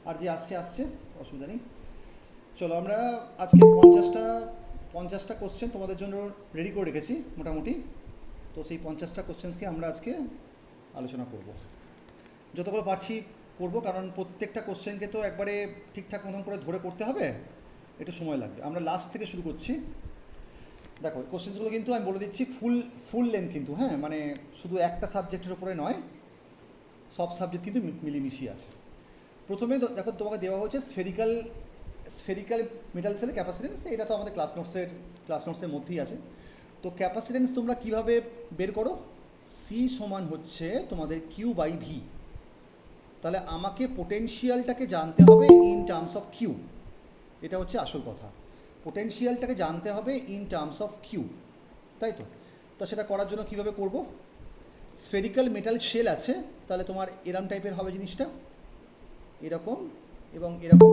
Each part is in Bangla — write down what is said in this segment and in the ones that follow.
আর যে আসছে আসছে, অসুবিধা নেই। চলো আমরা আজকে পঞ্চাশটা কোশ্চেন তোমাদের জন্য রেডি করে রেখেছি মোটামুটি। তো সেই 50টা কোশ্চেন্সকে আমরা আজকে আলোচনা করব, যতগুলো পারছি করব, কারণ প্রত্যেকটা কোশ্চেনকে তো একবারে ঠিকঠাক মতন করে ধরে করতে হবে, একটু সময় লাগবে। আমরা লাস্ট থেকে শুরু করছি। দেখো কোশ্চেন্সগুলো কিন্তু আমি বলে দিচ্ছি ফুল লেন্থ কিন্তু, হ্যাঁ, মানে শুধু একটা সাবজেক্টের উপরে নয়, সব সাবজেক্ট কিন্তু মিলিমিশিয়ে আছে। প্রথমে দেখো তোমাকে দেওয়া হচ্ছে স্ফেরিক্যাল মেটাল সেলের ক্যাপাসিটেন্স। এটা তো আমাদের ক্লাস নোটসের মধ্যেই আছে। তো ক্যাপাসিটেন্স তোমরা কিভাবে বের করো? সি সমান হচ্ছে তোমাদের কিউ বাই ভি। তাহলে আমাকে পোটেনশিয়ালটাকে জানতে হবে ইন টার্মস অফ কিউ। এটা হচ্ছে আসল কথা, পোটেনশিয়ালটাকে জানতে হবে ইন টার্মস অফ কিউ, তাই তো? তো সেটা করার জন্য কিভাবে করব? স্ফেরিক্যাল মেটাল শেল আছে, তাহলে তোমার এরম টাইপের হবে জিনিসটা, এরকম এবং এরকম।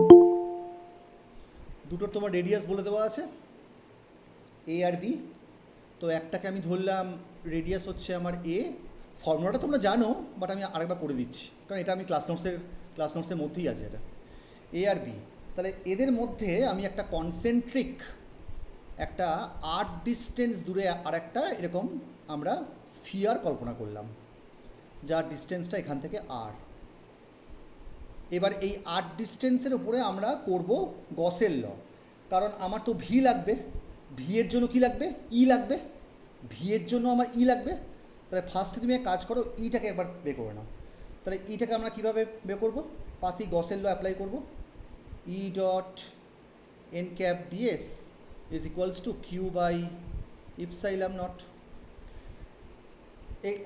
দুটোর তোমার রেডিয়াস বলে দেওয়া আছে, এ আর বি। তো একটাকে আমি ধরলাম রেডিয়াস হচ্ছে আমার এ। ফর্মুলাটা তোমরা জানো, বাট আমি আরেকবার করে দিচ্ছি, কারণ এটা আমি ক্লাস নোটসের মধ্যেই আছে এটা, এ আর বি। তাহলে এদের মধ্যে আমি একটা কনসেন্ট্রিক, একটা আর্ট ডিস্টেন্স দূরে আর একটা এরকম আমরা স্ফিয়ার কল্পনা করলাম, যার ডিস্টেন্সটা এখান থেকে আর। এবার এই আর্ট ডিস্টেন্সের উপরে আমরা করব গসের ল, কারণ আমার তো ভি লাগবে। ভি এর জন্য কি লাগবে? ই লাগবে। ভি এর জন্য আমার ই লাগবে। তাহলে ফার্স্টে তুমি এক কাজ করো, ইটাকে একবার বের করে নাও। তাহলে ইটাকে আমরা কীভাবে বের করব? পাতি গসের ল অ্যাপ্লাই করব। E dot N cap DS is equals to Q by epsilon naught.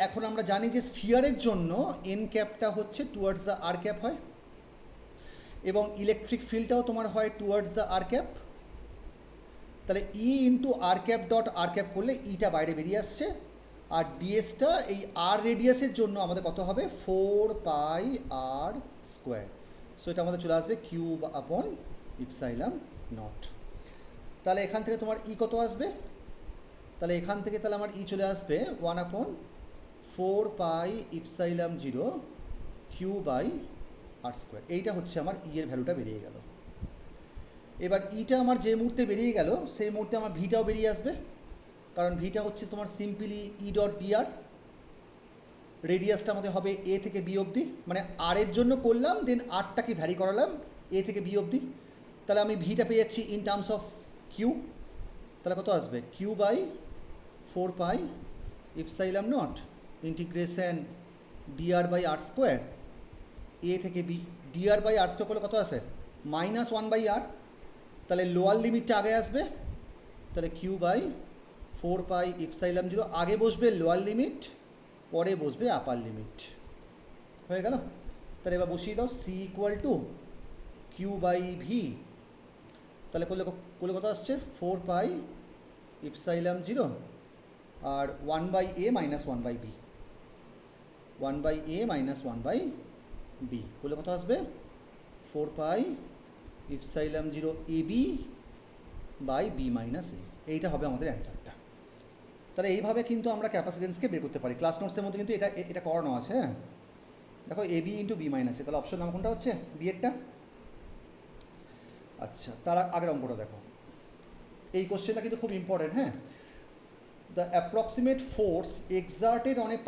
এখন আমরা জানি যে স্ফিয়ারের জন্য এন ক্যাপটা হচ্ছে টুয়ার্ডস দ্য আর ক্যাপ হয়, এবং ইলেকট্রিক ফিল্ডটাও তোমার হয় টুয়ার্ডস দ্য আর ক্যাপ। তাহলে E into R cap dot R cap করলে ইটা বাইরে বেরিয়ে আসছে, আর ডিএসটা এই আর রেডিয়াসের জন্য আমাদের কত হবে? 4πr²। সো এটা আমাদের চলে আসবে কিউব আপন ইপসাইলাম নট। তাহলে এখান থেকে তোমার ই কত আসবে? তাহলে এখান থেকে তাহলে আমার ই চলে আসবে 1/4πε0 কিউ বাই r²। এইটা হচ্ছে আমার ই এর ভ্যালুটা বেরিয়ে গেল। এবার ইটা আমার যে মুহূর্তে বেরিয়ে গেল, সেই মুহূর্তে আমার ভিটাও বেরিয়ে আসবে, কারণ ভিটা হচ্ছে তোমার সিম্পলি ই ডট ডিআর। রেডিয়াসটা আমাদের হবে এ থেকে বি অবধি, মানে আর এর জন্য করলাম, দেন আরটাকে ভ্যারি করালাম এ থেকে বি অবধি। তাহলে আমি ভিটা পেয়ে যাচ্ছি ইন টার্মস অফ কিউ। তাহলে কত আসবে? Q by 4πε0 integration DR by r², A থেকে বি। ডিআর বাই r² করলে কত আসে? -1/r। তাহলে লোয়ার লিমিটটা আগে আসবে, তাহলে কিউ বাই 4πε0 আগে বসবে লোয়ার লিমিট, পরে বসবে আপার লিমিট। হয়ে গেল? তাহলে এবার বসিয়ে দাও C equal to Q by V. তাহলে করলে কত আসছে? 4πε0 আর 1/a minus 1/b, 1/a minus 1/b করলে কত আসবে? 4πε0 ab বাই বি মাইনাস এ। এইটা হবে আমাদের অ্যান্সারটা। তাহলে এইভাবে কিন্তু আমরা ক্যাপাসিটেন্সকে বের করতে পারি। ক্লাস নোটসের মধ্যে কিন্তু এটা করানো আছে। হ্যাঁ, দেখো A B into B minus এ। তাহলে অপশন নাম কোনটা হচ্ছে? বি এরটা। আচ্ছা, তার আগের অঙ্কটা দেখো। এই কোশ্চেনটা কিন্তু খুব ইম্পর্টেন্ট। হ্যাঁ, the approximate force exerted on a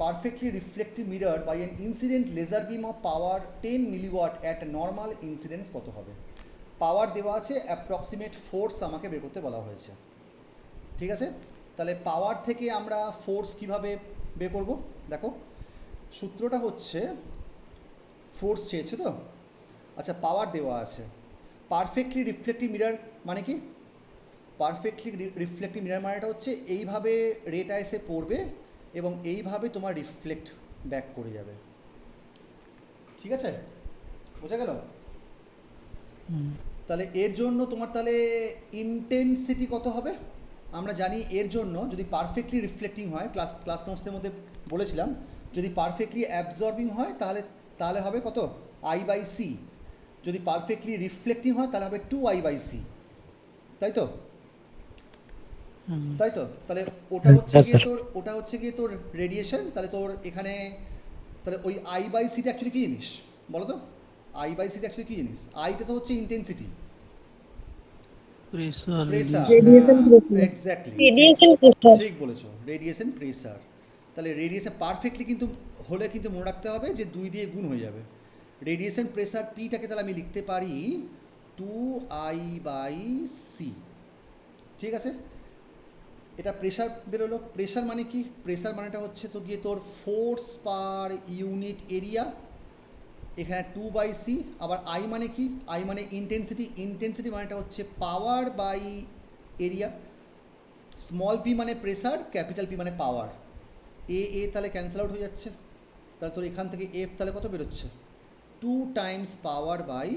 perfectly reflective mirror by an incident laser beam of power 10 milliwatt at normal incidence কত হবে? পাওয়ার দেওয়া আছে, অ্যাপ্রক্সিমেট ফোর্স আমাকে বের করতে বলা হয়েছে। ঠিক আছে, তাহলে পাওয়ার থেকে আমরা ফোর্স কিভাবে বের করব? দেখো সূত্রটা হচ্ছে, ফোর্স চেয়েছে তো, আচ্ছা পাওয়ার দেওয়া আছে। পারফেক্টলি রিফ্লেক্টিভ মিরর মানে কি? পারফেক্টলি রিফ্লেক্টিভ মিরর মানেটা হচ্ছে এইভাবে রেটা এসে পড়বে এবং এইভাবে তোমার রিফ্লেক্ট ব্যাক করে যাবে। ঠিক আছে, বোঝা গেল? তাহলে এর জন্য তোমার তাহলে ইন্টেন্সিটি কত হবে? আমরা জানি এর জন্য যদি পারফেক্টলি রিফ্লেক্টিং হয়, ক্লাস নোটসের মধ্যে বলেছিলাম, যদি পারফেক্টলি অ্যাবজর্বিং হয় তাহলে হবে কত? I/c। যদি পারফেক্টলি রিফ্লেক্টিং হয় তাহলে হবে 2I/c। তাই তো? তাই তো? তাহলে ওটা হচ্ছে গিয়ে তোর রেডিয়েশন। তাহলে তোর এখানে তাহলে ওই I/cটা অ্যাকচুয়ালি কী জিনিস বলো তো? আই বাই সিটা অ্যাকচুয়ালি কী জিনিস? আইটা তো হচ্ছে ইন্টেন্সিটি, প্রেসার, প্রেসার, রেডিয়েশন হ্যাঁ প্রেসার। এক্স্যাক্টলি, ঠিক রেডিয়েশন প্রেসার। ঠিক বলেছো, রেডিয়েশন প্রেসার। তাহলে রেডিয়েশন পারফেক্টলি কিন্তু হলে কিন্তু মনে রাখতে হবে যে 2 দিয়ে গুণ হয়ে যাবে। রেডিয়েশন প্রেসার পিটাকে তাহলে আমি লিখতে পারি 2I/C, ঠিক আছে? এটা প্রেসার বেরোলো। প্রেসার মানে কি? প্রেসার মানেটা হচ্ছে তো গিয়ে তোর ফোর্স পার ইউনিট এরিয়া, এখানে 2/C। আবার আই মানে কি? আই মানে ইন্টেন্সিটি, ইন্টেন্সিটি মানেটা হচ্ছে power by area. Small P মানে প্রেসার, ক্যাপিটাল পি মানে পাওয়ার। এ তাহলে ক্যান্সেল আউট হয়ে যাচ্ছে, তাহলে তোর এখান থেকে এফ তাহলে কত বেরোচ্ছে? 2 times power by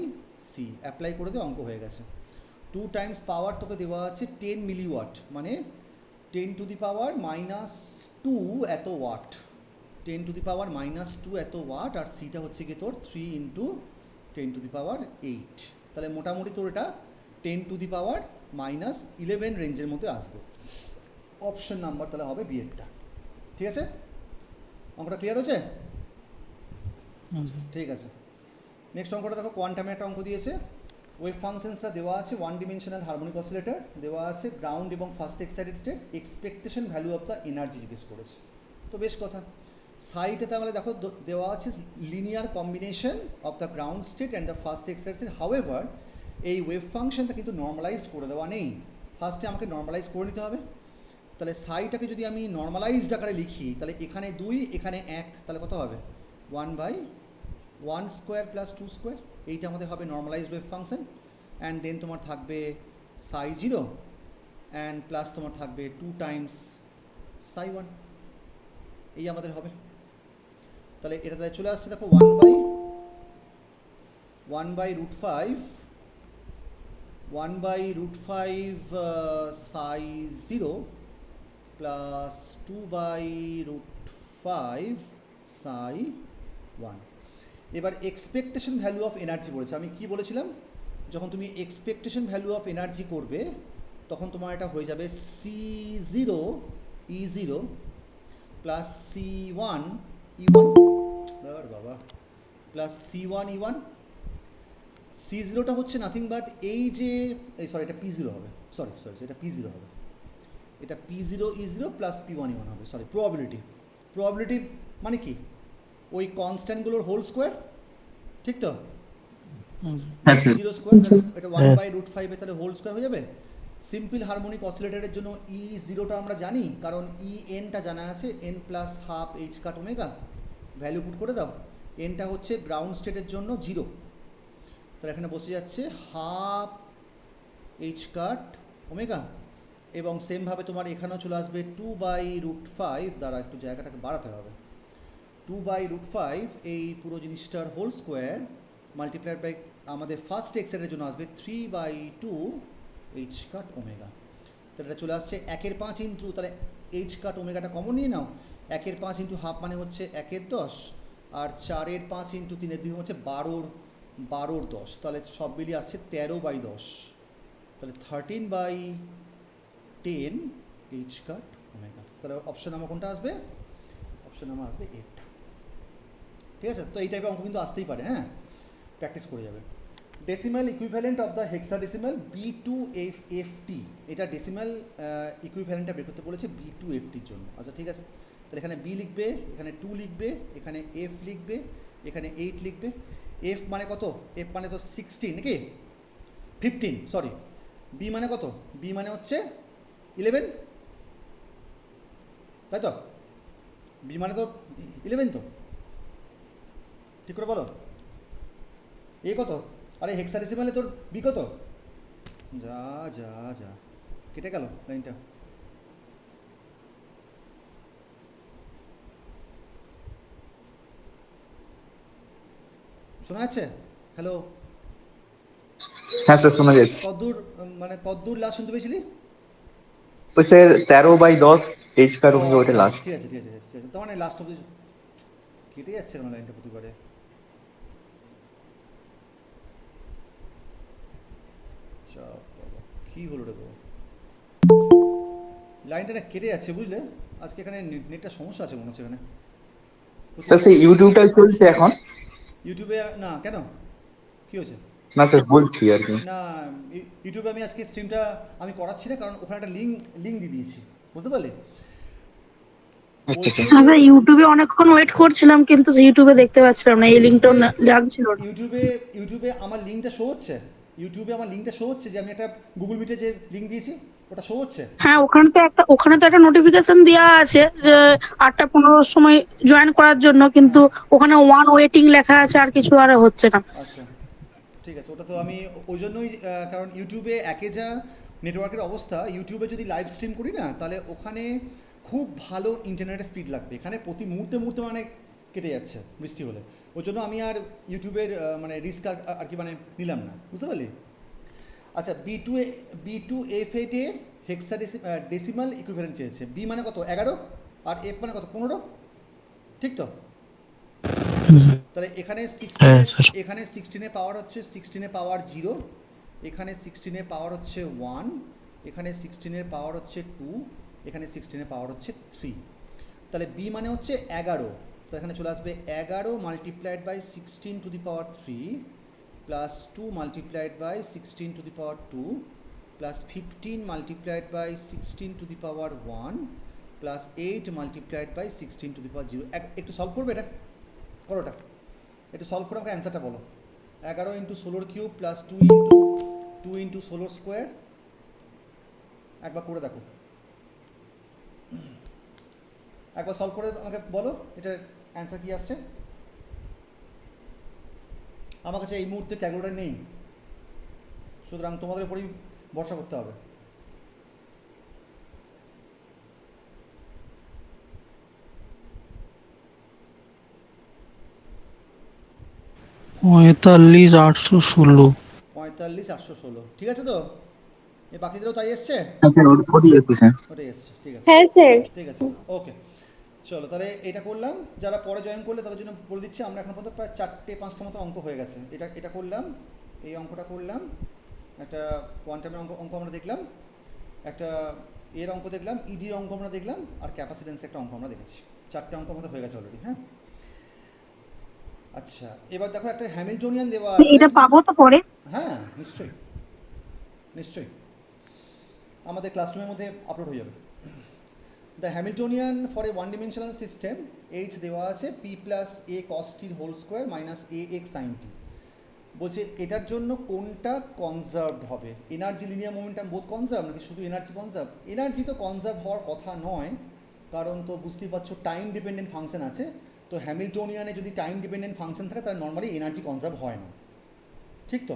C. Apply করে দিয়ে অঙ্ক হয়ে গেছে। 2 টাইমস পাওয়ার তোকে দেওয়া আছে 10 মিলিওয়াট, মানে 10⁻²² এত ওয়াট, 10⁻² এত ওয়াট। আর সিটা হচ্ছে কি তোর 3 × 10⁸। তাহলে মোটামুটি তোর এটা 10⁻11 রেঞ্জের মধ্যে আসবে। অপশন নাম্বার তাহলে হবে বিয়েরটা, ঠিক আছে? অঙ্কটা ক্লিয়ার হয়েছে? ঠিক আছে। নেক্সট অঙ্কটা দেখো, কোয়ান্টামের একটা অঙ্ক দিয়েছে। ওয়েভ ফাংশনসটা দেওয়া আছে, 1 ডিমেনশনাল হারমোনিক অসিলেটর দেওয়া আছে, গ্রাউন্ড এবং first excited state, expectation value of the energy জিজ্ঞেস করেছে। তো বেশ কথা, সাইটে তাহলে দেখো দেওয়া আছে linear combination of the ground state and the first excited state. However এই ওয়েভ ফাংশনটা কিন্তু নর্মালাইজ করে দেওয়া নেই, ফার্স্টে আমাকে নর্মালাইজ করে নিতে হবে। তাহলে সাইটাকে যদি আমি নর্মালাইজড আকারে লিখি, তাহলে এখানে 2, এখানে 1, তাহলে কত হবে? 1/1² + 2²। এইটা আমাদের হবে normalized wave function. And then তোমার থাকবে ψ0 অ্যান্ড প্লাস তোমার থাকবে 2 টাইমস ψ1, এই আমাদের হবে। তাহলে এটা তাহলে চলে আসছে দেখো 1/√5 ψ0 প্লাস 2/√5 ψ1। এবার এক্সপেকটেশন ভ্যালু অফ এনার্জি বলেছে। আমি কি বলেছিলাম? যখন তুমি এক্সপেকটেশন ভ্যালু অফ এনার্জি করবে, তখন তোমার এটা হয়ে যাবে C0 প্লাস C1 বাবা প্লাস C1 C0টা হচ্ছে নাথিং বাট এই যে সরি এটা P0 হবে, সরি এটা P0 হবে, এটা P0 প্লাস P1 হবে, সরি প্রবাবিলিটি মানে কি? ওই কনস্ট্যান্টগুলোর হোল স্কোয়ার, ঠিক তো? E0² এটা 1/√5 তাহলে হোল স্কোয়ার হয়ে যাবে। সিম্পল হারমোনিক অসিলেটরের জন্য E0টা আমরা জানি, কারণ ENটা জানা আছে, n+12 h⁻ω। ভ্যালু পুট করে দাও। এনটা হচ্ছে গ্রাউন্ড স্টেটের জন্য 0, তাহলে এখানে বসে যাচ্ছে 12 h⁻ω। এবং সেমভাবে তোমার এখানেও চলে আসবে 2/√5 দ্বারা, একটু জায়গাটাকে বাড়াতে হবে, 2/√5 এই পুরো জিনিসটার হোল স্কোয়ার মাল্টিপ্লাইড বাই আমাদের ফার্স্ট এক্সাইটের জন্য আসবে 3/2 h⁻ω। তাহলে এটা চলে আসছে 1/5 ইন্টু, তাহলে h⁻ω কমন নিয়ে নাও, 1/5 ইন্টু হাফ মানে হচ্ছে 1/10, আর 4/5 ইন্টু 3/2 হচ্ছে 12/10, তাহলে সব মিলিয়ে আসছে 13/10, তাহলে 13/10 h⁻ω। তাহলে অপশন নাম্বার কোনটা আসবে? অপশন নাম্বার আসবে এটা, ঠিক আছে? তো এই টাইপের অঙ্ক কিন্তু আসতেই পারে, হ্যাঁ, প্র্যাকটিস করে যাবে। Decimal equivalent of the hexadecimal B2FT, এটা ডেসিমাল ইকুইভ্যালেন্টটা বের করতে বলেছে B2FTর জন্য। আচ্ছা ঠিক আছে, তাহলে এখানে B লিখবে, এখানে 2 লিখবে, এখানে F লিখবে, এখানে 8 লিখবে। F মানে কত? F মানে তো 16 নাকি 15, সরি। B মানে কত? B মানে হচ্ছে 11, তাই তো? B মানে তো 11 তো, ঠিক করে বলো। এ কত? আরে হেক্সাডেসিমালে তোর বি কত? যা যা যা কেটে গেল লাইনটা। শোনা যাচ্ছে? হ্যালো, হ্যাঁ স্যার, শোনা যাচ্ছে। কদ্দূর মানে কদ্দূর লাস্ট শুনতে পেয়েছিলি? ওই স্যার 13/10 h² ও ওটা আচ্ছা, লাস্ট। ঠিক আছে ঠিক আছে ঠিক আছে, তো মানে লাস্ট অব্দি কেটে যাচ্ছে কেন লাইনটা প্রতিবারে? চাপ বাবা, কী হলো রে বাবা, লাইনটা না কেটে যাচ্ছে বুঝলে। আজকে এখানে নেটটা সমস্যা আছে মনে হচ্ছে এখানে। স্যার সেই ইউটিউবটাই চলছে এখন। ইউটিউবে না কেন? কী হয়েছে? না স্যার বলছি আর কি। না, ইউটিউবে আমি আজকে স্ট্রিমটা আমি করাচ্ছি না, কারণ ওখানে একটা লিঙ্ক লিঙ্ক দিয়ে দিয়েছি, বুঝতে পারলে? আচ্ছা বলছি স্যার। যে আমরা ইউটিউবে অনেকক্ষণ ওয়েট করছিলাম, কিন্তু ইউটিউবে দেখতে পাচ্ছিলাম না, এই লিঙ্কটাও ইউটিউবে লাগছিল না। ইউটিউবে ইউটিউবে আমার লিঙ্কটা শো হচ্ছে। ইউটিউবে আমার লিঙ্কটা শো হচ্ছে যে আমি একটা গুগল মিটে যে লিঙ্ক দিয়েছি ওটা শো হচ্ছে। হ্যাঁ, ওখানে তো একটা নোটিফিকেশন দেওয়া আছে যে 8টা 15-র সময় জয়েন করার জন্য, কিন্তু হ্যাঁ, ওখানে ওয়ান ওয়েটিং লেখা আছে, আর কিছু আর হচ্ছে না। আচ্ছা, ঠিক আছে। ওটা তো আমি ওই জন্যই কারণ ইউটিউবে একে যা নেটওয়ার্কের অবস্থা, ইউটিউবে যদি লাইভ স্ট্রিম করি না তাহলে ওখানে খুব ভালো ইন্টারনেটের স্পিড লাগবে, এখানে প্রতি মুহূর্তে মুহূর্তে মানে কেটে যাচ্ছে বৃষ্টি হলে। ওই জন্য আমি আর ইউটিউবের মানে রিস্ক আর কি মানে নিলাম না, বুঝতে পারলি? আচ্ছা, বি টু এফ এর হেক্সা ডেসিমাল ইকুইভ্যালেন্ট চেয়েছে। বি মানে কত? 11, আর এফ মানে কত? 15, ঠিক তো? তাহলে এখানে হ্যাঁ 16, স্যার। এখানে 16 পাওয়ার হচ্ছে 16 পাওয়ার 0, এখানে 16 পাওয়ার হচ্ছে 1, এখানে 16 পাওয়ার হচ্ছে 2, এখানে 16 পাওয়ার হচ্ছে 3। তাহলে বি মানে হচ্ছে 11। তো এখানে চলে আসবে 11 multiplied by 16 to the power 3 plus 2 multiplied by 16 to the power 2 plus 15 multiplied by 16 to the power 1 plus 8 multiplied by 16 to the power 0। একটু সলভ করবে এটা, করো ওটা, একটু সলভ করে আমাকে অ্যান্সারটা বলো। 11 into 16 cube plus 2 into 16 square, একবার করে দেখো, একবার সলভ করে আমাকে বলো এটার অ্যান্সার কী আসছে। আমার কাছে এই মুহূর্তে ক্যালকুলেটর নেই, সুতরাং তোমাদের উপরেই ভরসা করতে হবে। পঁয়তাল্লিশ 816। 45 816, ঠিক আছে তো? এ বাকিদেরও তাই এসছে? হ্যাঁ স্যার ওটাই এসেছে স্যার। ওটাই এসছে, ঠিক আছে, হ্যাঁ স্যার। ঠিক আছে, ওকে। চলো তাহলে এটা করলাম, যারা পরে জয়েন করলে তাদের জন্য বলে দিচ্ছি, আমরা এখন পর্যন্ত প্রায় 4-5টা মতো অঙ্ক হয়ে গেছে। এটা করলাম, এই অঙ্কটা করলাম, একটা কোয়ান্টামের অঙ্ক আমরা দেখলাম, একটা এর অঙ্ক দেখলাম, ইডির অঙ্ক আমরা দেখলাম, আর ক্যাপাসিটেন্সের একটা অঙ্ক আমরা দেখেছি। 4টে অঙ্ক মতো হয়ে গেছে অলরেডি, হ্যাঁ। আচ্ছা, এবার দেখো একটা হ্যামিল্টনিয়ান দেওয়া আছে। এটা পাবো তো পরে? হ্যাঁ, নিশ্চয়ই নিশ্চয়ই, আমাদের ক্লাসরুমের মধ্যে আপলোড হয়ে যাবে। The Hamiltonian for a one dimensional system, H দেওয়া আছে পি প্লাস এ কস টির হোল স্কোয়ার মাইনাস এ এক্স সাইন টি। বলছে এটার জন্য কোনটা কনজার্ভড হবে? Energy, linear momentum both conserve নাকি শুধু এনার্জি কনজার্ভ? এনার্জি তো কনজার্ভ হওয়ার কথা নয়, কারণ তো বুঝতেই পারছো টাইম ডিপেন্ডেন্ট ফাংশন আছে। তো হ্যামিল্টনিয়ানে যদি টাইম ডিপেন্ডেন্ট ফাংশন থাকে তাহলে নর্মালি এনার্জি কনজার্ভ হয় না, ঠিক তো?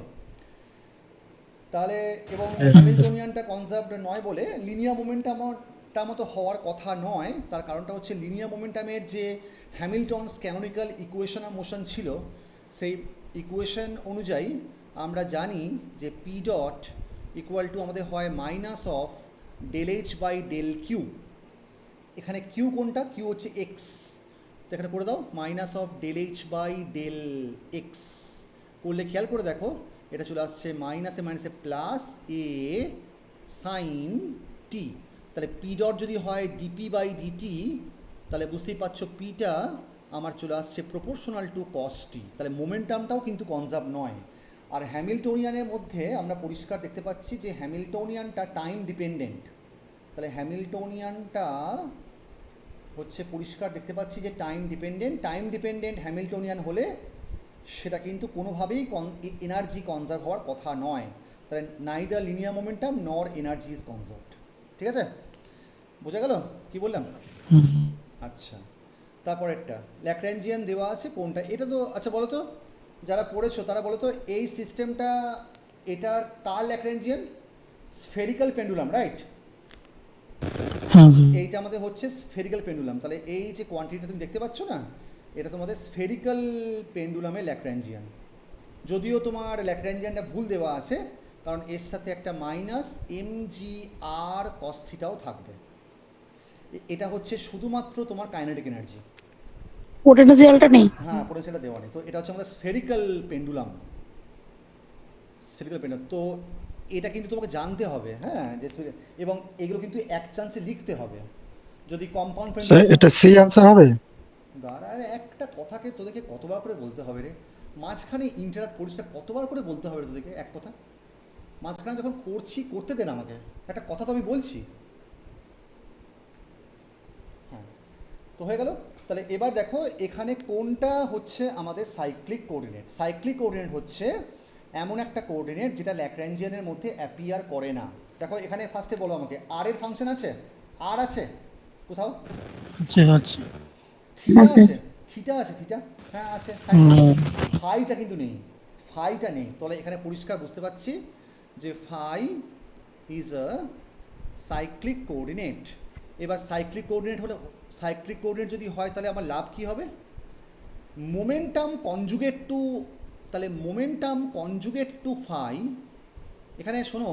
তাহলে এবং হ্যামিল্টনিয়ানটা কনজার্ভড নয় বলে লিনিয়ার মোমেন্টামটা মতো হওয়ার কথা নয়। তার কারণটা হচ্ছে লিনিয়ার মোমেন্টামের যে হ্যামিল্টনস ক্যানোনিক্যাল ইকুয়েশন অফ মোশন ছিল, সেই ইকুয়েশন অনুযায়ী আমরা জানি যে পি ডট ইকুয়াল টু আমাদের হয় minus of del H by del Q. এখানে কিউ কোনটা? কিউ হচ্ছে এক্স, তো এখানে করে দাও minus of del H by del X. করলে খেয়াল করে দেখো এটা চলে আসছে মাইনাসে মাইনাসে প্লাস এ সাইন টি। তাহলে পি ডট যদি হয় ডিপি বাই ডিটি, তাহলে বুঝতেই পারছো পিটা আমার চলে আসছে প্রপোর্শনাল টু কস টি। তাহলে মোমেন্টামটাও কিন্তু কনজার্ভ নয়। আর হ্যামিল্টনিয়ানের মধ্যে আমরা পরিষ্কার দেখতে পাচ্ছি যে হ্যামিল্টনিয়ানটা টাইম ডিপেন্ডেন্ট। তাহলে হ্যামিল্টনিয়ানটা হচ্ছে পরিষ্কার দেখতে পাচ্ছি যে টাইম ডিপেন্ডেন্ট হ্যামিল্টনিয়ান হলে সেটা কিন্তু কোনোভাবেই এনার্জি কনজার্ভ হওয়ার কথা নয়। তাহলে নাইদার লিনিয়ার মোমেন্টাম নর এনার্জি ইজ কনজার্ভড। ঠিক আছে, বোঝা গেল কি বললাম? আচ্ছা, তারপরেরটা ল্যাগ্রাঞ্জিয়ান দেওয়া আছে কোনটা? এটা তো আচ্ছা বলো তো, যারা পড়েছো তারা বলো তো এই সিস্টেমটা এটার কার ল্যাগ্রাঞ্জিয়ান? Spherical pendulum, right? এইটা আমাদের হচ্ছে স্ফেরিক্যাল পেন্ডুলাম। তাহলে এই যে কোয়ান্টিটিটা তুমি দেখতে পাচ্ছ না, এটা তোমাদের স্ফেরিক্যাল পেন্ডুলামের ল্যাগ্রাঞ্জিয়ান। যদিও তোমার ল্যাগ্রাঞ্জিয়ানটা ভুল দেওয়া আছে, কারণ এর সাথে একটা মাইনাস এম জি আর কস থিটাও থাকবে। এটা হচ্ছে শুধুমাত্র তোমার কাইনেটিক এনার্জি। পোটেনশিয়ালটা নেই। হ্যাঁ, পোটেনশিয়ালটা দেওয়া নেই। তো এটা হচ্ছে আমাদের স্ফেরিক্যাল পেন্ডুলাম, তো এটা কিন্তু তোমাকে জানতে হবে, হ্যাঁ, যে এবং এগুলো কিন্তু এক চান্সে লিখতে হবে। যদি কম্পাউন্ড স্যার পেন্ডুলাম, এটা সেই আনসার হবে? দাঁড়া একটা কথাকে তোদেরকে কতবার করে বলতে হবে রে? মাঝখানে ইন্টারাপ্ট করিস না, কতবার করে বলতে হবে তোদেরকে এক কথা? মাঝখানে যখন করছি করতে দেন আমাকে, একটা কথা তো আমি বলছি। হ্যাঁ, তো হয়ে গেল। তাহলে এবার দেখো এখানে কোনটা হচ্ছে আমাদের সাইক্লিক কোঅর্ডিনেট। সাইক্লিক কোঅর্ডিনেট হচ্ছে এমন একটা কোঅর্ডিনেট যেটা ল্যাগ্রাঞ্জিয়ানের মধ্যে অ্যাপিয়ার করে না। দেখো এখানে ফার্স্টে বলো আমাকে, আর এর ফাংশন আছে? আর আছে কোথাও? আছে আছে থিটা আছে। আছে? থিটা আছে? থিটা হ্যাঁ আছে। না ফাইটা কিন্তু নেই, ফাইটা নেই। তাহলে এখানে পরিষ্কার বুঝতে পারছি যে phi is a cyclic coordinate. এবার সাইক্লিক কোঅর্ডিনেট হলে, সাইক্লিক কোঅর্ডিনেট যদি হয় তাহলে আমার লাভ কী হবে? মোমেন্টাম কনজুগেট টু, তাহলে মোমেন্টাম কনজুগেট টু ফাই। এখানে শোনো,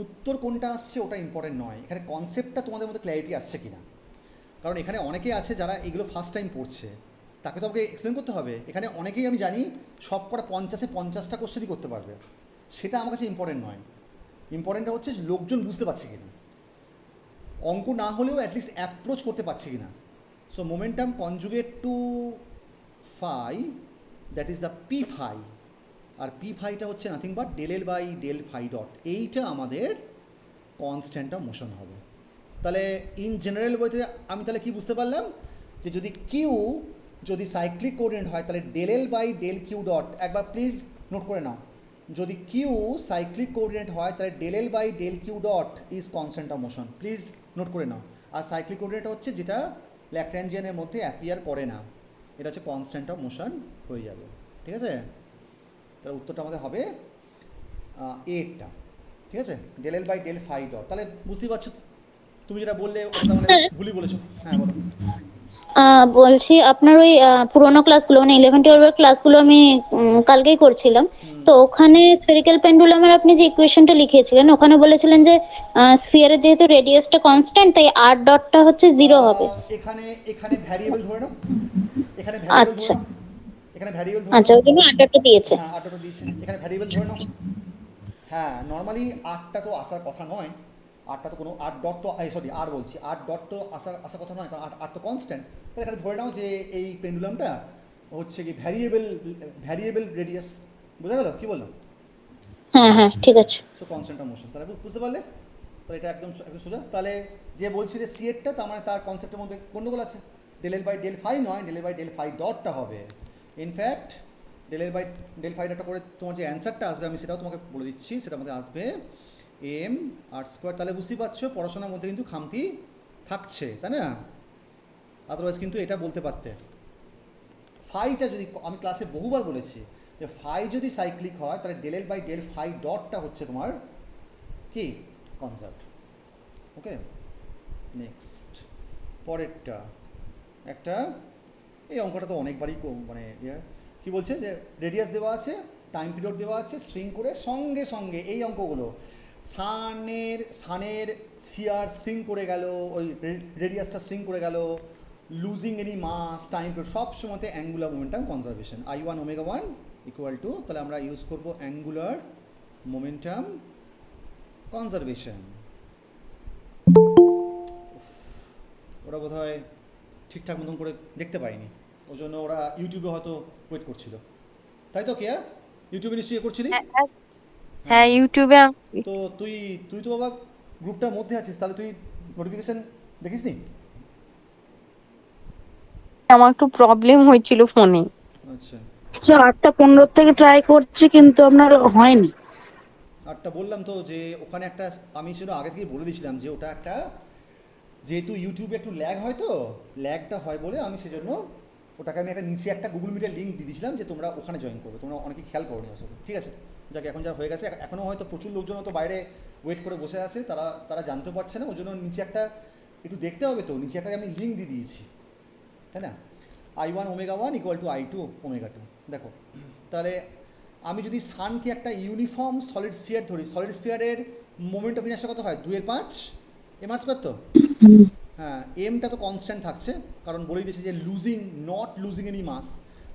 উত্তর কোনটা আসছে ওটা ইম্পর্টেন্ট নয়, এখানে কনসেপ্টটা তোমাদের মধ্যে ক্ল্যারিটি আসছে কিনা। কারণ এখানে অনেকেই আছে যারা এগুলো ফার্স্ট টাইম পড়ছে, তাকে তো আমাকে এক্সপ্লেন করতে হবে। এখানে অনেকেই আমি জানি সব কটা 50-50টা কোশ্চেনই করতে পারবে, সেটা আমার কাছে ইম্পর্টেন্ট নয়। ইম্পর্টেন্টটা হচ্ছে লোকজন বুঝতে পারছে কিনা, অঙ্ক না হলেও অ্যাটলিস্ট অ্যাপ্রোচ করতে পারছে কিনা। So momentum conjugate to phi, that is the P phi. আর পি ফাইটা হচ্ছে nothing but del L by del phi dot, এইটা আমাদের কনস্ট্যান্ট অফ মোশন হবে। তাহলে ইন জেনারেল বইতে আমি তাহলে কি বুঝতে পারলাম, যে যদি কিউ যদি সাইক্লিক কোঅর্ডিনেট হয় তাহলে del L by del Q dot, একবার প্লিজ নোট করে নাও, যদি কিউ সাইক্লিক কোঅর্ডিনেট হয় তাহলে del L by del Q dot is constant of motion, please note করে নাও। আর সাইক্লিক কোঅর্ডিনেট হচ্ছে যেটা ল্যাগ্রাঞ্জিয়ানের মধ্যে অ্যাপিয়ার করে না, এটা হচ্ছে কনস্ট্যান্ট অফ মোশন হয়ে যাবে। ঠিক আছে, তাহলে উত্তরটা আমাদের হবে এরটা। ঠিক আছে, del L by del phi dot. তাহলে বুঝতেই পারছো, তুমি যেটা বললে ওটা মানে ভুলই বলেছো। হ্যাঁ বলো। বলছি আপনার ওই পুরোনো ক্লাসগুলো মানে 11-12 ক্লাসগুলো আমি কালকেই করছিলাম। তো ওখানে স্ফেরিক্যাল পেন্ডুলামের আপনি যে ইকুয়েশনটা লিখিয়েছিলেন ওখানে বলেছিলেন যে স্ফিয়ারের যেহেতু রেডিয়াসটা কনস্ট্যান্ট তাই আর ডটটা হচ্ছে 0 হবে। এখানে এখানে ভ্যারিয়েবল ধরে নাও, এখানে ভ্যারিয়েবল ধরে আচ্ছা নাও, এখানে ভ্যারিয়েবল ধরে নাও। আচ্ছা, ওই জন্য আর ডটটা দিয়েছে। হ্যাঁ আটটা দিয়েছে, এখানে ভ্যারিয়েবল ধরে নাও। হ্যাঁ নর্মালি আটটা তো আসার কথা নয়, আটটা তো কোনো আট ডট তো, সরি আর বলছি, আট ডট তো আসার কথা নয়, কারণ আট তো কনস্ট্যান্ট। তাহলে এখানে ধরে নাও যে এই পেন্ডুলামটা হচ্ছে কি ভ্যারিয়েবল রেডিয়াস। বোঝা গেল কি বললাম? হ্যাঁ হ্যাঁ ঠিক আছে। সো কনস্ট্যান্ট অফ মোশন, তাহলে বুঝতে পারলে? তাহলে এটা একদম একদম সোজা। তাহলে যে বলছি যে সিএরটা, তার মানে তার কনসেপ্টের মধ্যে গন্ডগোল আছে। Del L by del phi নয়, del L by del phi ডটটা হবে। In fact del L by del phi ডটটা করে তোমার যে অ্যান্সারটা আসবে আমি সেটাও তোমাকে বলে দিচ্ছি, সেটা আমাদের আসবে এম আর স্কোয়ার। তাহলে বুঝতেই পারছো পড়াশোনার মধ্যে কিন্তু খামতি থাকছে, তাই না? আদারওয়াইজ কিন্তু এটা বলতে পারতে। ফাইটা যদি, আমি ক্লাসে বহুবার বলেছি যে ফাই যদি সাইক্লিক হয় তাহলে del L by del phi ডটটা হচ্ছে তোমার কি কনসেপ্ট। ওকে, নেক্সট পরেরটা একটা, এই অঙ্কটা তো অনেকবারই মানে কী বলছে যে রেডিয়াস দেওয়া আছে, টাইম পিরিয়ড দেওয়া আছে, স্ট্রিং করে সঙ্গে সঙ্গে এই অঙ্কগুলো সানের সিয়ার স্ট্রিং করে গেল, ওই রেডিয়াসটা স্ট্রিং করে গেল, losing any mass, time period, সব সময়তে angular momentum conservation I1 ω1 equal to, তাহলে আমরা ইউজ করবো অ্যাঙ্গুলার মোমেন্টাম কনজারভেশন। ওরা বোধ হয় ঠিকঠাক মতন করে দেখতে পাইনি, ওই জন্য ওরা ইউটিউবে হয়তো ওয়েট করছিল, তাই তো? কেয়া ইউটিউবে নিশ্চয়ই করছিলি? হ্যাঁ ইউটিউবে তো তুই তুই তো বাবা গ্রুপটার মধ্যে আছিস, তাহলে তুই নোটিফিকেশান দেখিস নি? আমার একটু প্রবলেম হয়েছিল ফোনে। আচ্ছা, 8টা 15 থেকে ট্রাই করছি কিন্তু আপনার হয়নি। আরটা বললাম তো যে ওখানে একটা, আমি সেটা আগে থেকেই বলে দিয়েছিলাম যে ওটা একটা, যেহেতু ইউটিউবে একটু ল্যাগ হয়, তো ল্যাগটা হয় বলে আমি সেজন্য ওটাকে আমি একটা নিচে একটা গুগল মিটের লিঙ্ক দিয়ে দিয়েছিলাম যে তোমরা ওখানে জয়েন করবে, তোমরা অনেকে খেয়াল করোনি আসলে। ঠিক আছে, যাকে এখন যা হয়ে গেছে, এখনও হয়তো প্রচুর লোকজন হয়তো বাইরে ওয়েট করে বসে আছে, তারা জানতে পারছে না, ওই জন্য নিচে একটা একটু দেখতে হবে, তো নিচে একটা আমি লিঙ্ক দিয়ে দিয়েছি, তাই না? I1 ω1 equal two I2 ω2। দেখো তাহলে আমি যদি সানকে একটা ইউনিফর্ম সলিড স্ফিয়ার ধরি, সলিড স্ফিয়ারের মোমেন্ট অফ ইনার্শিয়া কত হয়? 2/5 m² তো। হ্যাঁ, এমটা তো কনস্ট্যান্ট থাকছে, কারণ বলেই দিয়েছে যে নট লুজিং এনি মাস,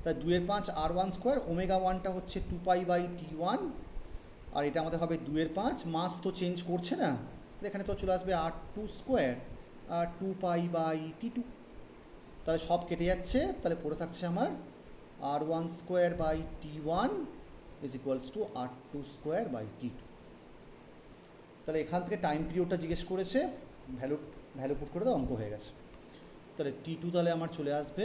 তাই 2/5 R1² ω1টা হচ্ছে 2π/T1, আর এটা আমাদের হবে 2/5, মাস তো চেঞ্জ করছে না, তাহলে এখানে তো চলে আসবে R2² আর 2π/T2, তাহলে সব কেটে যাচ্ছে, তাহলে পড়ে থাকছে আমার r1 square by t1 is equals to r2 square by t2। তাহলে এখান থেকে টাইম পিরিয়ডটা জিজ্ঞেস করেছে, ভ্যালু পুট করে দাও, অঙ্ক হয়ে গেছে। তাহলে t2 তাহলে আমার চলে আসবে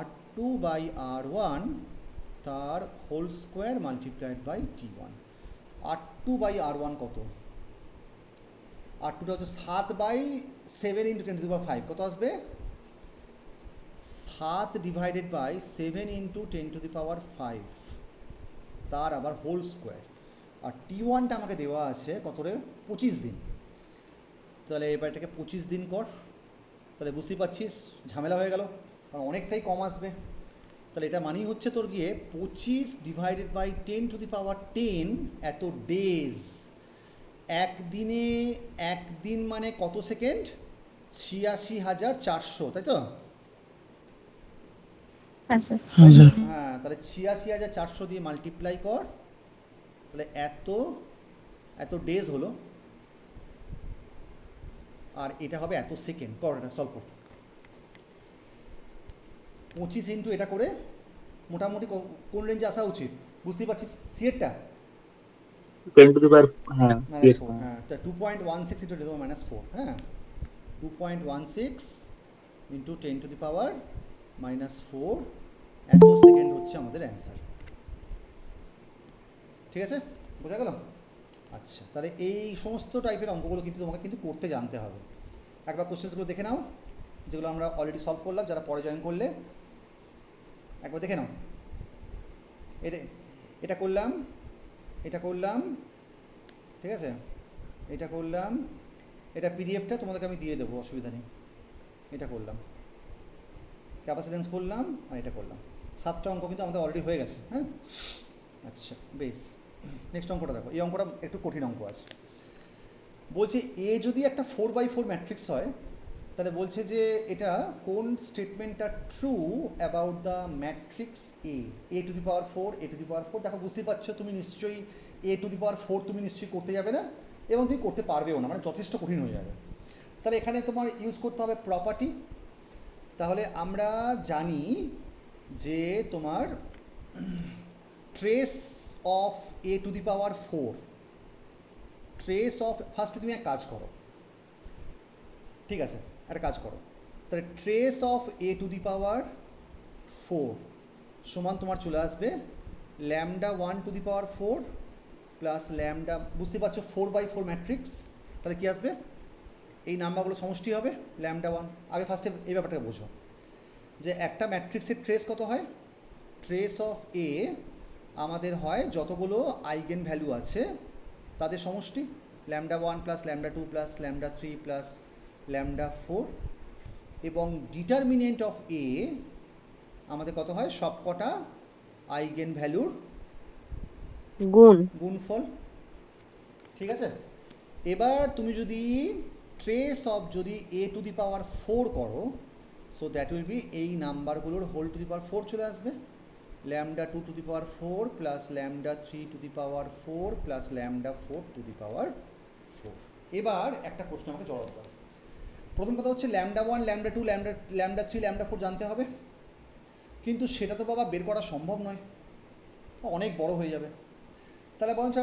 r2 বাই r1 তার whole square multiplied by t1। r2 by r1 কত? r2টা হচ্ছে 7/7 ইন্টু 10⁵ কত আসবে? 7 ডিভাইডেড বাই 7 ইন্টু 10⁵ তার আবার হোল স্কোয়ার। আর t1টা আমাকে দেওয়া আছে কত রে? 25 দিন। তাহলে এবার এটাকে 25 দিন কর, তাহলে বুঝতেই পারছিস ঝামেলা হয়ে গেল, কারণ অনেকটাই কম আসবে। তাহলে এটা মানেই হচ্ছে তোর গিয়ে 25 ডিভাইডেড বাই 10⁻10 এত ডেজ। একদিনে একদিন মানে কত সেকেন্ড? 86,400, তাই তো? হাজার। হ্যাঁ, তাহলে 86,400 দিয়ে মাল্টিপ্লাই কর, তাহলে এত ডেজ হলো, আর এটা হবে এত সেকেন্ড। কর, এটা সলভ কর। 25 ইন্টু এটা করে মোটামুটি কোন রেঞ্জে আসা উচিত বুঝতেই পারছিস? সিএরটা 10 to the power, হ্যাঁ -4, হ্যাঁ, তা 2.16 ইন্টু 10⁻⁴, হ্যাঁ, 2.16 ইন্টু 10⁻⁻⁴ এত সেকেন্ড হচ্ছে আমাদের অ্যান্সার। ঠিক আছে, বোঝা গেল? আচ্ছা, তাহলে এই সমস্ত টাইপের অঙ্কগুলো কিন্তু তোমাকে কিন্তু করতে জানতে হবে। একবার কোশ্চেন্সগুলো দেখে নাও, যেগুলো আমরা অলরেডি সলভ করলাম, যারা পরে জয়েন করলে একবার দেখে নাও। এটা করলাম, ঠিক আছে, এটা করলাম, এটা পিডিএফটা তোমাদেরকে আমি দিয়ে দেবো, অসুবিধা নেই। এটা করলাম, ক্যাপাসিটেন্স করলাম, আর এটা করলাম। 7টা অঙ্ক কিন্তু আমাদের অলরেডি হয়ে গেছে। হ্যাঁ, আচ্ছা, বেশ। নেক্সট অঙ্কটা দেখো, এই অঙ্কটা একটু কঠিন অঙ্ক আছে। বলছে এ যদি একটা 4/4 ম্যাট্রিক্স হয়, তাহলে বলছে যে এটা কোন স্টেটমেন্টটা true about the matrix A to the power 4, A to the power 4। দেখো, বুঝতেই পারছো তুমি নিশ্চয়ই এ টু দি পাওয়ার 4 তুমি নিশ্চয়ই করতে যাবে না, এবং তুমি করতে পারবেও না, মানে যথেষ্ট কঠিন হয়ে যাবে। তাহলে এখানে তোমার ইউজ করতে হবে প্রপার্টি। তাহলে আমরা জানি যে তোমার trace of A to the power 4, trace of, ফার্স্টে তুমি এক কাজ করো, ঠিক আছে, একটা কাজ করো, তাহলে trace of A to the power 4 সমান তোমার চলে আসবে λ1 to the power 4 plus lambda, বুঝতে পারছো 4/4 ম্যাট্রিক্স, তাহলে কী আসবে? এই নাম্বারগুলো সমষ্টি হবে λ1। আগে ফার্স্টে এই ব্যাপারটাকে বোঝো যে একটা ম্যাট্রিক্সের ট্রেস কত হয়। ট্রেস অফ এ আমাদের হয় যতগুলো আইগেন ভ্যালু আছে তাদের সমষ্টি, λ1 প্লাস λ2 প্লাস λ3 প্লাস λ4, এবং ডিটারমিনেন্ট অফ এ আমাদের কত হয়? সবকটা আইগেন ভ্যালুর গুণফল। ঠিক আছে, এবার তুমি যদি ট্রেস অফ যদি এ টু দি পাওয়ার 4 করো, সো দ্যাট উইল বি এই নাম্বারগুলোর হোল টু দি পাওয়ার 4 চলে আসবে, λ2 টু দি পাওয়ার 4 প্লাস λ3 to the power 4 plus λ4 to the power 4। এবার একটা প্রশ্ন আমাকে জবাব দাও। প্রথম কথা হচ্ছে λ1, λ2, λ3, λ4 জানতে হবে, কিন্তু সেটা তো বাবা বের করা সম্ভব নয়, অনেক বড় হয়ে যাবে। তাহলে বরঞ্চ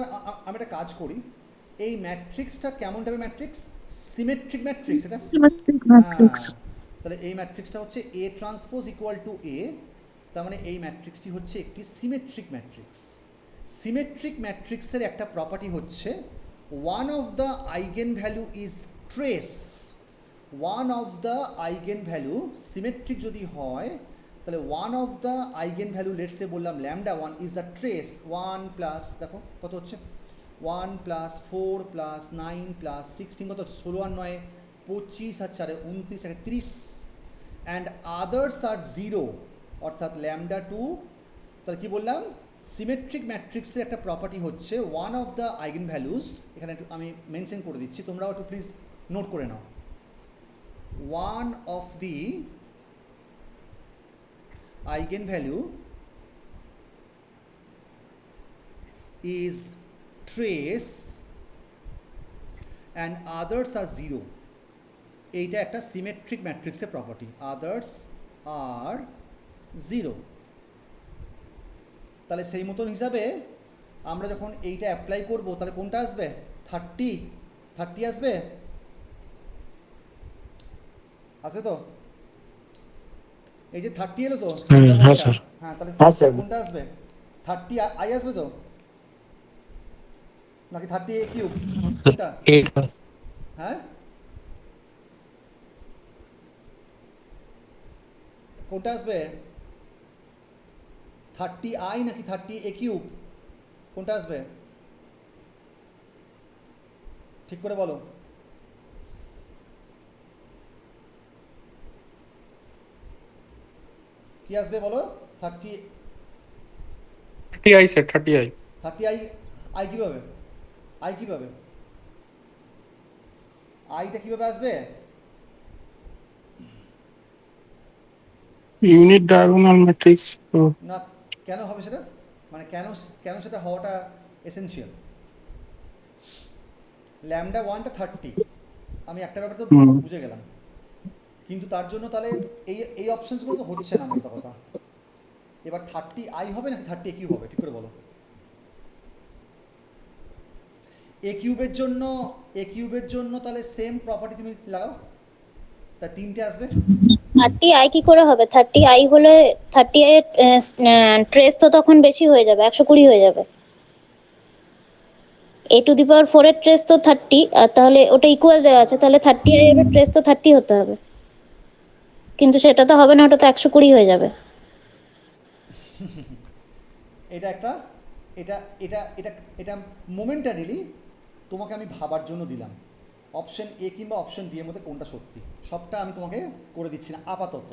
আমি একটা কাজ করি, এই ম্যাট্রিক্সটা কেমন টাইপের ম্যাট্রিক্স? Symmetric matrix. এটা তাহলে এই ম্যাট্রিক্সটা হচ্ছে এ ট্রান্সপোজ ইকুয়াল টু এ, তার মানে এই ম্যাট্রিক্সটি হচ্ছে একটি সিমেট্রিক ম্যাট্রিক্স। সিমেট্রিক ম্যাট্রিক্সের একটা প্রপার্টি হচ্ছে one of the eigen value is trace. One of the eigen value symmetric যদি হয়, তাহলে one of the eigen value, let's say বললাম λ1 ইজ দ্য ট্রেস। 1 প্লাস, দেখো কত হচ্ছে, 1 প্লাস 4 প্লাস 9 প্লাস 16, কত? 16 আর 9 25 আর 4 29 আর 30, অ্যান্ড আদার্স আর 0, অর্থাৎ λ2। তাহলে কী বললাম? সিমেট্রিক ম্যাট্রিক্সের একটা প্রপার্টি হচ্ছে one of the eigen values, এখানে একটু আমি মেনশন করে দিচ্ছি, তোমরাও একটু প্লিজ নোট করে নাও। One of the eigenvalue is trace and others are 0. এইটা একটা সিমেট্রিক ম্যাট্রিক্সের প্রপার্টি। Others are 0। তাহলে সেই মতন হিসাবে আমরা যখন এইটা অ্যাপ্লাই করব তাহলে কোনটা আসবে? 30 আসবে? আসবে তো? এই যে 30 এলো তো? হ্যাঁ স্যার। হ্যাঁ, তাহলে হ্যাঁ, স্যার। কোনটা আসবে? 30i আসবে তো? নাকি 30a কিউব? কোনটা? 8 হ্যাঁ, কোনটা আসবে? 30i নাকি 30a কিউব? কোনটা আসবে? ঠিক করে বলো। কি আসবে বলো? 30i sir 30i 30i। I কিভাবে? আই কিভাবে? আইটা কিভাবে আসবে? ইউনিট ডায়াগোনাল ম্যাট্রিক্স তো না, কেন হবে সেটা? মানে কেন কেন সেটা হওয়াটা এসেনশিয়াল? ল্যামডা 1টা 30, আমি একটা ব্যাপার তো হুম। বুঝে গেলাম, কিন্তু তার জন্য তাহলে এই এই অপশনসগুলো তো হচ্ছে না মোটা কথা। এবার 30i হবে নাকি 30a কিউব হবে? ঠিক করে বলো। এ কিউবের জন্য তাহলে সেম প্রপার্টি তুমি লাগাও, তা 3টে আসবে। 30i কি করে হবে? 30i হলে 30i এর ট্রেস তো তখন বেশি হয়ে যাবে, 120 হয়ে যাবে। a⁴ এর ট্রেস তো 30, আর তাহলে ওটা ইকুয়াল দেওয়া আছে, তাহলে 30i এর ট্রেস তো 30 হতে হবে, কিন্তু সেটা তো হবে না, ওটা তো 120 হয়ে যাবে। এটা একটা, এটা এটা এটা এটা মোমেন্টারিলি তোমাকে আমি ভাবার জন্য দিলাম। অপশন এ কিংবা অপশন ডি এর মধ্যে কোনটা সত্যি, সবটা আমি তোমাকে করে দিচ্ছি না আপাতত।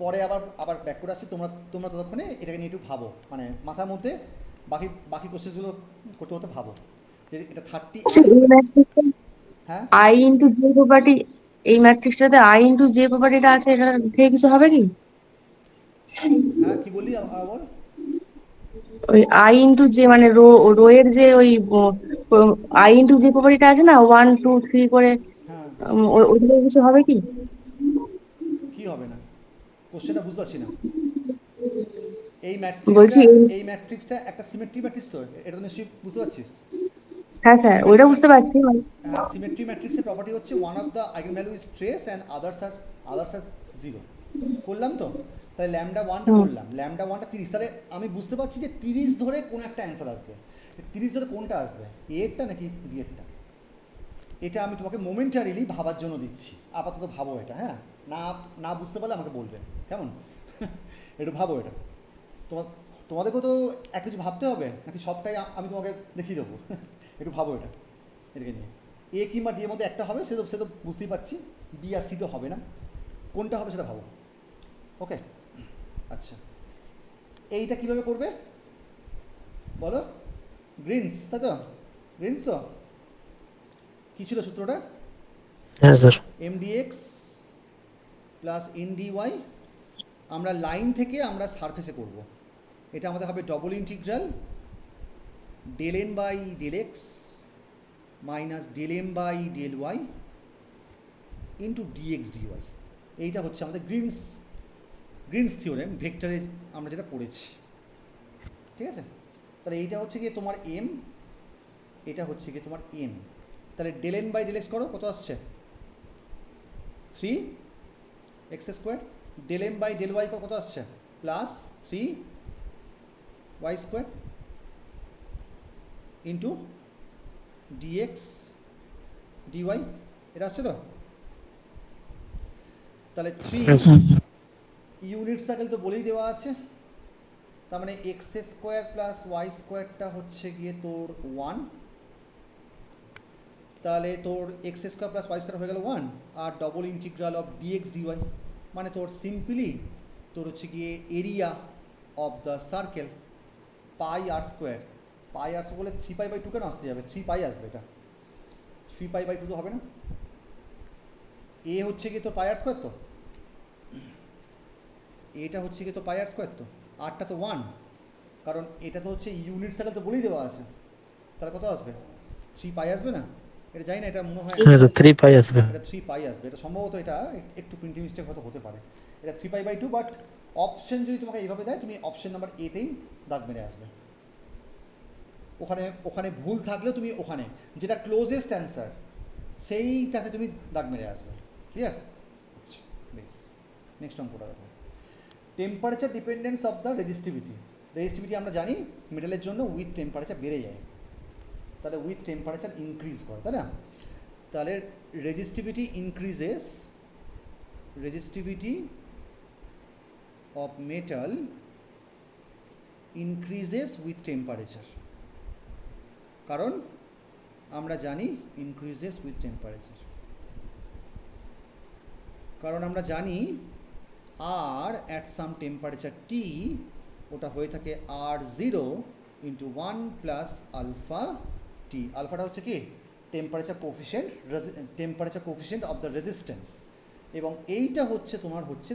পরে আবার আবার ব্যাক করে আসছি, তোমরা তোমরা ততক্ষণে এটাকে নিয়ে একটু ভাবো, মানে মাথার মধ্যে বাকি বাকি কোশ্চেনগুলো করতে করতে ভাবো যে এটা 30। হ্যাঁ, আই ইন্টু জে প্রপার্টি, এই ম্যাট্রিক্সটাতে আই ইন্টু জে প্রপার্টিটা আছে, এটা থেকে কিছু হবে কি? হ্যাঁ, কি বললি আবার বল। ওই আই ইন্টু জে মানে রো রো এর যে ওই আই ইন্টু জে প্রপার্টিটা আছে না, 1 2 3 করে, হ্যাঁ, ওই থেকে কিছু হবে কি? কি হবে না? কোশ্চেনটা বুঝতে পারছি না। এই বলছি ম্যাট্রিক্সটা এই ম্যাট্রিক্সটা একটা সিমেট্রি ম্যাট্রিক্স তো, এটা তো নিশ্চয়ই বুঝতে পারছিস। হ্যাঁ স্যার, ওইটা বুঝতে পারছি মানে। হ্যাঁ, সিমেট্রি ম্যাট্রিক্সের প্রপার্টি হচ্ছে one of the eigen value is trace and others are 0 করলাম তো। তাহলে ল্যামডা 1টা করলাম, ল্যামডা 1টা 30, তাহলে আমি বুঝতে পারছি যে 30 ধরে কোন একটা অ্যান্সার আসবে। 30 ধরে কোনটা আসবে, এরটা নাকি বিয়েরটা? এটা আমি তোমাকে মোমেন্টারিলি ভাবার জন্য দিচ্ছি, আপাতত ভাবো এটা। হ্যাঁ, না না বুঝতে পারলে আমাকে বলবে, কেমন? একটু ভাবো এটা। তোমার তোমাদেরকেও তো এক কিছু ভাবতে হবে, নাকি সবটাই আমি তোমাকে দেখিয়ে দেবো? একটু ভাবো এটা, এটাকে নিয়ে। এ কিংবা ডি এর মধ্যে একটা হবে, সে তো বুঝতেই পারছি। বি আর সি তো হবে না, কোনটা হবে সেটা ভাবো। ওকে, আচ্ছা, এইটা কিভাবে করবে বলো? গ্রিনস, তাই তো? গ্রিনস তো কী ছিল সূত্রটা? হ্যাঁ স্যার। mdx plus ndy। আমরা লাইন থেকে আমরা সারফেসে করব, এটা আমাদের হবে double integral del n by del x minus del m by del y into dx dy। এইটা হচ্ছে আমাদের গ্রিনস থিওরেম ভেক্টরে আমরা যেটা পড়েছি, ঠিক আছে? তাহলে এইটা হচ্ছে গিয়ে তোমার m, এটা হচ্ছে গিয়ে তোমার n। তাহলে del n by del x করো, কত আসছে? 3x²। del m by del y কত আসছে? Plus 3y² into dx dy। এটা আসছে তো? তাহলে 3 হ্যাঁ স্যার। ইউনিট সার্কেল তো বলেই দেওয়া আছে, তার মানে x² প্লাস y²টা হচ্ছে গিয়ে তোর 1, তাহলে তোর x² প্লাস y² হয়ে গেল 1, আর double integral of dx dy মানে তোর সিম্পলি তোর হচ্ছে গিয়ে area of the circle pi R square. Pi R বলে 3π/2 কেন আসতে যাবে? 3π আসবে, এটা 3π/2 তো হবে না। এ হচ্ছে গিয়ে তো পাই আর স্কোয়ার, তো এটা হচ্ছে গিয়ে তো পাই আর স্কোয়ার, তো আরটা তো 1, কারণ এটা তো হচ্ছে ইউনিট সার্কেল তো বলেই দেওয়া আছে। তাহলে কত আসবে? 3π আসবে না? এটা জানি না, এটা মনে হয় হ্যাঁ স্যার, 3 পাই আসবে। এটা 3π আসবে। এটা সম্ভবত এটা একটু প্রিন্টিং মিস্টেক হয়তো হতে পারে। এটা 3π/2, বাট অপশন যদি তোমাকে এইভাবে দেয়, তুমি অপশন নাম্বার এতেই দাগ মেরে আসবে। ওখানে ওখানে ভুল থাকলেও তুমি ওখানে যেটা ক্লোজেস্ট অ্যান্সার সেইটাতে তুমি দাগ মেরে আসবে। ক্লিয়ার? আচ্ছা, বেশ। নেক্সট অঙ্কটা দেখো, temperature dependence of the resistivity. Resistivity আমরা জানি মেটালের জন্য উইথ টেম্পারেচার বেড়ে যায়, তাহলে উইথ টেম্পারেচার ইনক্রিজ করে, তাই না? তাহলে resistivity increases, resistivity of metal increases with temperature, কারণ আমরা জানি increases with temperature, কারণ আমরা জানি R at some temperature T ওটা হয়ে থাকে R0 into 1 plus alpha T। আলফাটা হচ্ছে কি temperature coefficient, temperature coefficient of the resistance, এবং এইটা হচ্ছে তোমার হচ্ছে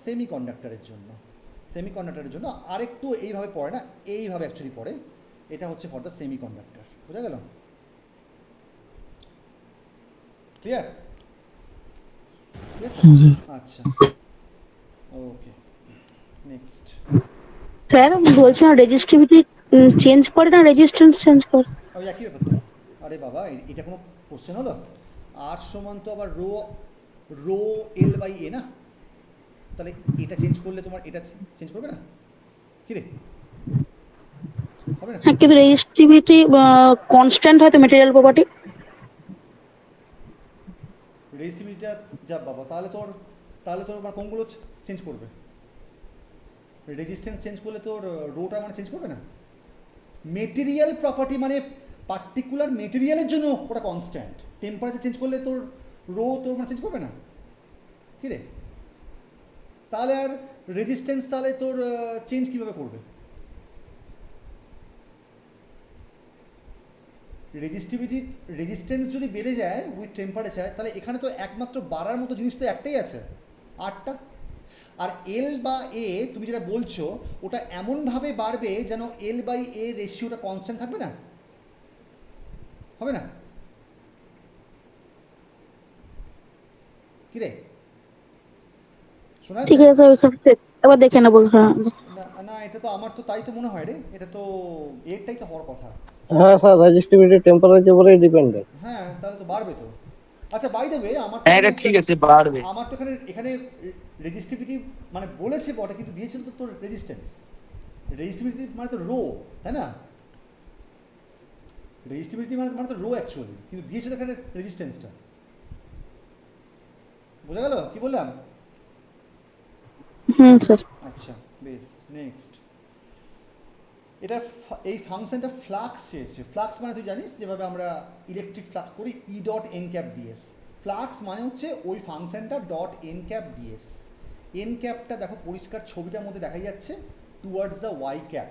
সেমিকন্ডাক্টরের জন্য। সেমিকন্ডাক্টরের জন্য আরেকটু এইভাবে পড়ে না, এইভাবে অ্যাকচুয়ালি পড়ে, এটা হচ্ছে ফর দ্য সেমিকন্ডাক্টর। বোঝা গেল? ক্লিয়ার? আচ্ছা, ওকে, নেক্সট। স্যার বলছি না রেজিস্টিভিটি চেঞ্জ করে না রেজিস্ট্যান্স চেঞ্জ করে? ওই একই ব্যাপার তো। আরে বাবা, এটা কোনো কোশ্চেন হলো? আর সমান তো আবার রো রো এল বাই এ না, তাহলে এটা চেঞ্জ করলে তোমার এটা চেঞ্জ করবে না? কি রে, হবে না? হ্যাঁ, কিন্তু রেজিস্টিভিটি কনস্ট্যান্ট হয় তো মেটেরিয়াল প্রপার্টি। রেজিস্টিভিটিটা যা বাবা, তাহলে তোর মানে কোনগুলো চেঞ্জ করবে? রেজিস্ট্যান্স চেঞ্জ করলে তোর রোটা মানে চেঞ্জ করবে না? মেটেরিয়াল প্রপার্টি মানে পার্টিকুলার মেটেরিয়ালের জন্য ওটা কনস্ট্যান্ট, টেম্পারেচার চেঞ্জ করলে তোর রো তোর মানে চেঞ্জ করবে না? কি রে, তাহলে আর রেজিস্ট্যান্স তাহলে তোর চেঞ্জ কীভাবে করবে? রেজিস্ট্যান্স যদি বেড়ে যায় উইথ টেম্পারেচার, তাহলে এখানে তো একমাত্র বাড়ার মতো জিনিস তো একটাই আছে, আটটা। আর এল বা এ তুমি যেটা বলছো ওটা এমনভাবে বাড়বে যেন এল বাই এ রেশিওটা কনস্ট্যান্ট থাকবে না, হবে না? কি রে, শোনা ঠিক যাচ্ছে? আছে, এবার দেখে নেবো। হ্যাঁ, না না, এটা তো আমার তো তাই তো মনে হয় রে, এটা তো এরটাই তো হওয়ার কথা। হ্যাঁ স্যার, রেজিস্টিভিটি টেম্পারেচার উপরেই ডিপেন্ডেন্ট। হ্যাঁ, তাহলে তো বাড়বে তো। আচ্ছা, বাই দ্য ওয়ে, আমার হ্যাঁ এটা ঠিক আছে, বাড়বে। আমার তো এখানে রেজিস্টিভিটি মানে বলেছে বটে, কিন্তু দিয়েছিল তো তোর রেজিস্ট্যান্স। রেজিস্টিভিটি মানে তো রো, তাই না? রেজিস্টিভিটি মানে তো রো অ্যাকচুয়ালি, কিন্তু দিয়েছে তো এখানে রেজিস্ট্যান্সটা। বোঝা গেল কি বললাম? হুম স্যার। আচ্ছা, বেশ। নেক্সট, এটা এই ফাংশনটা ফ্লাক্স চেয়েছে। ফ্লাক্স মানে তুই জানিস যেভাবে আমরা ইলেকট্রিক ফ্লাক্স করি E dot N cap DS, flux মানে হচ্ছে ওই ফাংশনটা dot N cap DS. N ক্যাপটা দেখো পরিষ্কার ছবিটার মধ্যে দেখা যাচ্ছে টুয়ার্ডস দ্য ওয়াই ক্যাপ।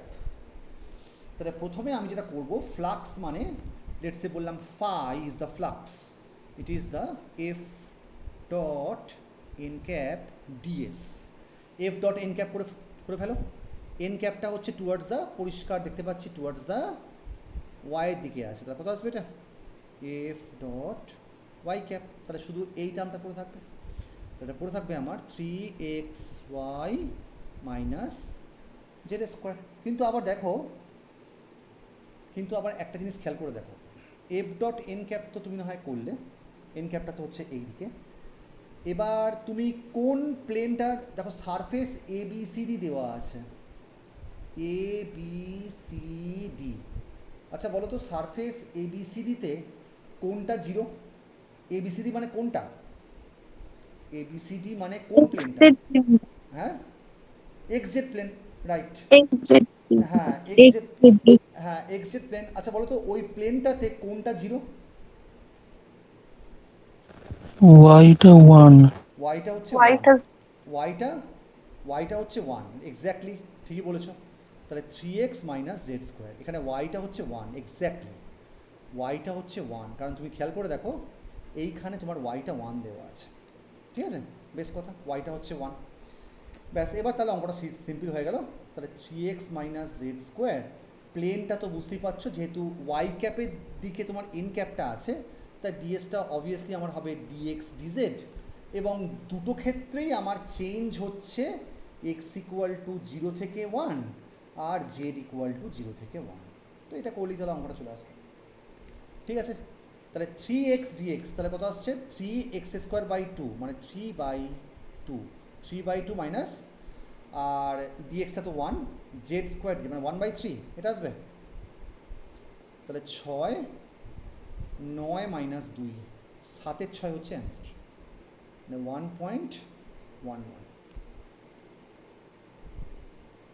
তাহলে প্রথমে আমি যেটা করব, ফ্লাক্স মানে লেটসে বললাম phi is the flux, it is the F dot N cap DS. F dot N cap করে ফেলো। এন ক্যাপটা হচ্ছে টুয়ার্ডস দ্য, পরিষ্কার দেখতে পাচ্ছি টুয়ার্ডস দ্য ওয়াইয়ের দিকে আছে, তাহলে কত আসবে এটা? F dot Y cap. তাহলে শুধু এই টার্মটা পড়ে থাকবে, তাহলে পড়ে থাকবে আমার 3xy মাইনাস জেড স্কোয়ার। কিন্তু আবার দেখো, কিন্তু আবার একটা জিনিস খেয়াল করে দেখো, এফ ডট এন ক্যাপ তো তুমি না হয় করলে, এন ক্যাপটা তো হচ্ছে এই দিকে। এবার তুমি কোন প্লেনটার দেখো, surface A B C D দেওয়া আছে, এ বি সি ডি। আচ্ছা বলো তো, সারফেস এ বি সি ডিতে কোনটা zero? A B C D মানে কোনটা? এ বি সি ডি মানে কোন প্লেনটা? হ্যাঁ, এক্স জেড প্লেন, রাইট। হ্যাঁ, এক্স জেড প্লেন। আচ্ছা বলো তো, ওই প্লেনটাতে কোনটা জিরো? ওয়াইটা 1, ওয়াইটা হচ্ছে ওয়াইটা হচ্ছে 1, এক্স্যাক্টলি ঠিকই বলেছো। তাহলে 3x মাইনাস জেড স্কোয়ার, এখানে ওয়াইটা হচ্ছে 1, এক্স্যাক্টলি ওয়াইটা হচ্ছে 1, কারণ তুমি খেয়াল করে দেখো এইখানে তোমার ওয়াইটা 1 দেওয়া আছে। ঠিক আছে, বেশ কথা, ওয়াইটা হচ্ছে 1। ব্যাস, এবার তাহলে অঙ্কটা সিম্পল হয়ে গেল। তাহলে 3x মাইনাস জেড স্কোয়ার, প্লেনটা তো বুঝতেই পারছো, যেহেতু ওয়াই ক্যাপের দিকে তোমার এন ক্যাপটা আছে, তাই ডিএসটা অবভিয়াসলি আমার হবে ডিএক্স ডিজেড। এবং দুটো ক্ষেত্রেই আমার চেঞ্জ হচ্ছে এক্স ইকুয়াল টু 0 থেকে 1 আর জেড ইকুয়াল টু 0 থেকে 1। তো এটা করলেই তাহলে অঙ্কটা চলে আসবে। ঠিক আছে, তাহলে 3x dx তাহলে কত আসছে 3x²/2 মানে 3/2, 3/2 মাইনাস আর dxটা তো 1 z² মানে 1/3 এটা আসবে। তাহলে 6 9 মাইনাস 2 7-এর 6 হচ্ছে অ্যান্সার, মানে 1.11।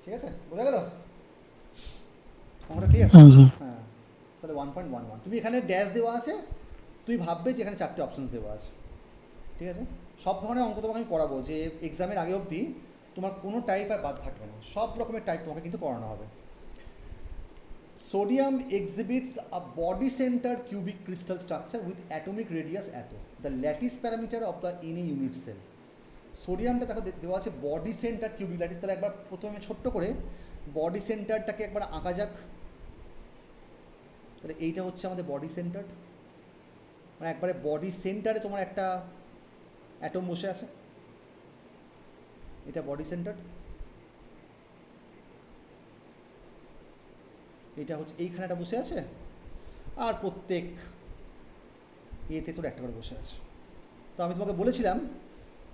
ঠিক আছে, বোঝা গেল অঙ্কটা ক্লিয়ার? হ্যাঁ স্যার। হ্যাঁ, তাহলে 1.11। তুমি এখানে ড্যাশ দেওয়া আছে, তুই ভাববে যে এখানে 4টে অপশানস দেওয়া আছে। ঠিক আছে, সব ধরনের অঙ্ক তোমাকে আমি করাবো, যে এক্সামের আগে অবধি তোমার কোনো টাইপ আর বাদ থাকবে না, সব রকমের টাইপ তোমাকে কিন্তু করানো হবে। Sodium exhibits a body center cubic crystal structure with atomic radius এত, the lattice parameter of the any unit cell। সোডিয়ামটা দেখো দেওয়া আছে বডি সেন্টার কিউবিক ল্যাটিস। তাহলে একবার প্রথমে ছোট্ট করে বডি সেন্টারটাকে একবার আঁকা যাক। তাহলে এইটা হচ্ছে আমাদের বডি সেন্টার, মানে একবারে বডি সেন্টারে তোমার একটা অ্যাটম বসে আছে, এটা বডি সেন্টার। এটা হচ্ছে এইখানেটা বসে আছে, আর প্রত্যেক এতে তোর একটা করে বসে আছে। তো আমি তোমাকে বলেছিলাম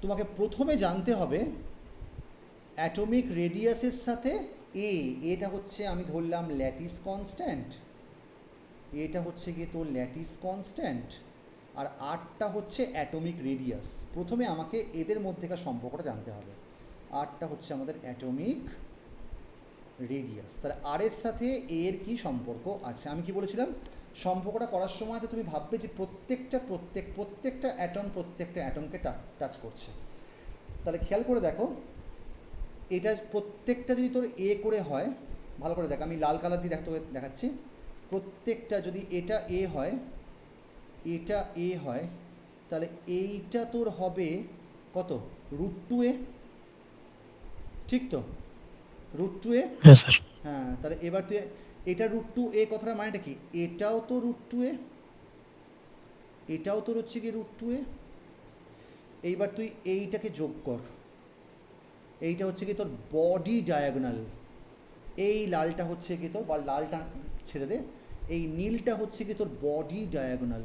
তোমাকে প্রথমে জানতে হবে অ্যাটমিক রেডিয়াসের সাথে এটা হচ্ছে আমি ধরলাম ল্যাটিস কনস্ট্যান্ট, এটা হচ্ছে গিয়ে তোর ল্যাটিস কনস্ট্যান্ট, আর আরটা হচ্ছে অ্যাটমিক রেডিয়াস। প্রথমে আমাকে এদের মধ্যেকার সম্পর্কটা জানতে হবে। আরটা হচ্ছে আমাদের অ্যাটমিক রেডিয়াস, তাহলে আর এর সাথে এর কি সম্পর্ক আছে। আমি কি বলেছিলাম সম্পর্কটা করার সময় তো তুমি ভাববে যে প্রত্যেকটা অ্যাটম প্রত্যেকটা অ্যাটমকে টাচ করছে। তাহলে খেয়াল করে দেখো, এটা প্রত্যেকটা যদি তোর এ করে হয়, ভালো করে দেখ, আমি লাল কালার দিয়ে দেখাচ্ছি। প্রত্যেকটা যদি এটা এ হয়, এটা এ হয়, তাহলে এইটা তোর হবে কত √2a, ঠিক তো √2a। হ্যাঁ স্যার। হ্যাঁ, তাহলে এবার তুই এটা √2a কথাটার মানেটা কি, এটাও তো √2a, এটাও তোর হচ্ছে কি √2a। এইবার তুই এইটাকে যোগ কর, এইটা হচ্ছে কি তোর বডি ডায়াগোনাল, এই লালটা হচ্ছে কি তোর, বা লালটা ছেড়ে দে, এই নীলটা হচ্ছে কি তোর বডি ডায়াগোনাল।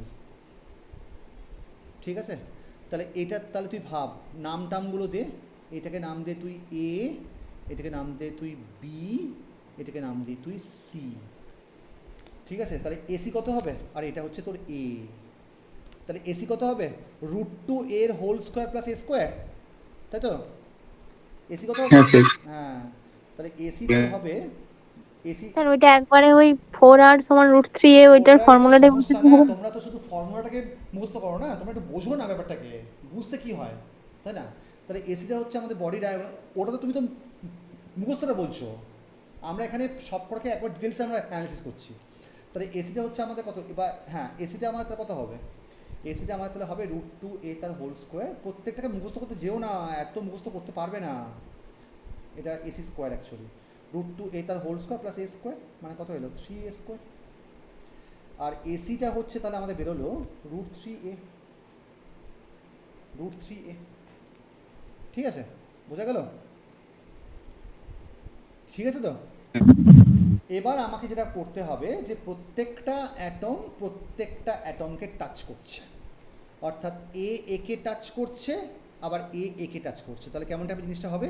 ঠিক আছে, তাহলে এটা তাহলে তুই ভাব নাম টামগুলো দে, এটাকে নাম দে তুই এ, এটাকে নাম দে তুই বি, এটাকে নাম দে তুই সি। ঠিক আছে, তাহলে এসি কত হবে, আর এটা হচ্ছে তোর এ, তাহলে এসি কত হবে √2a whole square plus a square, তাই তো? এসি কত হবে? হ্যাঁ স্যার। হ্যাঁ, তাহলে এসি তো হবে এসি। স্যার ওইটা একবারে ওই 4r সমান √3a ওইটার ফর্মুলাটাই বলতে সমস্যা না, তোমরা তো শুধু ফর্মুলাটাকে মুখস্থ করো না, তোমরা একটু বোঝো না ব্যাপারটাকে, বুঝতে কি হয়, তাই না? তাহলে এসিটা হচ্ছে আমাদের বডি ডায়াগোনাল, ওটা তো তুমি তো মুখস্থটা বলছো, আমরা এখানে সব কটাকে একবার ডিটেলসে আমরা অ্যানালিসিস করছি। তাহলে এসিটা হচ্ছে আমাদের কত, এবার হ্যাঁ এসিটা আমাদের কত হবে, এসিটা আমাদের তাহলে হবে √2a তার হোল স্কোয়ার। প্রত্যেকটাকে মুখস্থ করতে যেও না, এত মুখস্থ করতে পারবে না, এটা এসি স্কোয়ার অ্যাকচুয়ালি, √2a তার whole square plus a square মানে কত হলো 3a স্কোয়ার। আর এসিটা হচ্ছে তাহলে আমাদের বেরোলো √3a, √3a। ঠিক আছে, বোঝা গেল? ঠিক আছে তো? এবার আমাকে যেটা করতে হবে যে প্রত্যেকটা অ্যাটমকে টাচ করছে, অর্থাৎ এ একে টাচ করছে, আবার এ একে টাচ করছে। তাহলে কেমন টাইপের জিনিসটা হবে,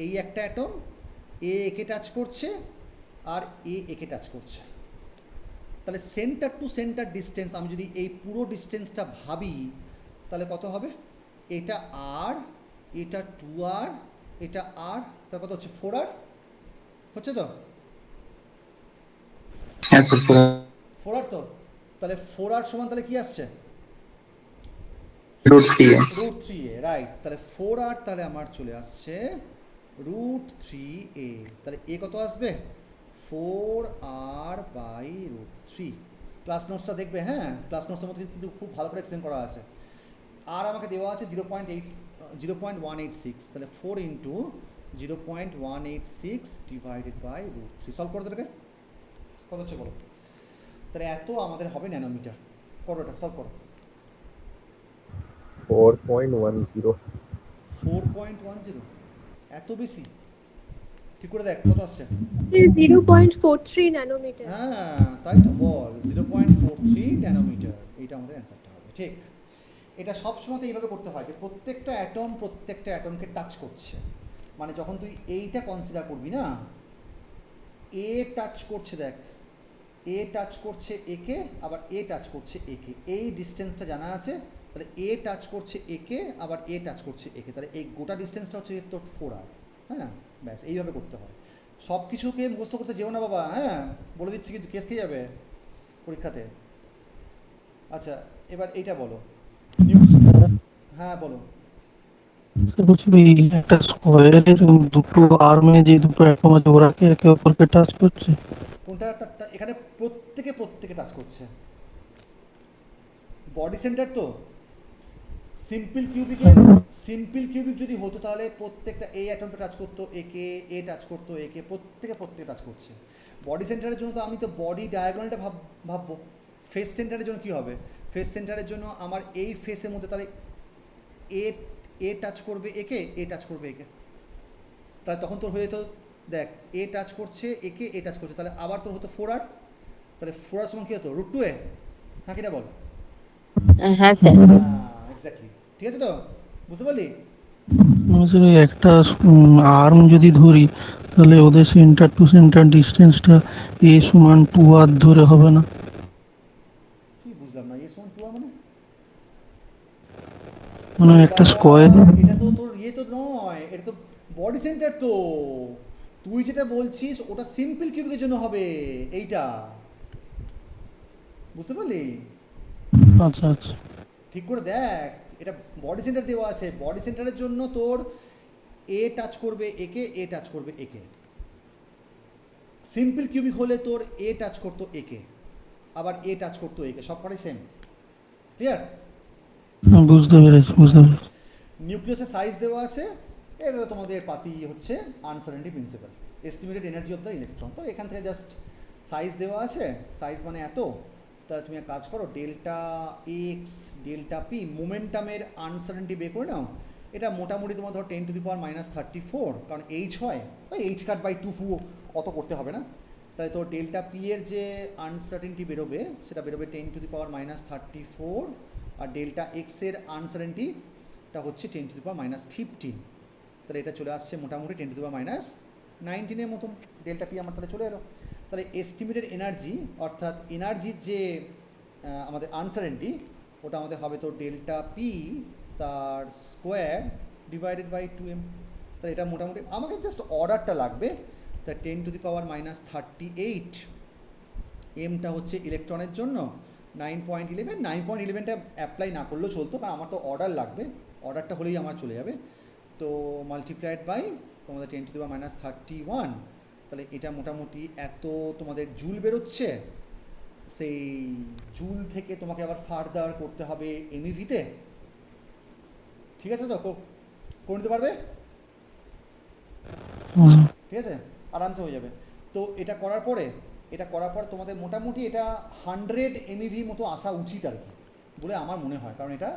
এই একটা অ্যাটম এ একে টাচ করছে আর এ একে টাচ করছে। তাহলে সেন্টার টু সেন্টার ডিস্টেন্স আমি যদি এই পুরো ডিস্টেন্সটা ভাবি, তাহলে কত হবে, এটা আর, এটা 2r, এটা আর, তাহলে কত হচ্ছে 4r হচ্ছে তো? হ্যাঁ স্যার। 4r তো, তাহলে 4r সমান তাহলে কি আসছে √3a। √3a, right. তাহলে 4r তাহলে আমার চলে আসছে √3a। তাহলে এ কত আসবে 4r/√3। ক্লাস নোটসটা দেখবে, হ্যাঁ ক্লাস নোটসের মধ্যে কিন্তু খুব ভালো করে এক্সপ্লেন করা আছে। আর আমাকে দেওয়া আছে 0.186, তাহলে 4 ইন্টু 0.186 ডিভাইডেড বাই √3। সলভ করো এটাকে, কত হচ্ছে বলো? তাহলে এত আমাদের হবে ন্যানোমিটার। করো এটা, সলভ করো। 4.10 4.10, এত বেশি? ঠিক করে দেখ কত আসছে। 0.43 ন্যানোমিটার। হ্যাঁ তাই তো বল, 0.43 ন্যানোমিটার, এইটা আমাদের অ্যান্সারটা হবে। ঠিক, এটা সবসময় এইভাবে করতে হয় যে প্রত্যেকটা অ্যাটমকে টাচ করছে, মানে যখন তুই এইটা কনসিডার করবি না, এ টাচ করছে, দেখ এ টাচ করছে একে, আবার এ টাচ করছে একে, এই ডিস্টেন্সটা জানা আছে, তাহলে এ টাচ করছে একে, আবার এ টাচ করছে একে, তাহলে এই গোটা ডিস্টেন্সটা হচ্ছে তোর 4r। হ্যাঁ ব্যাস এইভাবে করতে হয়। সব কিছুকে মুখস্থ করতে যেও না বাবা, হ্যাঁ বলে দিচ্ছি কিন্তু কেস খেয়ে যাবে পরীক্ষাতে। আচ্ছা এবার এইটা বলো। হ্যাঁ বলো। স্যার বলছি ওই একটা স্কোয়ারের দুটো আর্মে যে দুটো অ্যাটম আছে ওরা কি একে অপরকে টাচ করছে? কোনটা এখানে প্রত্যেকে টাচ করছে। বডি সেন্টার তো সিম্পল কিউবিক যদি হতো তাহলে প্রত্যেকটা এই অ্যাটমটা টাচ করতো একে, এ টাচ করতো একে, প্রত্যেকে টাচ করছে। বডি সেন্টারের জন্য তো আমি তো বডি ডায়াগোনালটা ভাববো। ফেস সেন্টারের জন্য কি হবে? ফেস সেন্টারের জন্য আমার এই ফেসের মধ্যে তাহলে এ টাচ করবে একে, এ টাচ করবে একে, তাহলে তখন তোর হয়ে যেত, দেখ এ টাচ করছে একে, এ টাচ করছে, তাহলে আবার তোর হতো 4r, তাহলে 4r সমান কী হতো √2a। হ্যাঁ কিনা বল? হ্যাঁ স্যার। এক্স্যাক্টলি, ঠিক আছে তো, বুঝতে পারলি? মানে স্যার ওই একটা আর্ম যদি ধরি তাহলে ওদের সেন্টার টু সেন্টার ডিস্টেন্সটা এ সমান 2r ধরে হবে না? কি বুঝলাম না, এ সমান 2r মানে? মানে একটা স্কোয়ার। এটা তো তোর ইয়ে তো নয়, এটা তো বডি সেন্টার তো। তুই যেটা বলছিস ওটা সিম্পল কিউবিকের জন্য হবে, এইটা বুঝতে পারলি? আচ্ছা আচ্ছা। ঠিক করে দেখ, এটা বডি সেন্টার দেওয়া আছে, বডি সেন্টারের জন্য তোর এ টাচ করবে একে, এ টাচ করবে একে। সিম্পল কিউবিক হলে তোর এ টাচ করতো একে, আবার এ টাচ করতো একে, সব কটাই সেম। ক্লিয়ার? বুঝতে পেরেছি। নিউক্লিয়াসের সাইজ দেওয়া আছে, এটা তোমাদের পাতি হচ্ছে uncertainty principal, estimated energy of the electron. তো এখান থেকে জাস্ট সাইজ দেওয়া আছে, সাইজ মানে এত, তাহলে তুমি এক কাজ করো, ডেল্টা এক্স ডেল্টা পি মোমেন্টামের আনসার্টেনটি বের করে নাও। এটা মোটামুটি তোমার ধর 10⁻34, কারণ এইচ হয় ওই এইচ কাট বাই 2 অত করতে হবে না। তাই তো ডেল্টা পি এর যে আনসার্টেনটি বেরোবে সেটা বেরোবে 10⁻34, আর ডেল্টা এক্সের আনসার্টেনটিটা হচ্ছে 10⁻15। তাহলে এটা চলে আসছে মোটামুটি 10⁻19 মতন ডেল্টা পি আমার তাহলে চলে এলো। তাহলে এস্টিমেটেড এনার্জি অর্থাৎ এনার্জির যে আমাদের আনসার্টেনটি ওটা আমাদের হবে তো ডেল্টা পি তার স্কোয়ার ডিভাইডেড বাই 2m। তাহলে এটা মোটামুটি আমাকে জাস্ট অর্ডারটা লাগবে। তা 10⁻38 এমটা হচ্ছে ইলেকট্রনের জন্য 9.11, 9.11টা অ্যাপ্লাই না করলেও চলতো, কারণ আমার তো অর্ডার লাগবে, অর্ডারটা হলেই আমার চলে যাবে। তো মাল্টিপ্লাইড বাই তোমাদের 10⁻31, তাহলে এটা মোটামুটি এত তোমাদের জুল বেরোচ্ছে। সেই জুল থেকে তোমাকে আবার ফার্দার করতে হবে এমইভিতে, ঠিক আছে তো? করে নিতে পারবে? ঠিক আছে, আরামসে হয়ে যাবে। তো এটা করার পর তোমাদের মোটামুটি এটা 100 এমইভি মতো আসা উচিত আর কি বলে আমার মনে হয়, কারণ এটা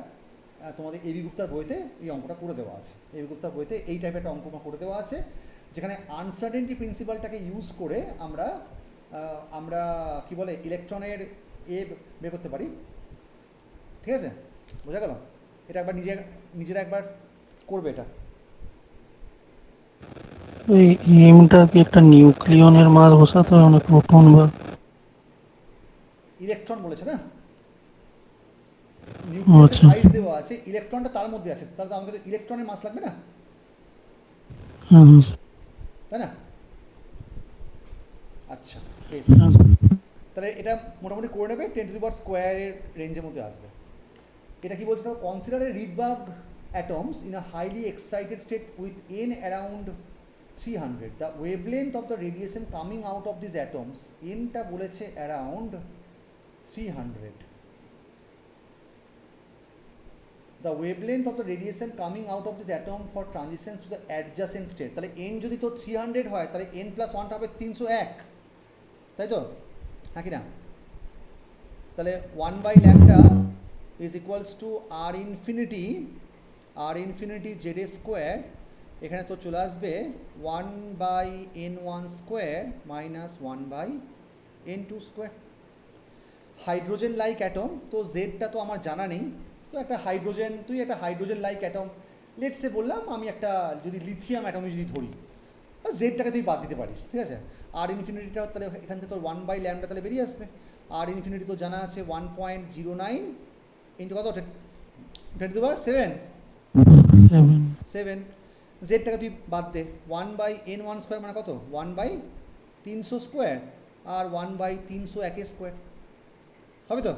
তোমাদের এবি গুপ্তার বইতে এই অঙ্কটা করে দেওয়া আছে। এবি গুপ্তার বইতে এই টাইপের একটা অঙ্ক করে দেওয়া আছে, যেখানে আনসার্টেনটি প্রিন্সিপালটাকে ইউজ করে আমরা কি বলে ইলেকট্রনের বের করতে পারি। ঠিক আছে, বোঝা গেল? এটা একবার নিজেরা একবার করবে এটা। ওই এমটা কি একটা নিউক্লিয়নের মাস বসাতে হয়, অনেক প্রোটন বা ইলেকট্রন বলেছে না, নিউক্লিয়াসের সাইজ দেওয়া আছে, ইলেকট্রনটা তার মধ্যে আছে, তাহলে তো আমাকে তো ইলেকট্রনের মাস লাগবে না, তাই না? আচ্ছা বেশ, তাহলে এটা মোটামুটি করে নেবে, 10⁻² রেঞ্জের মধ্যে আসবে। এটা কি বলছে? Consider A Rydberg atoms in a highly excited state with n around 300. The wavelength of the radiation coming out of these atoms, n টা বলেছে around 300. The wavelength of the radiation coming out of this atom for transitions to the adjacent state. তাহলে n যদি তো 300 হয় তাহলে n + 1 টা হবে 301, তাই তো? হ্যাঁ কি না? তাহলে 1/λ is equals to r infinity za² এখানে তো চলে আসবে 1/n1 square minus 1/n2 square. Hydrogen like atom, তো জেডটা তো আমার জানা নেই, তো একটা হাইড্রোজেন, তুই একটা হাইড্রোজেন লাইক অ্যাটম লেটসে বললাম আমি একটা যদি লিথিয়াম অ্যাটম যদি ধরি, জেডটাকে তুই বাদ দিতে পারিস, ঠিক আছে। আর ইনফিনিটিটা তাহলে এখান থেকে তোর 1/λ তাহলে বেরিয়ে আসবে। আর ইনফিনিটি তো জানা আছে 1.09 ইন্টু কত 10⁻7 7। জেডটাকে তুই বাদ দে, 1/n1 স্কোয়ার মানে কত 1/300 স্কোয়ার আর 1/301 স্কোয়ার হবে তো।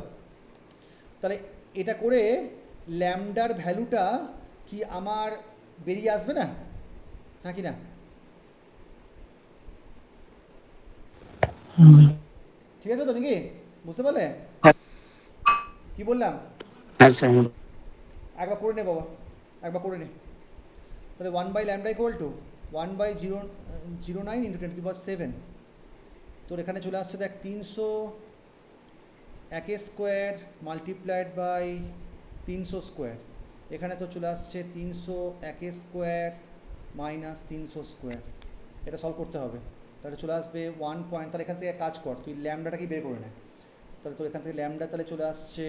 তাহলে এটা করে ল্যামডার ভ্যালুটা কি আমার বেরিয়ে আসবে না, হ্যাঁ কি না? ঠিক আছে তো নাকি, বুঝতে পারলে কি বললাম? হ্যাঁ স্যার। একবার করে নে বাবা, একবার করে নে। তাহলে 1/λ ইকুয়াল টু 1/009 ইন্টু 10⁻7। তোর এখানে চলে আসছে দেখ 301 স্কোয়ার মাল্টিপ্লাইড বাই 300 স্কোয়ার। এখানে তো চলে আসছে 301 স্কোয়ার মাইনাস 300 স্কোয়ার। এটা সলভ করতে হবে, তাহলে চলে আসবে 1 পয়েন্ট। তাহলে এখান থেকে কাজ কর, তুই ল্যামডাটাকে বের করে নে। তাহলে তোর এখান থেকে ল্যামডা তাহলে চলে আসছে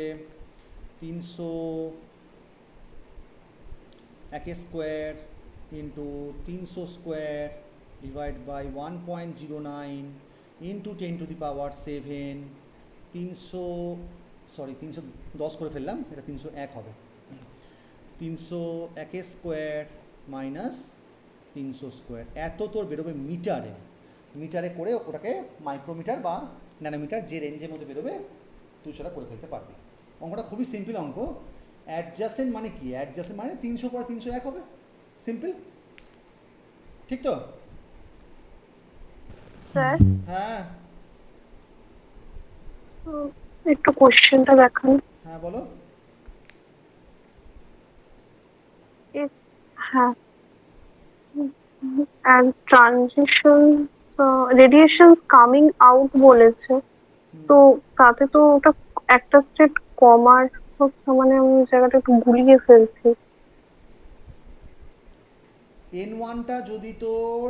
301 square into 300 square divide by 1.09 into 10⁻7। 310 করে ফেললাম, এটা 301 হবে। 301 স্কোয়ার মাইনাস 300 স্কোয়ার, এত তোর বেরোবে মিটারে। মিটারে করে ওটাকে মাইক্রোমিটার বা ন্যানোমিটার যে রেঞ্জের মধ্যে বেরোবে তুই সেটা করে ফেলতে পারবি। অঙ্কটা খুবই সিম্পল অঙ্ক। অ্যাডজাসেন্ট মানে কি? অ্যাডজাসেন্ট মানে 300 পরে 301 হবে, সিম্পল, ঠিক তো? স্যার হ্যাঁ একটু কোশ্চেনটা দেখান। হ্যাঁ বলো। হ্যাঁ, and transitions radiations coming out বলেছে, তো তাতে তো ওটা একটা স্টেট কমার হচ্ছে, মানে আমি জায়গাটা একটু গুলিয়ে ফেলছি। n1টা যদি তোর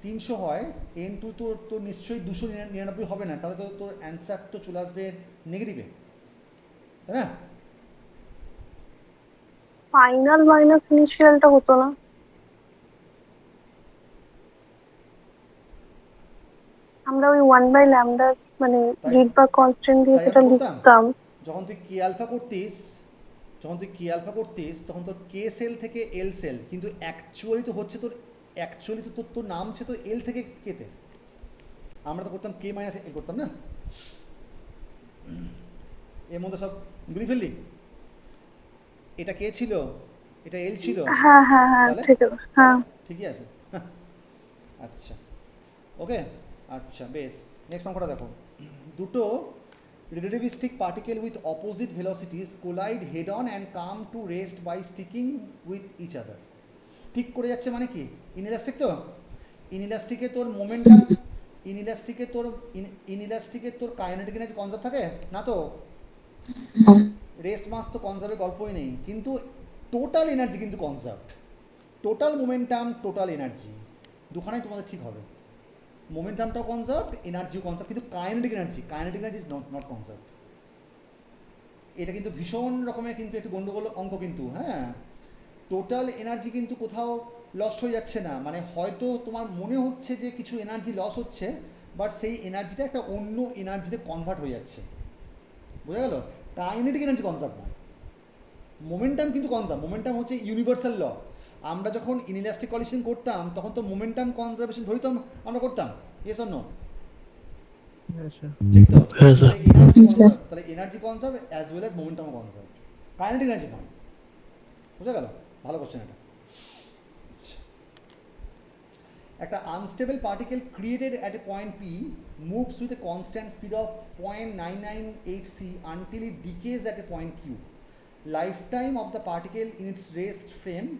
300 হয়, n2 তোর তো নিশ্চয়ই 299 হবে না, তাহলে তো তোর অ্যান্সার তো চলে আসবে নেগেটিভে, তাই না? ফাইনাল মাইনাস ইনিশিয়ালটা হতো না? আমরা ওই 1/λ মানে তাই- রিড বা কনস্ট্যান্ট দিয়ে তাই সেটা আমরা করতাম। লিখতাম। যখন তুই কে আলফা করতিস তখন তোর কে সেল থেকে এল সেল, কিন্তু অ্যাকচুয়ালি তো তোর নামছে তো এল থেকে কেতে। আমরা তো করতাম কে মাইনাস এল করতাম না, এর মধ্যে সব গুলি ফেললি। এটা কে ছিল, এটা এল ছিল, হ্যাঁ হ্যাঁ হ্যাঁ তাহলে ঠিক আছে, হ্যাঁ। ঠিকই আছে। আচ্ছা ওকে, আচ্ছা বেশ। নেক্সট অঙ্কটা দেখো। দুটো relativistic particle with opposite velocities collide head on and come to rest by sticking with each other. Stick করে যাচ্ছে মানে কি? ইনইলাস্টিক তো। ইনইলাস্টিকে তোর মোমেন্টাম, ইনইলাস্টিকে তোর কাইনেটিক এনার্জি কনজার্ভ থাকে না তো। রেস্ট মাস তো কনজার্ভের গল্পই নেই, কিন্তু টোটাল এনার্জি কিন্তু কনজার্ভড। টোটাল মোমেন্টাম, টোটাল এনার্জি দুখানাই তোমাদের ঠিক হবে। মোমেন্টামটাও কনজার্ভড, এনার্জিও কনজার্ভ, কিন্তু কাইনেটিক এনার্জি ইজ নট কনজার্ভড। এটা কিন্তু ভীষণ রকমের কিন্তু একটু গন্ডগোল অঙ্ক কিন্তু, হ্যাঁ। টোটাল এনার্জি কিন্তু কোথাও লস্ট হয়ে যাচ্ছে না, মানে হয়তো তোমার মনে হচ্ছে যে কিছু এনার্জি লস হচ্ছে, বাট সেই এনার্জিটা একটা অন্য এনার্জিতে কনভার্ট হয়ে যাচ্ছে, বোঝা গেল? কাইনেটিক এনার্জি কনজার্ভ নয়, মোমেন্টাম কিন্তু কনজার্ভ। মোমেন্টাম হচ্ছে ইউনিভার্সাল ল। আমরা যখন ইনইলাস্টিক কলিশন করতাম তখন তো মোমেন্টাম কনজারভেশন ধরেই তো আমরা করতাম, ইয়েস অর নো? ঠিক তো? তাহলে energy conserve as well as momentum conserve, kinetic energy নয়, বুঝা গেল? ভালো কোশ্চেন এটা। একটা unstable particle created at a point P moves with a constant speed of 0.998 c until it decays at a point q. Lifetime of the particle in its rest frame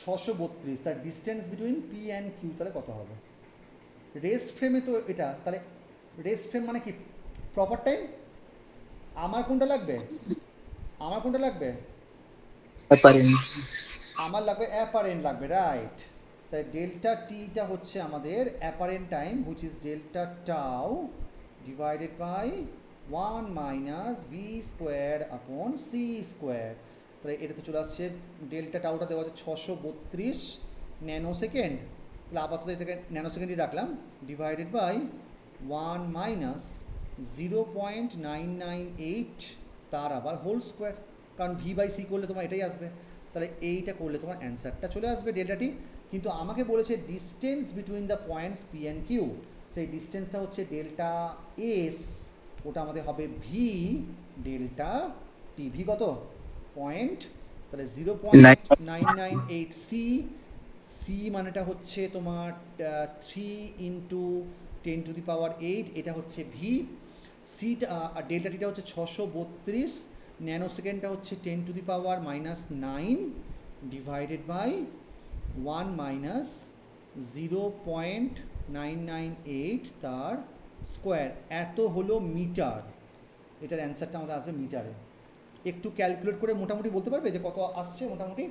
632, তার distance between P and Q তাহলে কত হবে? রেস্ট ফ্রেমে তো এটা, তাহলে রেস্ট ফ্রেম মানে কি? Proper time. আমার কোনটা লাগবে? আমার লাগবে অ্যাপারেন্ট লাগবে, রাইট। তাই ডেল্টা টিটা হচ্ছে আমাদের apparent time, which is delta tau divided by 1 minus V square upon C square. তাহলে এটাতে চলে আসছে ডেল্টা টাউটা দেওয়া আছে 632 ন্যানো সেকেন্ড। তাহলে আপাতত এটাকে ন্যানো সেকেন্ডই রাখলাম, ডিভাইডেড বাই 1 মাইনাস 0.998 তার আবার হোল স্কোয়ার, কারণ ভি বাই সি করলে তোমার এটাই আসবে। তাহলে এইটা করলে তোমার অ্যান্সারটা চলে আসবে ডেল্টাটি। কিন্তু আমাকে বলেছে distance between the points P and Q, সেই ডিস্টেন্সটা হচ্ছে ডেল্টা এস, ওটা আমাদের হবে ভি ডেল্টা টি। ভি কত? পয়েন্ট, তাহলে 0.998 সি। সি মানেটা হচ্ছে তোমার 3 ইন্টু 10⁸, এটা হচ্ছে ভি। সিটা আর ডেল্টা টিটা হচ্ছে 632 ন্যানো সেকেন্ডটা হচ্ছে 10⁻⁻9 ডিভাইডেড বাই 1 মাইনাস 0.998 তার স্কোয়ার, এত হলো মিটার। এটার অ্যান্সারটা আমাদের আসবে মিটারে। একটু ক্যালকুলেট করে মোটামুটি বলতে পারবে যে কত আসছে মোটামুটি?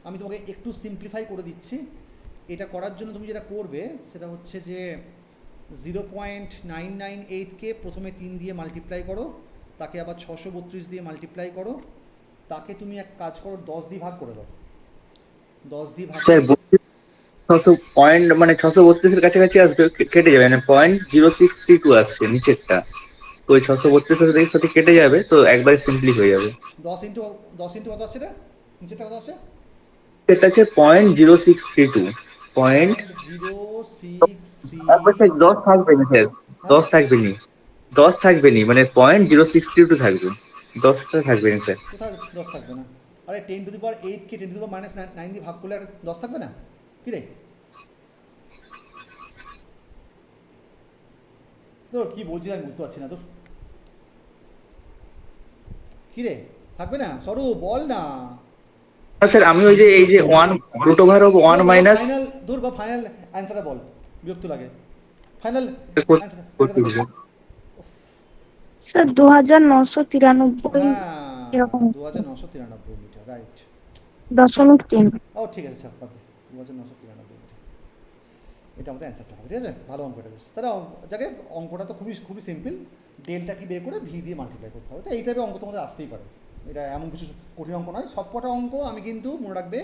আমি তোমাকে একটু সিম্পলিফাই করে দিচ্ছি। এটা করার জন্য তুমি যেটা করবে সেটা হচ্ছে যে 0.998কে প্রথমে 3 দিয়ে মাল্টিপ্লাই করো, তাকে আবার 632 দিয়ে মাল্টিপ্লাই করো, তাকে তুমি এক কাজ করো 10 দিয়ে ভাগ করে দাও। 10 দিয়ে ভাগ স্যার 600 পয়েন্ট মানে 632 এর কাছাকাছি আসবে, কেটে যাবে মানে 0.0632 আসছে নিচেরটা, তো ওই 632 এর সাথে কেটে যাবে, তো একবারে সিম্পলি হয়ে যাবে। 10 ইন্টু কত আসছে এটা? নিচেরটা কত আসছে? এটা হচ্ছে 0.0632 পয়েন্ট। 0.0632। 10 থাকবে না স্যার, 10 থাকবে নি, 10 থাকবে নি, মানে 0.0632 থাকবে, 10টা থাকবে না স্যার। কোথায় 10 থাকবে না? আরে 10⁸কে 10⁻⁹ দিয়ে ভাগ করলে আর 10 থাকবে না? কি রে তোর কি বলছিস আমি বুঝতে পারছি না তোর। কি রে থাকবে না? সরু বল না। স্যার আমি ওই যে এই যে 1√1 মাইনাস ফাইনাল দূর বা ফাইনাল অ্যান্সারটা বল, বিরক্ত লাগে। ফাইনাল অ্যান্সার বল। স্যার 2993 হ্যাঁ, এরকম 2993 মিটার, রাইট। 0.3। ও ঠিক আছে, স্যার বাদ দে, 2993 মিটার, এটা আমাদের অ্যান্সারটা হবে। ঠিক আছে, ভালো অঙ্কটা বেশ। তাহলে যাকে অঙ্কটা তো খুবই খুবই সিম্পল, ডেল্টা কি বের করে ভি দিয়ে মাল্টিপ্লাই করতে হবে। তো এই টাইপের অঙ্ক তোমাদের আসতেই পারে, এটা এমন কিছু কঠিন অঙ্ক নয়। সব কটা অঙ্ক আমি কিন্তু মনে রাখবে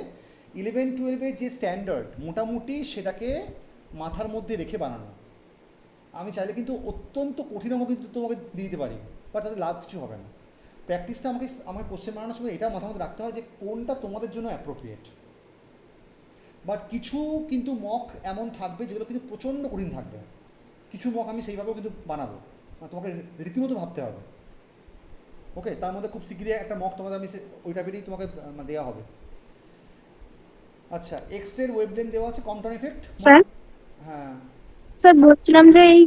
11-12-এর যে স্ট্যান্ডার্ড মোটামুটি সেটাকে মাথার মধ্যে রেখে বানানো। আমি চাইলে কিন্তু অত্যন্ত কঠিন অঙ্ক কিন্তু তোমাকে দিয়ে দিতে পারি, বাট তাতে লাভ কিছু হবে না। প্র্যাকটিসটা আমাকে কোশ্চেন বানানোর সময় এটা মাথার মধ্যে রাখতে হয় যে কোনটা তোমাদের জন্য অ্যাপ্রোপ্রিয়েট। বাট কিছু কিন্তু মক এমন থাকবে যেগুলো কিন্তু প্রচণ্ড কঠিন থাকবে, কিছু মক আমি সেইভাবেও কিন্তু বানাবো, মানে তোমাকে রীতিমতো ভাবতে হবে। ওকে, তার মধ্যে খুব শিগগিরই একটা মক তোমাদের আমি ওই টাইপেরই তোমাকে দেওয়া হবে। আচ্ছা, এক্স-রের ওয়েভলেন্থ দেওয়া আছে, কম্পটন ইফেক্ট। স্যার হ্যাঁ স্যার বলছিলাম যে এই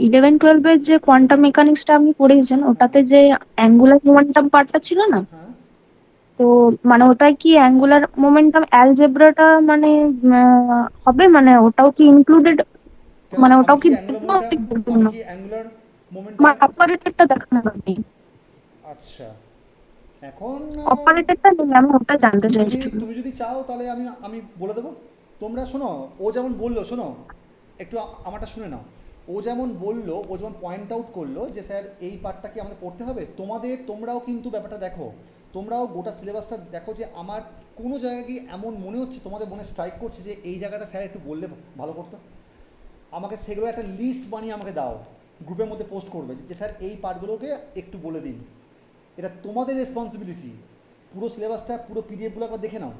11-12 এর যে কোয়ান্টাম মেকানিক্সটা আপনি পড়িয়েছেন ওটাতে যে অ্যাঙ্গুলার মোমেন্টাম পার্টটা ছিল না, হ্যাঁ, তো মানে ওটাই কি অ্যাঙ্গুলার মোমেন্টাম অ্যালজেব্রাটা মানে হবে, মানে ওটাও কি ইনক্লুডেড, কেন মানে আমি ওটাও কি কি অ্যাঙ্গুলার মোমেন্টাম আমার অপারেটরটা দেখানো আপনি? আচ্ছা, এখন অপারেটরটা নিলে আমি ওটা জানতে চাইছিলাম। তুমি যদি চাও তাহলে আমি বলে দেবো। তোমরা শোনো, ও যেমন বললো, শোনো একটু আমারটা শুনে নাও। ও যেমন বললো, ও যেমন পয়েন্ট আউট করলো যে স্যার এই পার্টটা কি আমাদের পড়তে হবে, তোমরাও কিন্তু ব্যাপারটা দেখো, তোমরাও গোটা সিলেবাসটা দেখো যে আমার কোনো জায়গায় কি এমন মনে হচ্ছে, তোমাদের মনে স্ট্রাইক করছে যে এই জায়গাটা স্যার একটু বললে ভালো করতো, আমাকে সেগুলো একটা লিস্ট বানিয়ে আমাকে দাও, গ্রুপের মধ্যে পোস্ট করবে যে স্যার এই পার্টগুলোকে একটু বলে দিন। এটা তোমাদের রেসপন্সিবিলিটি। পুরো সিলেবাসটা, পুরো পিডিএফগুলো একবার দেখে নাও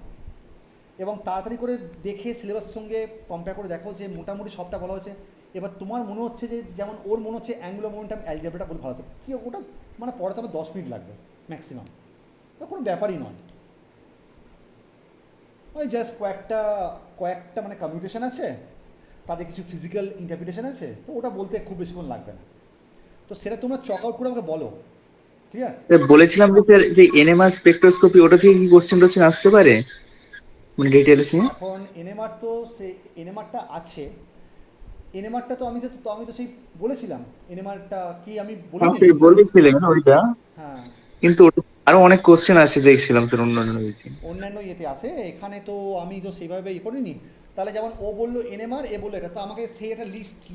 এবং তাড়াতাড়ি করে দেখে সিলেবাসের সঙ্গে কম্পেয়ার করে দেখো যে মোটামুটি সবটা বলা হয়েছে। এবার তোমার মনে হচ্ছে যে যেমন ওর মনে হচ্ছে অ্যাঙ্গুলার মোমেন্টাম অ্যালজেব্রাটা বলে ভালো হতো, কি ওটা মানে পড়াতে আমার 10 মিনিট লাগবে ম্যাক্সিমাম, কোনো ব্যাপারই নয়। ওই জাস্ট কয়েকটা মানে কমিউনিকেশন আছে, তাদের কিছু ফিজিক্যাল ইন্টারপ্রিটেশন আছে, তো ওটা বলতে খুব বেশিক্ষণ লাগবে না। তো সেটা তোমরা চক আউট করে আমাকে বলো, ঠিক আছে? বলেছিলাম যে স্যার যে এনএমআর স্পেকট্রোস্কোপি ওটা থেকে কি কোশ্চেন আসতে পারে মানে ডিটেইলস নিয়ে? এখন এনএমআর তো এনএমআরটা আছে, এনএমআরটা তো আমি তো সেই বলেছিলাম, এনএমআরটা কি আমি বলিনি? বলেছিলেন ওইটা, হ্যাঁ, কিন্তু ওটা আরো অনেক কোশ্চেন আসছে দেখছিলাম স্যার অন্যান্য দিকে। অন্যান্য ইয়েতে আসে, এখানে তো আমি তো সেইভাবে ইয়ে করিনি। তাহলে যেমন ও বললো এনএমআর, এ বললো এটা, তো আমাকে সেই একটা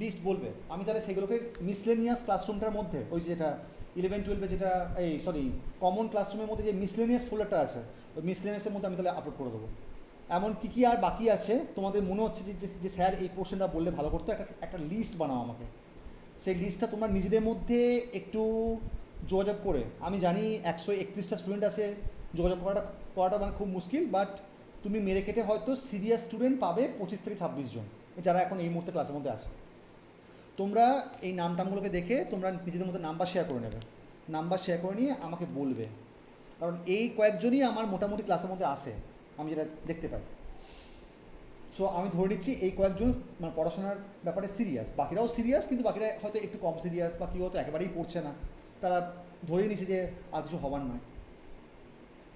লিস্ট বলবে, আমি তাহলে সেগুলোকে মিসলেনিয়াস ক্লাসরুমটার মধ্যে, ওই যেটা 11-12 যেটা, এই সরি কমন ক্লাসরুমের মধ্যে যে মিসলেনিয়াস ফোল্ডারটা আছে, ওই মিসলেনিয়াসের মধ্যে আমি তাহলে আপলোড করে দেবো। এমন কী কী আর বাকি আছে তোমাদের মনে হচ্ছে যে স্যার এই কোশ্চেনটা বললে ভালো করতো, একটা লিস্ট বানাও আমাকে। সেই লিস্টটা তোমরা নিজেদের মধ্যে একটু যোগাযোগ করে, আমি জানি 131টা স্টুডেন্ট আছে, যোগাযোগ করাটা মানে খুব মুশকিল, বাট তুমি মেরে কেটে হয়তো সিরিয়াস স্টুডেন্ট পাবে 25 থেকে 26 জন, যারা এখন এই মুহূর্তে ক্লাসের মধ্যে আছে। তোমরা এই নামটামগুলোকে দেখে তোমরা নিজেদের মধ্যে নাম্বার শেয়ার করে নেবে, নাম্বার শেয়ার করে নিয়ে আমাকে বলবে, কারণ এই কয়েকজনই আমার মোটামুটি ক্লাসের মধ্যে আসে, আমি যেটা দেখতে পাই। সো আমি ধরে নিচ্ছি এই কয়েকজন মানে পড়াশোনার ব্যাপারে সিরিয়াস, বাকিরাও সিরিয়াস, কিন্তু বাকিরা হয়তো একটু কম সিরিয়াস, বা কেউ হয়তো একেবারেই পড়ছে না, তারা ধরে নিয়েছে যে আর কিছু হবার নয়।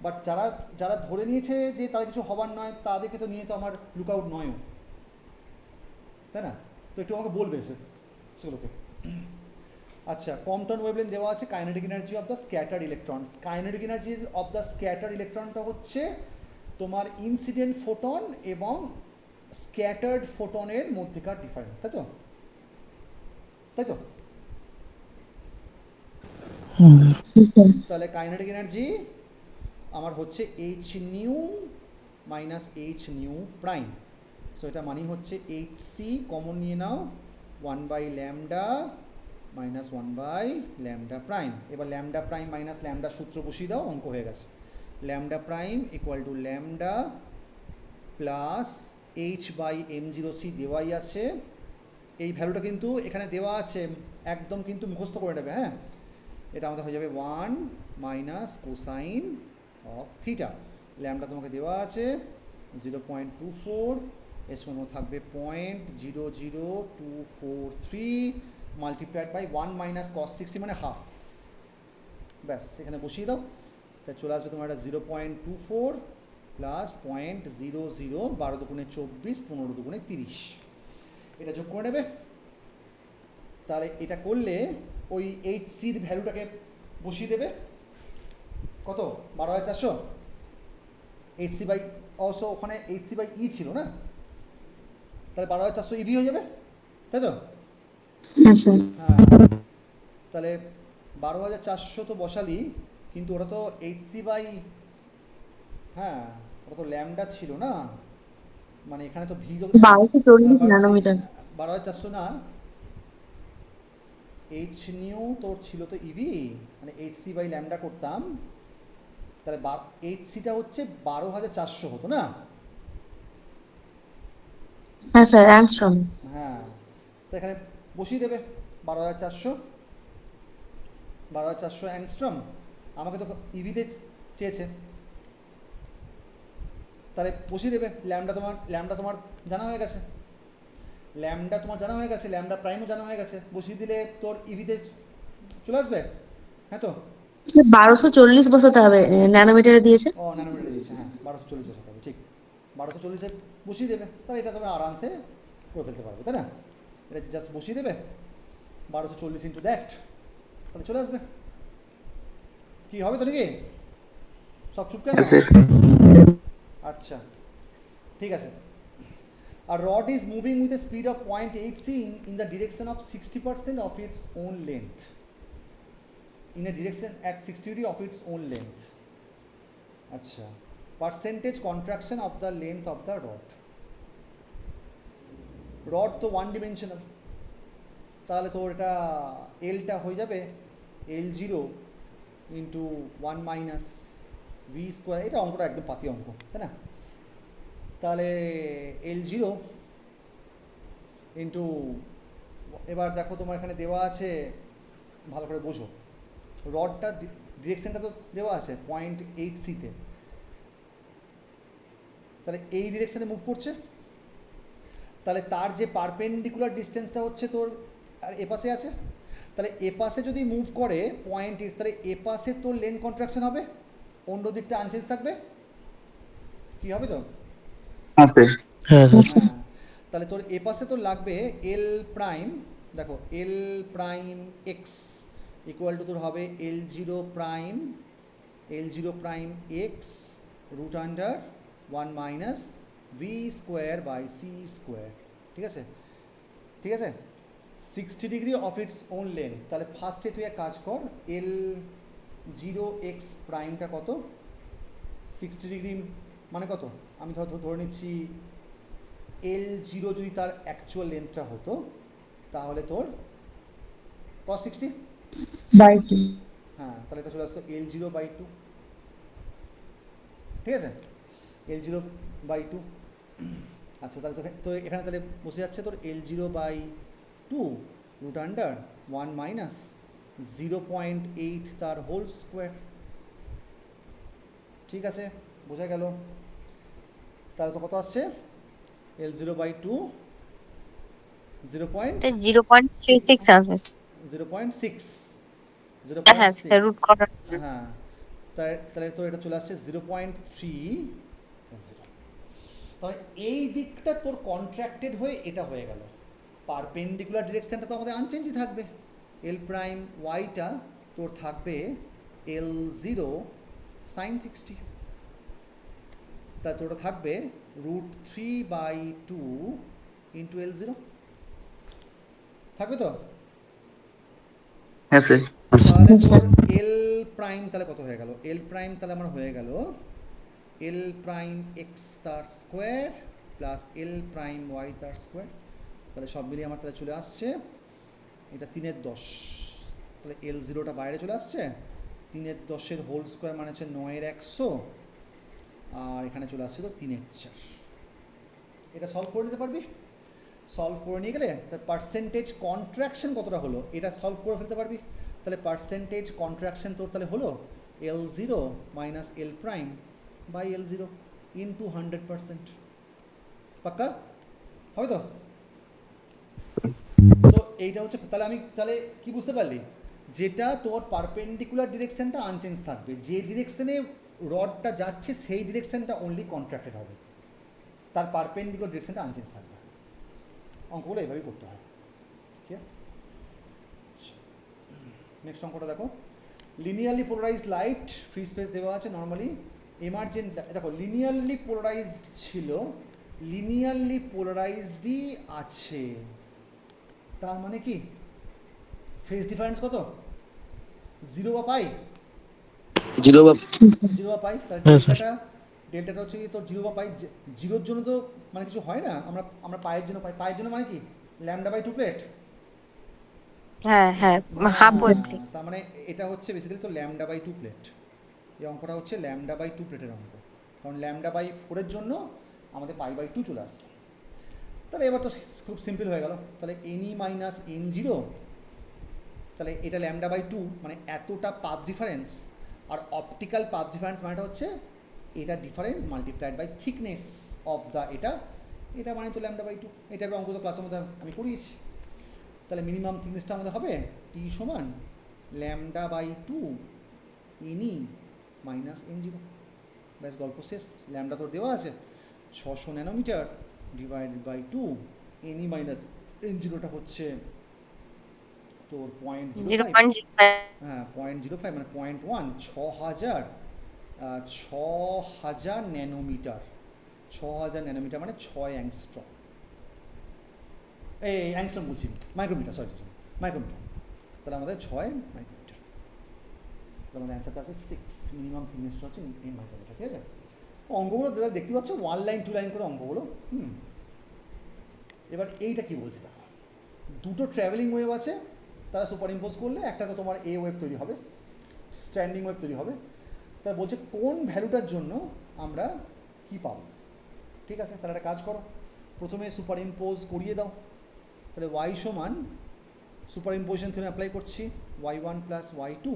বাট যারা যারা ধরে নিয়েছে যে তাদের কিছু হবার নয়, তাদেরকে তো নিয়ে তো আমার লুক আউট নয়ও, তাই না? তো একটু আমাকে বলবে সেগুলোকে। আচ্ছা, কম্পটন ওয়েভলেন্থ দেওয়া আছে, kinetic energy of the scattered electrons. Kinetic energy of the scattered ইলেকট্রনটা হচ্ছে তোমার ইনসিডেন্ট ফোটন এবং স্ক্যাটার্ড ফোটনের মধ্যেকার ডিফারেন্স, তাই তো? তাই তো? তাহলে কাইনেটিক এনার্জি আমার হচ্ছে H nu minus H nu prime. So এটা মানে হচ্ছে এইচ সি, কমন নিয়ে নাও, 1 by lambda minus 1 by lambda prime. এবার ল্যামডা প্রাইম মাইনাস ল্যামডা সূত্র বসিয়ে দাও, অঙ্ক হয়ে গেছে। Lambda prime equal to lambda plus H by m0c দেওয়াই আছে। এই ভ্যালুটা কিন্তু এখানে দেওয়া আছে, একদম কিন্তু মুখস্থ করে নেবে, হ্যাঁ। এটা আমাদের হয়ে যাবে 1 minus cosine of theta. Lambda তোমাকে দেওয়া আছে 0.24, এর সঙ্গে থাকবে 0.00243 মাল্টিপ্লাইড বাই 1 মাইনাস কস 60 মানে হাফ। ব্যাস, এখানে বসিয়ে দাও, তাই চলে আসবে তোমার একটা 0.24 প্লাস 0.00, 12 দুগুণে 24, 15 দুগুণে 30, এটা যোগ করে নেবে। তাহলে এটা করলে ওই এইচ সির ভ্যালুটাকে বসিয়ে দেবে, কত, 12,400। এইচ সি বাই অবশ্য ওখানে এইচ সি বাই ই ছিল না, তাহলে 12,400 ইভি হয়ে যাবে, তাই তো? হ্যাঁ স্যার। হ্যাঁ, তাহলে 12,400 তো বসালি, কিন্তু ওটা তো এইচ সি বাই, হ্যাঁ ওটা তো ল্যামডা ছিল না, মানে এখানে তো ভি 1240 ন্যানোমিটার। 12,400 না, এইচ নিউ তোর ছিল তো ইভি, মানে এইচ সি বাই ল্যামডা করতাম, তাহলে এইচ সিটা হচ্ছে 12,400 হতো না? হ্যাঁ স্যার, অ্যাংস্ট্রম। হ্যাঁ, তো এখানে বসিয়ে দেবে 12,400, 12,400 অ্যাংস্ট্রম। আমাকে তো ইভিতে চেয়েছে, তাহলে বসিয়ে দেবে। ল্যামডা তোমার জানা হয়ে গেছে, ল্যামডা প্রাইমও জানা হয়ে গেছে, বসিয়ে দিলে তোর ইভিতে চলে আসবে, হ্যাঁ তো? 1240 বসাতে হবে, ন্যানোমিটারে দিয়েছে। ও ন্যানোমিটার দিয়েছে, হ্যাঁ 1240 বসাতে হবে, ঠিক। 1240-এ বসিয়ে দেবে, তাহলে এটা তুমি আরামসে করে ফেলতে পারবে, তাই না? এটা জাস্ট বসিয়ে দেবে 1240 ইন্টু দ্যাট, তাহলে চলে আসবে। কি হবে তো নাকি? সব চুপ কেন? আচ্ছা, ঠিক আছে। A rod is moving with a speed of 0.8 c in the direction of 60% of its own length. In a direction at 60 degree of its own length. আচ্ছা, percentage contraction of the length of the rod. Rod তো 1 dimensional, তাহলে তো এটা এলটা হয়ে যাবে L0 into 1 minus V square. এটা অঙ্কটা একদম পাতি অঙ্ক, তাই না? তাহলে L0 ইন্টু, এবার দেখো তোমার এখানে দেওয়া আছে, ভালো করে বোঝো, রডটা ডিরেকশনটা তো দেওয়া আছে 0.8 সিতে, তাহলে এই ডিরেকশানে মুভ করছে, তাহলে তার যে পারপেন্ডিকুলার ডিস্টেন্সটা হচ্ছে তোর আর এ পাশে আছে, তাহলে এ পাশে যদি মুভ করে 0.8, তাহলে এ পাশে তোর লেন্থ কন্ট্রাকশন হবে, অন্য দিকটা আনচেঞ্জ থাকবে, কি হবে তো? হ্যাঁ স্যার। হ্যাঁ, তাহলে তোর এ পাশে তোর লাগবে এল প্রাইম, দেখো L prime X equal to তোর হবে L0 prime L zero prime X root under 1 minus V square by C square. ঠিক আছে, ঠিক আছে, 60 degree of its own length. তাহলে ফার্স্টে তুই এক কাজ কর, এল জিরো এক্স প্রাইমটা কত, 60 ডিগ্রি মানে কত, আমি ধরে নিচ্ছি এল জিরো যদি তার অ্যাকচুয়াল লেন্থটা হতো তাহলে তোর cos 60, বাই 2। হ্যাঁ তাহলে এটা চলে আসতো এল জিরো বাই টু। ঠিক আছে, এল জিরো বাই টু। আচ্ছা তাহলে তো এখানে তাহলে বসে যাচ্ছে তোর L zero by two root under 1 minus 0.8 তার হোল স্কোয়ার। ঠিক আছে, বোঝা গেল। তাহলে তো কত আসছে, এল জিরো বাই টু 0.36 আসবে। 0.6, হ্যাঁ রুট করার হ্যাঁ তাহলে তো এটা চলে আসছে 0.3 জিরো। তাহলে এই দিকটা তোর কন্ট্রাক্টেড হয়ে এটা হয়ে গেল। পারপেন্ডিকুলার ডিরেকশনটা তো আমাদের আনচেঞ্জই থাকবে, এল প্রাইম ওয়াইটা তোর থাকবে এল জিরো সাইন 60, তা তোরটা থাকবে √3/2 ইন্টু এল জিরো, থাকবে তো? হ্যাঁ স্যার। তাহলে তোর এল প্রাইম তাহলে কত হয়ে গেল, এল প্রাইম তাহলে আমার হয়ে গেল এল প্রাইম এক্স তার square plus L prime Y তার স্কোয়ার। তাহলে সব মিলিয়ে আমার তাহলে চলে আসছে এটা 3/10, তাহলে এল জিরোটা বাইরে চলে আসছে, 3/10 হোল স্কোয়ার মানে হচ্ছে 9/100, আর এখানে চলে আসছে তো 3/4। এটা সলভ করে নিতে পারবি, সলভ করে নিয়ে গেলে তার পার্সেন্টেজ কন্ট্রাকশন কতটা হলো এটা সলভ করে ফেলতে পারবি। তাহলে পার্সেন্টেজ কন্ট্রাকশন তোর তাহলে হলো L zero minus L prime by L zero into 100%। পাক্কা হবে তো? সো এইটা হচ্ছে, তাহলে আমি তাহলে কি বুঝতে পারলি, যেটা তোর পারপেন্ডিকুলার ডিরেকশনটা আনচেঞ্জ থাকবে, যে ডিরেকশনে রডটা যাচ্ছে সেই ডিরেকশনটা অনলি কন্ট্রাক্টেড হবে, তার পারপেন্ডিকুলার ডিরেকশনটা আনচেঞ্জ থাকবে। অঙ্কগুলো এইভাবেই করতে হয়। ঠিক আছে, নেক্সট অঙ্কটা দেখো, linearly polarised light free space দেওয়া আছে নর্মালি এমার্জেন্ট। দেখো লিনিয়ারলি পোলারাইজড ছিল, লিনিয়ারলি পোলারাইজডই আছে, তার মানে কি ফেজ ডিফারেন্স কত, 0 বা পাই, 0 বা 0 বা পাই। তাহলে হ্যাঁ, স্যার। ডেল্টাটা হচ্ছে কি তোর 0 বা পাই। জিরোর জন্য তো মানে কিছু হয় না, আমরা পায়ের জন্য পাই, পায়ের জন্য মানে কি λ/2 প্লেট। হ্যাঁ হাফ ওয়েভ। তার মানে এটা হচ্ছে বেসিক্যালি তো λ/2 প্লেট। এই অঙ্কটা হচ্ছে λ/2 প্লেটের অঙ্ক, কারণ λ/4 জন্য আমাদের π/2 চলে আসতো। তাহলে এবার তো খুব সিম্পল হয়ে গেল, তাহলে এনই মাইনাস এন জিরো, তাহলে এটা λ/2 মানে এতটা পাথ ডিফারেন্স, আর অপটিক্যাল পাথ ডিফারেন্স মানেটা হচ্ছে এটা difference multiplied by thickness of the এটা মানে তো λ/2। এটা অঙ্ক তো ক্লাসের মধ্যে আমি করিয়েছি। তাহলে মিনিমাম থিকনেসটা আমাদের হবে টি সমান λ/2 এনই মাইনাস এন জিরো। ব্যাস গল্প শেষ। ল্যামডা তোর দেওয়া আছে 600 nanometre divided by 2, NE minus N জিরোটা হচ্ছে তোর 0.05, হ্যাঁ 0.05 মানে 0.1, 6000 ন্যানোমিটার, 6000 ন্যানোমিটার মানে 6 অ্যাংস্ট্রম, এই অ্যাংস্ট্রম বলছি, মাইক্রোমিটার, সরি মাইক্রোমিটার। তাহলে আমাদের 6 মাইক্রোমিটার, তাহলে আমাদের অ্যান্সারটা আসবে 6, মিনিমাম থিকনেসটা হচ্ছে এই মাইক্রোমিটার। ঠিক আছে, অঙ্কগুলো দেখতে পাচ্ছ 1 লাইন 2 লাইন করে অঙ্কগুলো। এবার এইটা কি বলছে দেখো, দুটো ট্রাভেলিং ওয়েভ আছে, তারা সুপার ইম্পোজ করলে একটা তো তোমার এ ওয়েভ তৈরি হবে, স্ট্যান্ডিং ওয়েভ তৈরি হবে। তারা বলছে কোন ভ্যালুটার জন্য আমরা কি পাবো। ঠিক আছে, তাহলে একটা কাজ করো, প্রথমে সুপার ইম্পোজ করিয়ে দাও। তাহলে ওয়াই সমান সুপার ইম্পোজিশন থিওরাম অ্যাপ্লাই করছি, y1 প্লাস y2,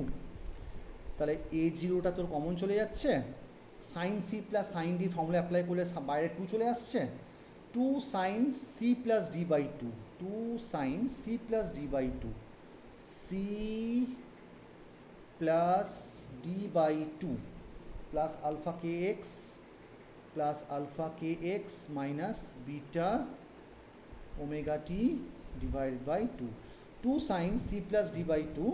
তাহলে এ জিরোটা তোর কমন চলে যাচ্ছে, sine C plus sine D formula apply করলে বাইরে 2 চলে আসছে, 2 sine C plus D by 2, 2 sine C plus D by 2, C plus D by 2 plus alpha K X minus beta omega T divided by 2, 2 sine C plus D by 2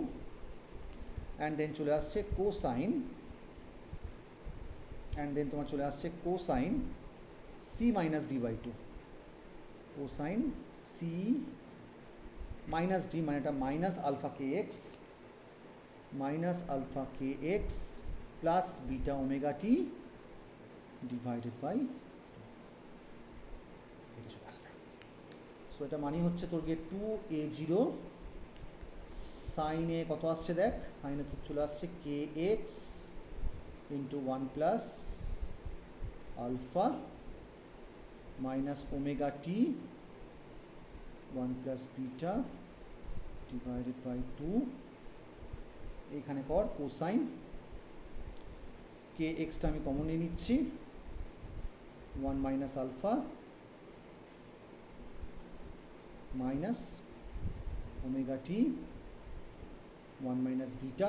and then চলে আসছে কোসাইন অ্যান্ড দেন তোমার চলে আসছে cosine C minus D by two, cosine C minus D মানে এটা minus alpha K X plus beta omega T divided by এটা চলে আসবে। সো এটা মানে হচ্ছে তোর গিয়ে 2a0 সাইনে কত আসছে দেখ, সাইনে তো চলে আসছে K X into 1 plus alpha minus omega T 1 plus beta divided by 2, এইখানে কর কোসাইন কে এক্সটা আমি কমন নিয়ে নিচ্ছি 1 minus alpha minus omega T 1 minus beta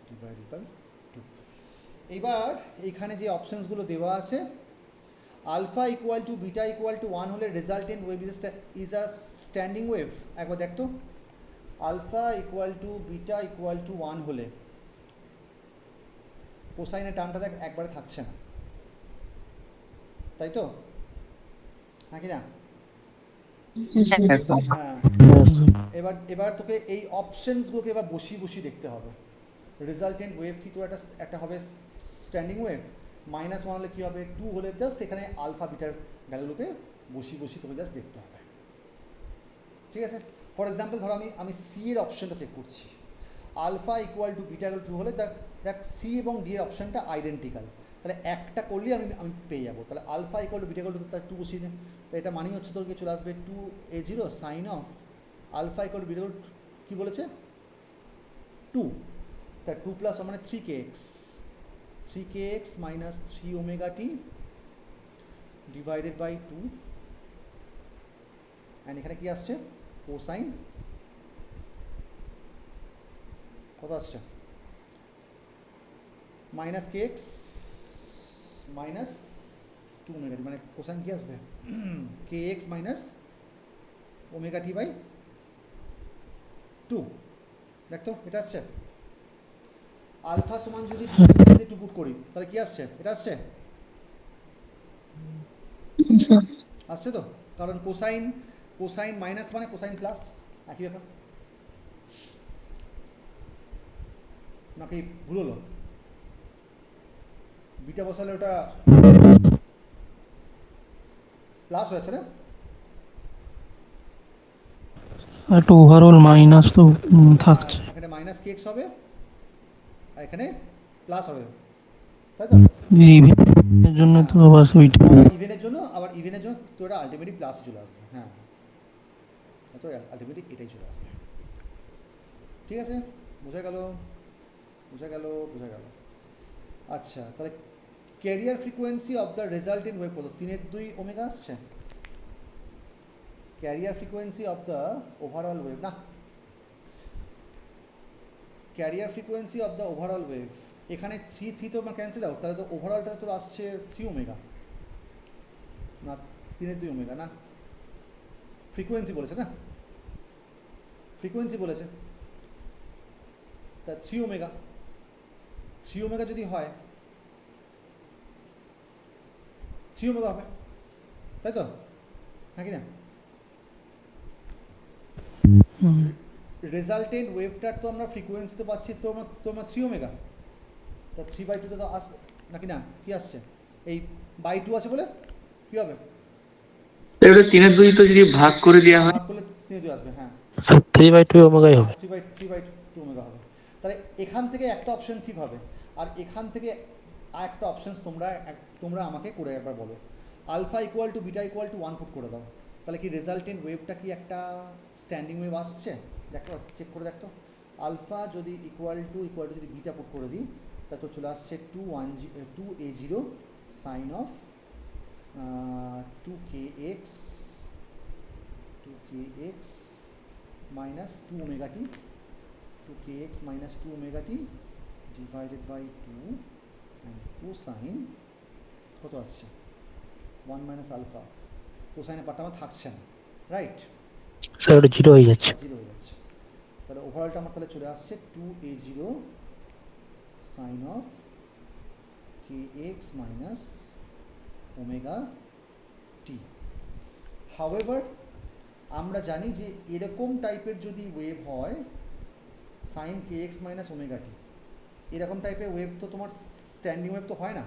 divided by 2। এইবার এইখানে যে অপশানসগুলো দেওয়া আছে, alpha equal to beta equal to 1 হলে resultant wave is a standing wave. একবার দেখতো, alpha equal to beta equal to 1 হলে কোসাইনের টার্মটা দেখ একবারে থাকছে না, তাই তো? হ্যাঁ কি না? হ্যাঁ। এবার তোকে এই অপশনসগুলোকে এবার বসিয়ে দেখতে হবে। রেজাল্টেন্ট ওয়েভ কি তোর একটা হবে স্ট্যান্ডিং ওয়েভ, -1 হলে কী হবে, 2 হলে জাস্ট এখানে আলফা বিটার ভ্যালুগুলোকে বসিয়ে তোকে জাস্ট দেখতে হবে, ঠিক আছে? ফর এক্সাম্পল ধরো আমি সি এর অপশনটা চেক করছি, alpha equal to beta equal 2 হলে দেখ সি এবং ডি এর অপশনটা আইডেন্টিক্যাল, তাহলে একটা করলেই আমি পেয়ে যাবো। তাহলে alpha equal to beta equal to তার 2 বসিয়ে দে, তো এটা মানেই হচ্ছে তোর চলে আসবে 2a0 sine of alpha equal to beta equal কী বলেছে 2, তা 2 প্লাস মানে 3kx minus 3 omega T divided by 2, and এখানে কি আসছে কোসাইন কত আসছে minus K X minus 2 omega T, মানে কোসাইন কি আসবে K X minus omega T by 2। দেখতো এটা আসছে আলফা সমান যদি টু পুট করি তাহলে কি আসছে, এটা আসছে তো, কারণ কোসাইন মাইনাস মানে কোসাইন প্লাস একই ব্যাপার, নাকি ভুল হলো? বিটা বসালে ওটা প্লাস হয়েছে না, একটা ওভারঅল মাইনাস তো থাকছে, এখানে মাইনাস কে এক্স হবে আর এখানে প্লাস হবে, তাই তো? ইভেনের জন্য তো আবার ওইটা ইভেনের জন্য তো এটা আলটিমেটলি প্লাস চলে আসবে। হ্যাঁ, তো আলটিমেটলি এটাই চলে আসবে, ঠিক আছে? বোঝা গেল। আচ্ছা, তাহলে carrier frequency of the resultant wave কত, 3/2 ওমেগা আসছে। Carrier frequency of the overall wave, না carrier frequency of the overall wave, এখানে 3 তো আমার ক্যান্সেল আউট, তাহলে তো ওভারঅলটা তো আসছে 3 ওমেগা, না 3/2 ওমেগা, না ফ্রিকোয়েন্সি বলেছে, না ফ্রিকোয়েন্সি বলেছে, তা 3 ওমেগা যদি হয় 3 ওমেগা হবে, তাই তো? হ্যাঁ কি না? রেজাল্টেন্ট ওয়েভটার তো আমরা ফ্রিকোয়েন্সি তো পাচ্ছি তো আমরা 3 ওমেগা, তা 3/2 তো আসবে নাকি না? কি আসছে এই বাই 2 আছে বলে কি হবে, এবারে 3/2 তো যদি ভাগ করে দেওয়া হয়, ভাগ করলে 3/2 আসবে। হ্যাঁ, 3/2 ওমেগাই হবে, 3/2 ওমেগা হবে। তাহলে এখান থেকে একটা অপশন ঠিক হবে, আর এখান থেকে আর একটা অপশানস তোমরা আমাকে করে একবার বলো, alpha equal to beta equal to 1 put করে দাও, তাহলে কি রেজাল্টেন্ট ওয়েভটা কি একটা স্ট্যান্ডিং ওয়েভ আসছে? দেখো চেক করে দেখতো, আলফা যদি ইকুয়াল টু যদি বিটা পুট করে দিই তা তো চলে আসছে 2a0 sine of 2kx minus 2 omega T, 2kx minus 2 omega T divided by 2 and cosine কত আসছে 1 মাইনাস আলফা, কোসাইনের পার্টটা আমার থাকছে না, রাইট? স্যার ওটা 0 হয়ে যাচ্ছে, তাহলে ওভারঅলটা আমার তাহলে চলে আসছে 2a0 sine of kx minus omega t. However, আমরা জানি যে এরকম টাইপের যদি ওয়েভ হয় sin kx minus omega t, এরকম টাইপের ওয়েভ তো তোমার স্ট্যান্ডিং ওয়েভ তো হয় না।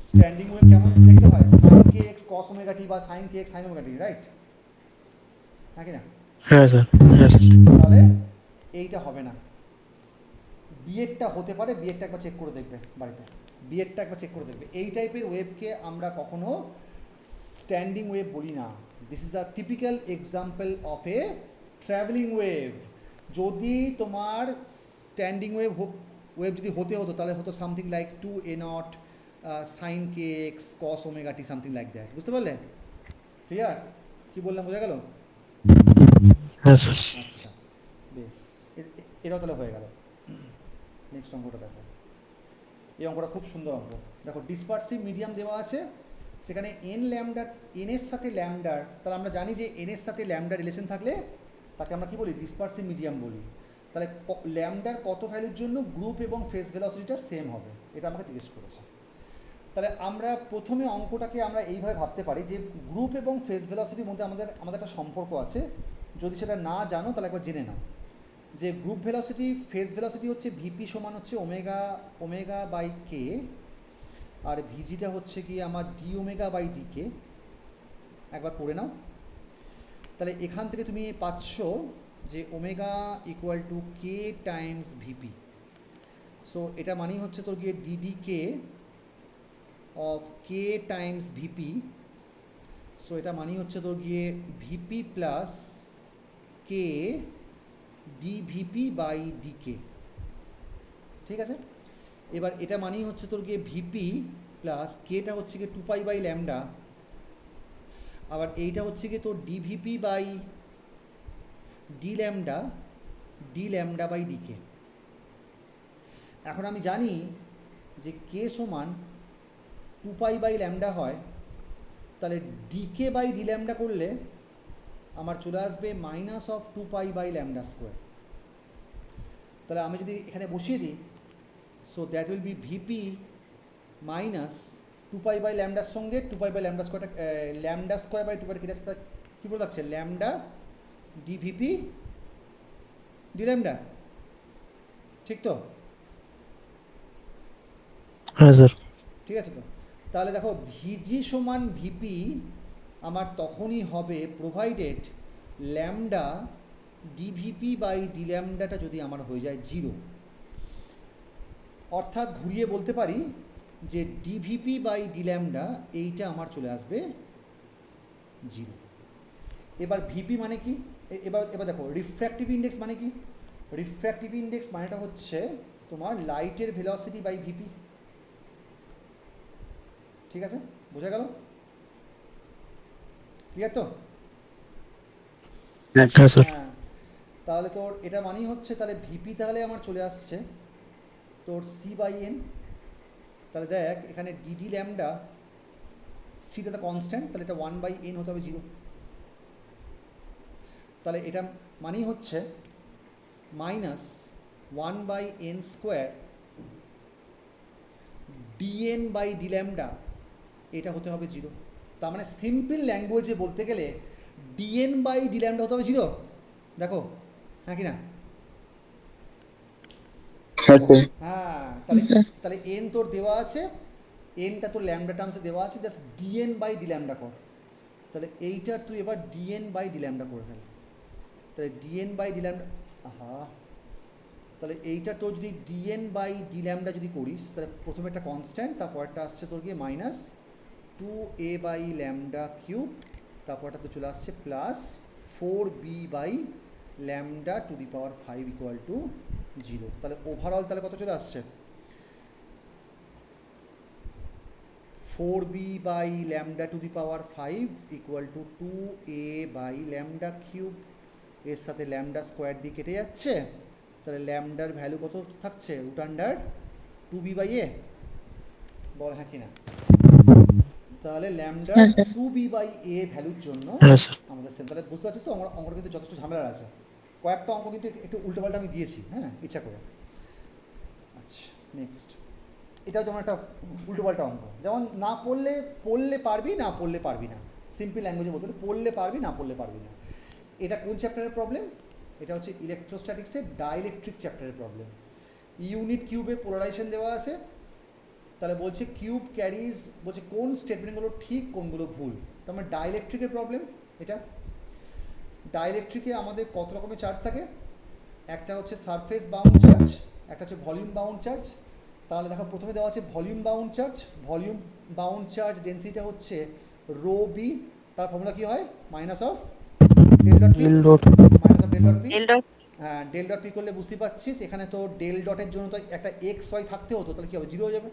স্ট্যান্ডিং ওয়েভ কেমন দেখতে হয়? sin kx cos omega t বা sin kx sin omega t, right? হ্যাঁ কি না? হ্যাঁ স্যার, হ্যাঁ স্যার। তাহলে এইটা হবে না। বিএডটা হতে পারে, বিএডটা একবার চেক করে দেখবে বাড়িতে, বিএডটা একবার চেক করে দেখবে। এই টাইপের ওয়েভকে আমরা কখনো স্ট্যান্ডিং ওয়েভ বলি না। This is a typical example of A travelling wave. যদি তোমার স্ট্যান্ডিং ওয়েভ যদি হতে হতো তাহলে হতো something like 2a0 sin kx cos omega t, something like that. বুঝতে পারলে? ক্লিয়ার? কি বললাম, বোঝা গেল? হ্যাঁ স্যার। আচ্ছা, বেশ, এটাও তাহলে হয়ে গেল। নেক্সট অঙ্কটা দেখো। এই অঙ্কটা খুব সুন্দর অঙ্ক। দেখো, ডিসপারসিভ মিডিয়াম দেওয়া আছে, সেখানে এন ল্যামডা, এন এর সাথে ল্যামডার, তাহলে আমরা জানি যে এন এর সাথে ল্যামডা রিলেশন থাকলে তাকে আমরা কি বলি? ডিসপারসিভ মিডিয়াম বলি। তাহলে ল্যামডার কত ভ্যালুর জন্য গ্রুপ এবং ফেজ ভেলোসিটিটা সেম হবে, এটা আমাকে জিজ্ঞেস করেছে। তাহলে আমরা প্রথমে অঙ্কটাকে আমরা এইভাবে ভাবতে পারি যে গ্রুপ এবং ফেজ ভেলোসিটির মধ্যে আমাদের একটা সম্পর্ক আছে। যদি সেটা না জানো তাহলে একবার জেনে নাও যে গ্রুপ ভেলোসিটি, ফেজ ভেলোসিটি হচ্ছে ভিপি সমান হচ্ছে ওমেগা বাই কে, আর ভিজিটা হচ্ছে কি আমার D omega by D K. একবার করে নাও। তাহলে এখান থেকে তুমি পাচ্ছ যে omega equal to K times VP. So এটা মানেই হচ্ছে তোর গিয়ে DD K of K times VP. So এটা মানেই হচ্ছে তোর গিয়ে VP plus K DVP by DK. ঠিক আছে? এবার এটা মানেই হচ্ছে তোর গিয়ে ভিপি প্লাস কেটা হচ্ছে গিয়ে 2 বাই ল্যামডা, আবার এইটা হচ্ছে গিয়ে তোর DVP by D lambda by DK. এখন আমি জানি যে কে সমান 2 বাই ল্যামডা হয়, তাহলে ডিকে বাই ডি ল্যামডা করলে আমার চলে আসবে minus of 2 by lambda square. তাহলে আমি যদি এখানে বসিয়ে দিই, so that will be VP minus 2 by ল্যামডার সঙ্গে 2 বাই ল্যামডা স্কোয়ারটা, ল্যামডা স্কোয়ার বাই 2 বাই কী বলে যাচ্ছে? Lambda DVP D lambda. ঠিক তো? হ্যাঁ স্যার। ঠিক আছে তো? তাহলে দেখো, ভিজি সমান ভিপি আমার তখনই হবে provided lambda DVP by D ল্যামডাটা যদি আমার হয়ে যায় 0। অর্থাৎ ঘুরিয়ে বলতে পারি যে ডিভিপি বাই ডি ল্যামডা এইটা আমার চলে আসবে 0। এবার ভিপি মানে কি? এবার দেখো, রিফ্র্যাক্টিভ ইন্ডেক্স মানে কি? রিফ্র্যাক্টিভ ইন্ডেক্স মানেটা হচ্ছে তোমার লাইটের ভেলোসিটি বাই ভিপি। ঠিক আছে? বোঝা গেল? ক্লিয়ার তো? হ্যাঁ স্যার। হ্যাঁ। তাহলে তোর এটা মানেই হচ্ছে, তাহলে ভিপি তাহলে আমার চলে আসছে তোর সি বাই এন। তাহলে দেখ এখানে ডিডি ল্যামডা, সিটা তো কনস্ট্যান্ট, তাহলে এটা 1 বাই এন হতে হবে 0। তাহলে এটা মানেই হচ্ছে minus 1 by N square DN by D lambda, এটা হতে হবে 0। তার মানে সিম্পল ল্যাঙ্গুয়েজে বলতে গেলে ডিএন বাই ডি ল্যামডা হতে হবে 0। দেখো, হ্যাঁ কি না? হ্যাঁ। তাহলে এন তোর দেওয়া আছে, এনটা তোর ল্যামডা টার্মসে দেওয়া আছে, just DN by D lambda কর। তাহলে এইটার তুই এবার ডিএন বাই ডি ল্যামডা করে ফেল। তাহলে ডিএন বাই ডি ল্যামডা, তাহলে এইটা তোর যদি ডিএন বাই ডি ল্যামডা যদি করিস, তাহলে প্রথমে একটা কনস্ট্যান্ট, তারপরটা আসছে তোর গিয়ে minus 2a by lambda cube, তারপরটা তো চলে আসছে plus 4b by lambda to the power 5 equal to 0। তাহলে ওভারঅল তাহলে কত চলে আসছে? 4b by lambda to the power 5 equal to 2a by lambda cube, এর সাথে ল্যামডা স্কোয়ার দিয়ে কেটে যাচ্ছে। তাহলে ল্যামডার ভ্যালু কত থাকছে? রুট আন্ডার 2b বাই এ। বল হ্যাঁ কি না? তাহলে ল্যামডা 2b বাই এ ভ্যালুর জন্য আমাদের সেম। তাহলে বুঝতে পারছিস তো অঙ্কটা কিন্তু যথেষ্ট ঝামেলার আছে। কয়েকটা অঙ্ক কিন্তু একটু উল্টোপাল্টা আমি দিয়েছি, হ্যাঁ, ইচ্ছা করে। আচ্ছা, নেক্সট। এটাও যেমন একটা উল্টোপাল্টা অঙ্ক, যেমন না পড়লে পড়লে পারবি, না পড়লে পারবি না, সিম্পল ল্যাঙ্গুয়েজে বলতে গেলে পড়লে পারবি, না পড়লে পারবি না। এটা কোন চ্যাপ্টারের প্রবলেম? এটা হচ্ছে ইলেকট্রোস্ট্যাটিক্সের ডাইইলেকট্রিক চ্যাপ্টারের প্রবলেম। ইউনিট কিউবে পোলারাইজেশন দেওয়া আছে, তাহলে বলছে কিউব ক্যারিজ, বলছে কোন স্টেটমেন্টগুলো ঠিক কোনগুলো ভুল। তার মানে ডাইইলেকট্রিকের প্রবলেম এটা। ডাইইলেকট্রিকে আমাদের কত রকমের চার্জ থাকে? একটা হচ্ছে সারফেস বাউন্ড চার্জ, একটা হচ্ছে ভলিউম বাউন্ড চার্জ। তাহলে দেখো প্রথমে দেওয়া আছে volume bound charge. Volume bound charge ডেন্সিটিটা হচ্ছে রো বি, তার ফর্মুলা কি হয়? Minus of del dot P, del dot minus of del dot P. Del dot হ্যাঁ, ডেল ডট পি করলে বুঝতে পারছিস এখানে তো ডেল ডটের জন্য তো একটা এক্স ওয়াই থাকতে হতো, তাহলে কী হবে? 0 হয়ে যাবে।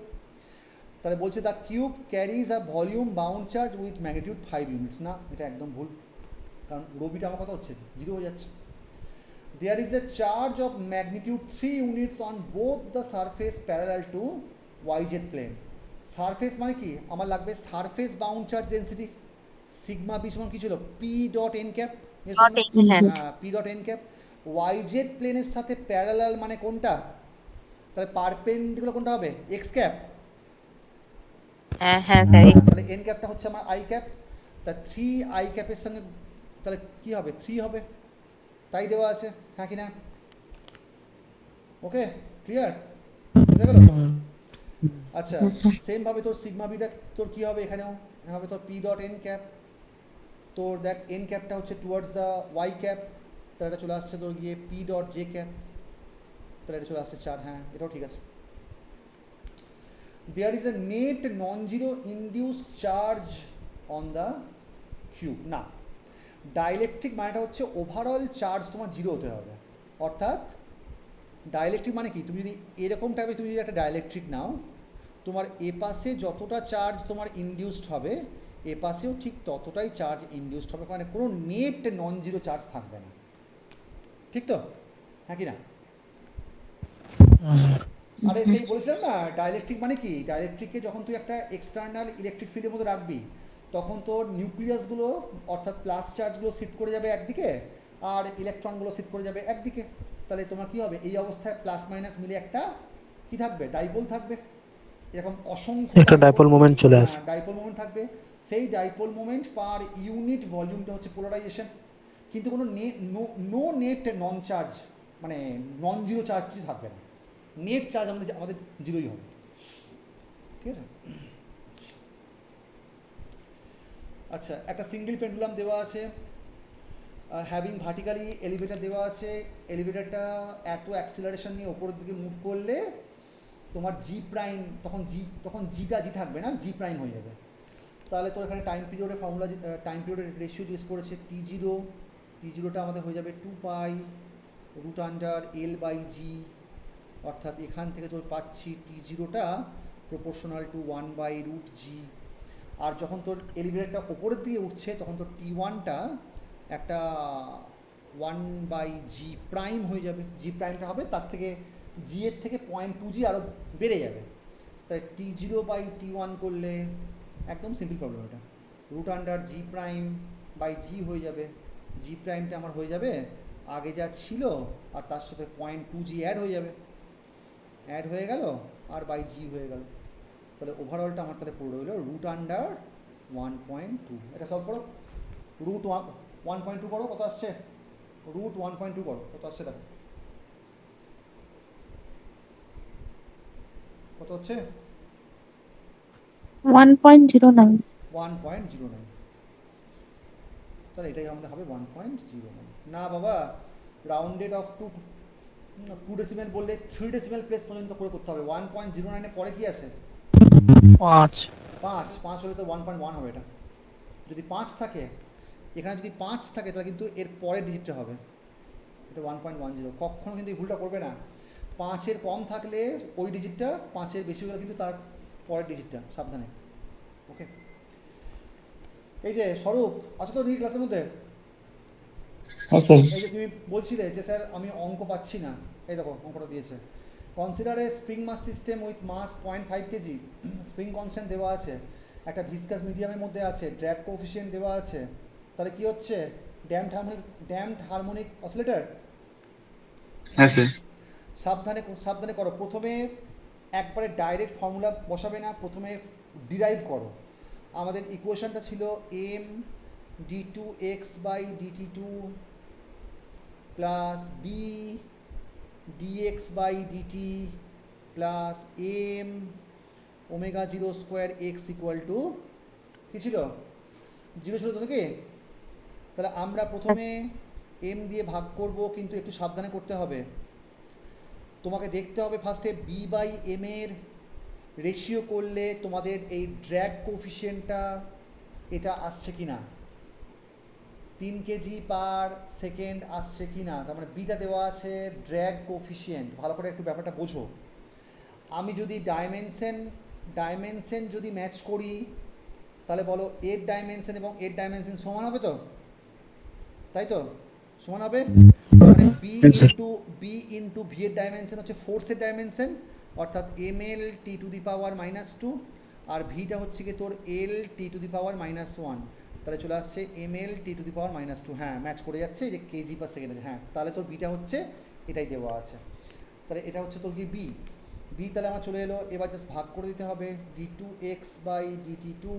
তাহলে বলছে the cube carries a volume bound charge with magnitude 5 units. না, এটা একদম ভুল, কারণ রবিটা আমার কথা হচ্ছে 0 হয়ে যাচ্ছে। There is a charge of magnitude 3 units on both the surface parallel to yz plane. Surface মানে কি? আমার লাগবে surface bound charge density, sigma B সমান কি ছিল? P dot N cap. হ্যাঁ, P dot N cap. YZ প্লেনের সাথে প্যারালাল মানে কোনটা? তাহলে পারপেন্ডিকুলার কোনটা হবে? X cap. হ্যাঁ হ্যাঁ স্যার তাহলে এন ক্যাপটা হচ্ছে আমার আই ক্যাপ। তা 3 আই ক্যাপের সঙ্গে তাহলে কি হবে? 3 হবে, তাই দেওয়া আছে, হ্যাঁ কি না? ওকে, ক্লিয়ার বুঝে গেল? আচ্ছা, সেমভাবে তোর সিগমা বিটা তোর কী হবে? এখানেও হবে তোর পি ডট এন ক্যাপ। তোর দেখ এন ক্যাপটা হচ্ছে টুয়ার্ডস দ্য ওয়াই ক্যাপ, তাহলে এটা চলে আসছে তোর গিয়ে পি ডট জে ক্যাপ, তাহলে এটা চলে আসছে 4। হ্যাঁ, এটাও ঠিক আছে। There is a net non zero induced charge on the cube. না, ডাইইলেকট্রিক মানেটা হচ্ছে ওভারঅল চার্জ তোমার 0 হতে হবে। অর্থাৎ ডাইইলেকট্রিক মানে কি? তুমি যদি এরকম টাইপের তুমি যদি একটা ডাইইলেকট্রিক নাও, তোমার এ পাশে যতটা চার্জ তোমার ইনডিউসড হবে, এ পাশেও ঠিক ততটাই চার্জ ইনডিউসড হবে, মানে কোনো নেট নন জিরো চার্জ থাকবে না। ঠিক তো? হ্যাঁ কি না? আরে সেই বলেছিলাম না, ডাইইলেকট্রিক মানে কি? ডাইইলেকট্রিককে যখন তুই একটা এক্সটার্নাল ইলেকট্রিক ফিল্ডের মধ্যে রাখবি, তখন তোর নিউক্লিয়াসগুলো অর্থাৎ প্লাস চার্জগুলো শিফট করে যাবে একদিকে, আর ইলেকট্রনগুলো শিফট করে যাবে একদিকে। তাহলে তোমার কী হবে? এই অবস্থায় প্লাস মাইনাস মিলে একটা কি থাকবে? ডাইপোল থাকবে। এরকম অসংখ্য একটা ডাইপোল মোমেন্ট চলে আসে। ডাইপোল মোমেন্ট থাকবে। সেই ডাইপোল মোমেন্ট পার ইউনিট ভলিউমটা হচ্ছে পোলারাইজেশন। কিন্তু কোনো নো নেট নন চার্জ, মানে নন জিরো চার্জ কিছু থাকবে না। নেট চার্জ আমাদের 0ই হবে। ঠিক আছে? আচ্ছা, একটা সিঙ্গেল পেন্ডুলাম দেওয়া আছে, হ্যাভিং ভার্টিক্যালি এলিভেটার দেওয়া আছে। এলিভেটারটা এত অ্যাক্সিলারেশন নিয়ে ওপরের দিকে মুভ করলে তোমার জি প্রাইম, তখন জিটা জি থাকবে না, জি প্রাইম হয়ে যাবে। তাহলে তোর এখানে টাইম পিরিয়ডের ফর্মুলা, টাইম পিরিয়ডের রেশিও জিজ্ঞেস করেছে। টি জিরোটা আমাদের হয়ে যাবে 2π√L/g, অর্থাৎ এখান থেকে তোর পাচ্ছি টি0টা প্রপোর্শনাল টু 1/√g। আর যখন তোর এলিভেটরটা ওপরের দিকে উঠছে, তখন তোর টি1টা একটা 1/g প্রাইম হয়ে যাবে। জি প্রাইমটা হবে তার থেকে, জি এর থেকে 0.2g আরও বেড়ে যাবে। তাই টি0/t1 করলে একদম সিম্পল প্রবলেম এটা, √g'/g হয়ে যাবে। জি প্রাইমটা আমার হয়ে যাবে আগে যা ছিল, আর তার সাথে 0.2g অ্যাড হয়ে যাবে, অ্যাড হয়ে গেল আর বাই জি হয়ে গেল। তাহলে ওভারঅলটা আমার তাহলে পড়ে রইল √1.2। এটা সলভ করো, √1.2 করো, কত আসছে? √1.2 করো, কত আসছে দেখো, কত হচ্ছে? 1.09। 1.09। তাহলে এটাই আমাদের হবে 1.09। না বাবা, রাউন্ডেড অফ টু ডেসিমেল বললে 3 ডেসিমেল প্লেস পর্যন্ত করে করতে হবে। 1.09 এর পরে কি আছে? 5 হলে তো 1.1 হবে। এটা যদি 5 থাকে, এখানে যদি 5 থাকে, তাহলে কিন্তু এর পরের ডিজিটটা হবে, এটা 1.10। কখনো কিন্তু এই ভুলটা করবে না। 5-এর কম থাকলে ওই ডিজিটটা, 5-এর বেশি হলে কিন্তু তার পরের ডিজিটটা, সাবধানে। ওকে, এই যে স্বরূপ আছো তো নি ক্লাসের মধ্যে? হ্যাঁ স্যার। এই যে তুমি বলছিলে যে স্যার আমি অঙ্ক পাচ্ছি না, এই দেখো অঙ্কটা দিয়েছে। Consider a spring mass system with mass 0.5 kg, spring constant দেওয়া আছে, একটা ভিসকাস মিডিয়ামের মধ্যে আছে, ড্র্যাগ কোএফিসিয়েন্ট দেওয়া আছে। তাহলে কি হচ্ছে? Damped harmonic oscillator. হ্যাঁ স্যার। সাবধানে করো। প্রথমে একবারে ডাইরেক্ট ফর্মুলা বসাবে না, প্রথমে ডিরাইভ করো। আমাদের ইকুয়েশনটা ছিল M D two X by DT two plus B DX by DT plus M omega zero square X equal to কী ছিল, 0 ছিল তো নাকি? তাহলে আমরা প্রথমে এম দিয়ে ভাগ করব, কিন্তু একটু সাবধানে করতে হবে। তোমাকে দেখতে হবে ফার্স্টে বি বাই এম এর রেশিও করলে তোমাদের এই ড্র্যাগ কোফিশিয়েন্টটা এটা আসছে কি না, 3 কেজি পার সেকেন্ড আসছে কি না। তার মানে বিটা দেওয়া আছে ড্র্যাগ কোফিশিয়েন্ট। ভালো করে একটু ব্যাপারটা বোঝো। আমি যদি ডাইমেনশন যদি ম্যাচ করি, তাহলে বলো এর ডাইমেনশন এবং এর ডাইমেনশন সমান হবে তো, তাই তো? সমান হবে। মানে বি ইন্টু ভি এর ডাইমেনশন হচ্ছে ফোর্সের ডাইমেনশন, অর্থাৎ M L T two the power -2, আর ভিটা হচ্ছে কি তোর এল টি টু দি পাওয়ার -1। তাহলে চলে আসছে M L T two the power -2। হ্যাঁ, ম্যাচ করে যাচ্ছে, যে কেজি পার সেকেন্ডে। হ্যাঁ, তাহলে তোর বিটা হচ্ছে এটাই দেওয়া আছে। তাহলে এটা হচ্ছে তোর কি বি। তাহলে আমার চলে এলো, এবার জাস্ট ভাগ করে দিতে হবে D two X by DT two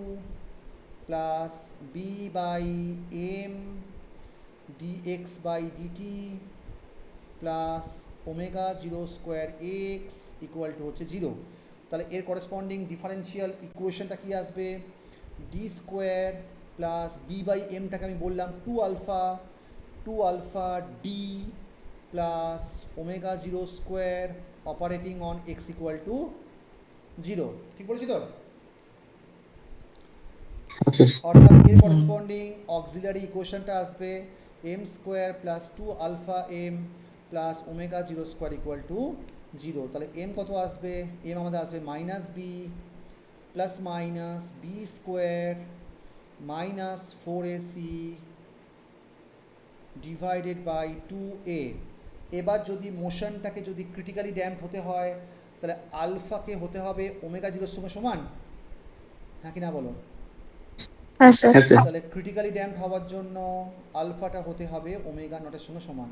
plus B by M dx by dt plus omega zero square X equal to হচ্ছে 0। তাহলে এর করেসপন্ডিং ডিফারেন্সিয়াল ইকুয়েশনটা কি আসবে, D square plus B by এমটাকে আমি বললাম 2 alpha D plus omega zero square operating on X equal to 0। ঠিক বলেছি তো? অর্থাৎ এর করেসপন্ডিং অক্সিলারি ইকুয়েশনটা আসবে M square plus 2 alpha M plus omega zero square equal to 0। তাহলে এম কত আসবে, এম আমাদের আসবে minus B plus minus B square minus 4ac divided by 2a। এবার যদি মোশনটাকে যদি ক্রিটিক্যালি ড্যাম্প হতে হয়, তাহলে আলফাকে হতে হবে ওমেগা জিরোর সঙ্গে সমান, হ্যাঁ কি না বলো? হ্যাঁ স্যার। তাহলে ক্রিটিক্যালি ড্যাম্পড হওয়ার জন্য আলফাটা হতে হবে ওমেগা নটের সঙ্গে সমান।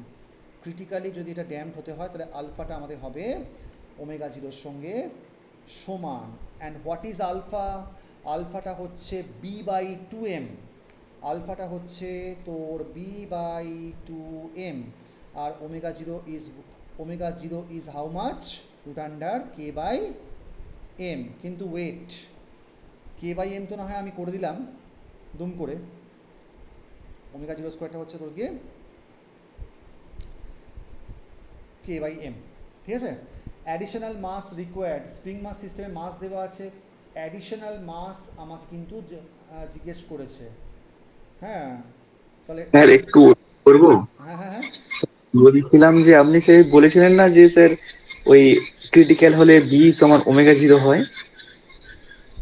ক্রিটিক্যালি যদি এটা ড্যাম্পড হতে হয়, তাহলে আলফাটা আমাদের হবে ওমেগা জিরোর সঙ্গে সমান। And what is alpha? আলফাটা হচ্ছে বি বাই 2m। আলফাটা হচ্ছে তোর বি বাই 2m। আর omega zero is how much, root under K by M. কিন্তু ওয়েট, কে বাই এম তো না হয় আমি করে দিলাম দুম করে, ওমেগা জিরো স্কোয়ারটা হচ্ছে তোর গিয়ে কে বাই এম। ঠিক আছে? Additional mass required, spring mass সিস্টেমে মাস দেওয়া আছে, অ্যাডিশনাল মাস আমাকে কিন্তু জিজ্ঞেস করেছে। হ্যাঁ, তাহলে স্যার একটু করবো। হ্যাঁ হ্যাঁ হ্যাঁ বলছিলাম যে আপনি স্যার বলেছিলেন না যে স্যার ওই ক্রিটিক্যাল হলে বি সমান ওমেগা জিরো হয়,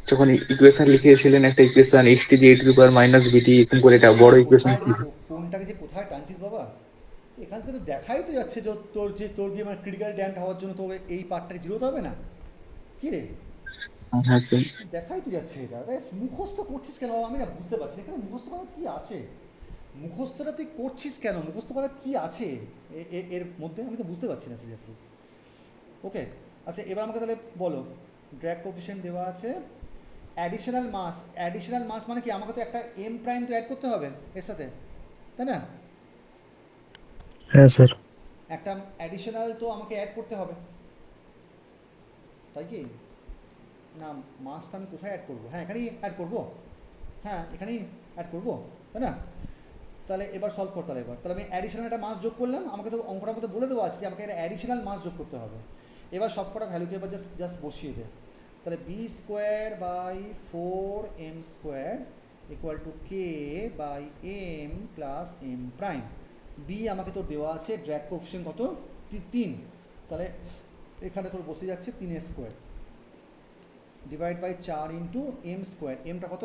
যখন ইকুয়েশন লিখেছিলেন একটা ইকুয়েশন এক্সটি দিয়ে টু দি পাওয়ার মাইনাস বিটি এরকম করে একটা বড় ইকুয়েশন। কোনটাকে যে কোথায় টানছিস বাবা, এখান থেকে তো দেখাই তো যাচ্ছে যে তোর গিয়ে মানে ক্রিটিক্যাল ড্যাম্প হওয়ার জন্য তোর এই পার্টটাকে জিরোতে হবে না, কি রে? হ্যাঁ স্যার। দেখাই তো যাচ্ছে এটা। মুখস্থ করছিস কেন আমি না বুঝতে পারছি না, এখানে মুখস্থ করার কী আছে? মুখস্থটা তুই করছিস কেন? মুখস্থ করার কী আছে এর মধ্যে? আমি তো বুঝতে পারছি না সিরিয়াসলি। ওকে, আচ্ছা এবার আমাকে তাহলে বলো, ড্র্যাগ কোফিশিয়েন্ট দেওয়া আছে, অ্যাডিশনাল মাস মানে কি? আমাকে তো একটা এম প্রাইম তো অ্যাড করতে হবে এর সাথে, তাই না? হ্যাঁ স্যার। একটা অ্যাডিশনাল তো আমাকে অ্যাড করতে হবে, তাই কি না? মাসটা আমি কোথায় অ্যাড করবো? হ্যাঁ এখানেই অ্যাড করবো, হ্যাঁ এখানেই অ্যাড করবো, তাই না? তাহলে এবার সলভ করতে হবে। তাহলে আমি অ্যাডিশনাল একটা মাস যোগ করলাম, আমাকে তো অঙ্কটার মধ্যে বলে দেওয়া আছে যে আমাকে একটা অ্যাডিশনাল মাস যোগ করতে হবে। এবার সব কটা ভ্যালুকে এবার জাস্ট বসিয়ে দে। তাহলে B square by 4m square equal to K by M plus M prime. B আমাকে তোর দেওয়া আছে ড্র্যাগ কোফিশিয়েন্ট কত, 3। তাহলে এখানে তোর বসে যাচ্ছে 3 square divide by 4 into M square. এমটা কত?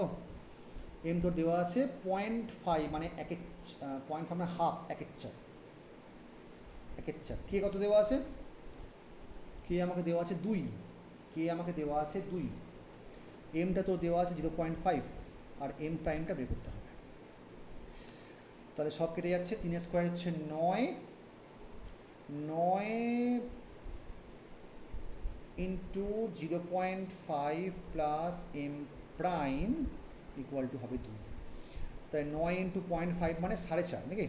এম তোর দেওয়া আছে 0.5, মানে 0.5 মানে হাফ, 1/4। কে কত দেওয়া আছে? কে আমাকে দেওয়া আছে 2। কে আমাকে দেওয়া আছে 2। এমটা তোর দেওয়া আছে 0.5, আর এম প্রাইমটা বের করতে হবে। তাহলে সব কেটে যাচ্ছে, 3 স্কোয়ার হচ্ছে 9 into into 0.5 plus M prime equal to হবে 2, তাই 9 ইন্টু 0.5 মানে 4.5 নাকি,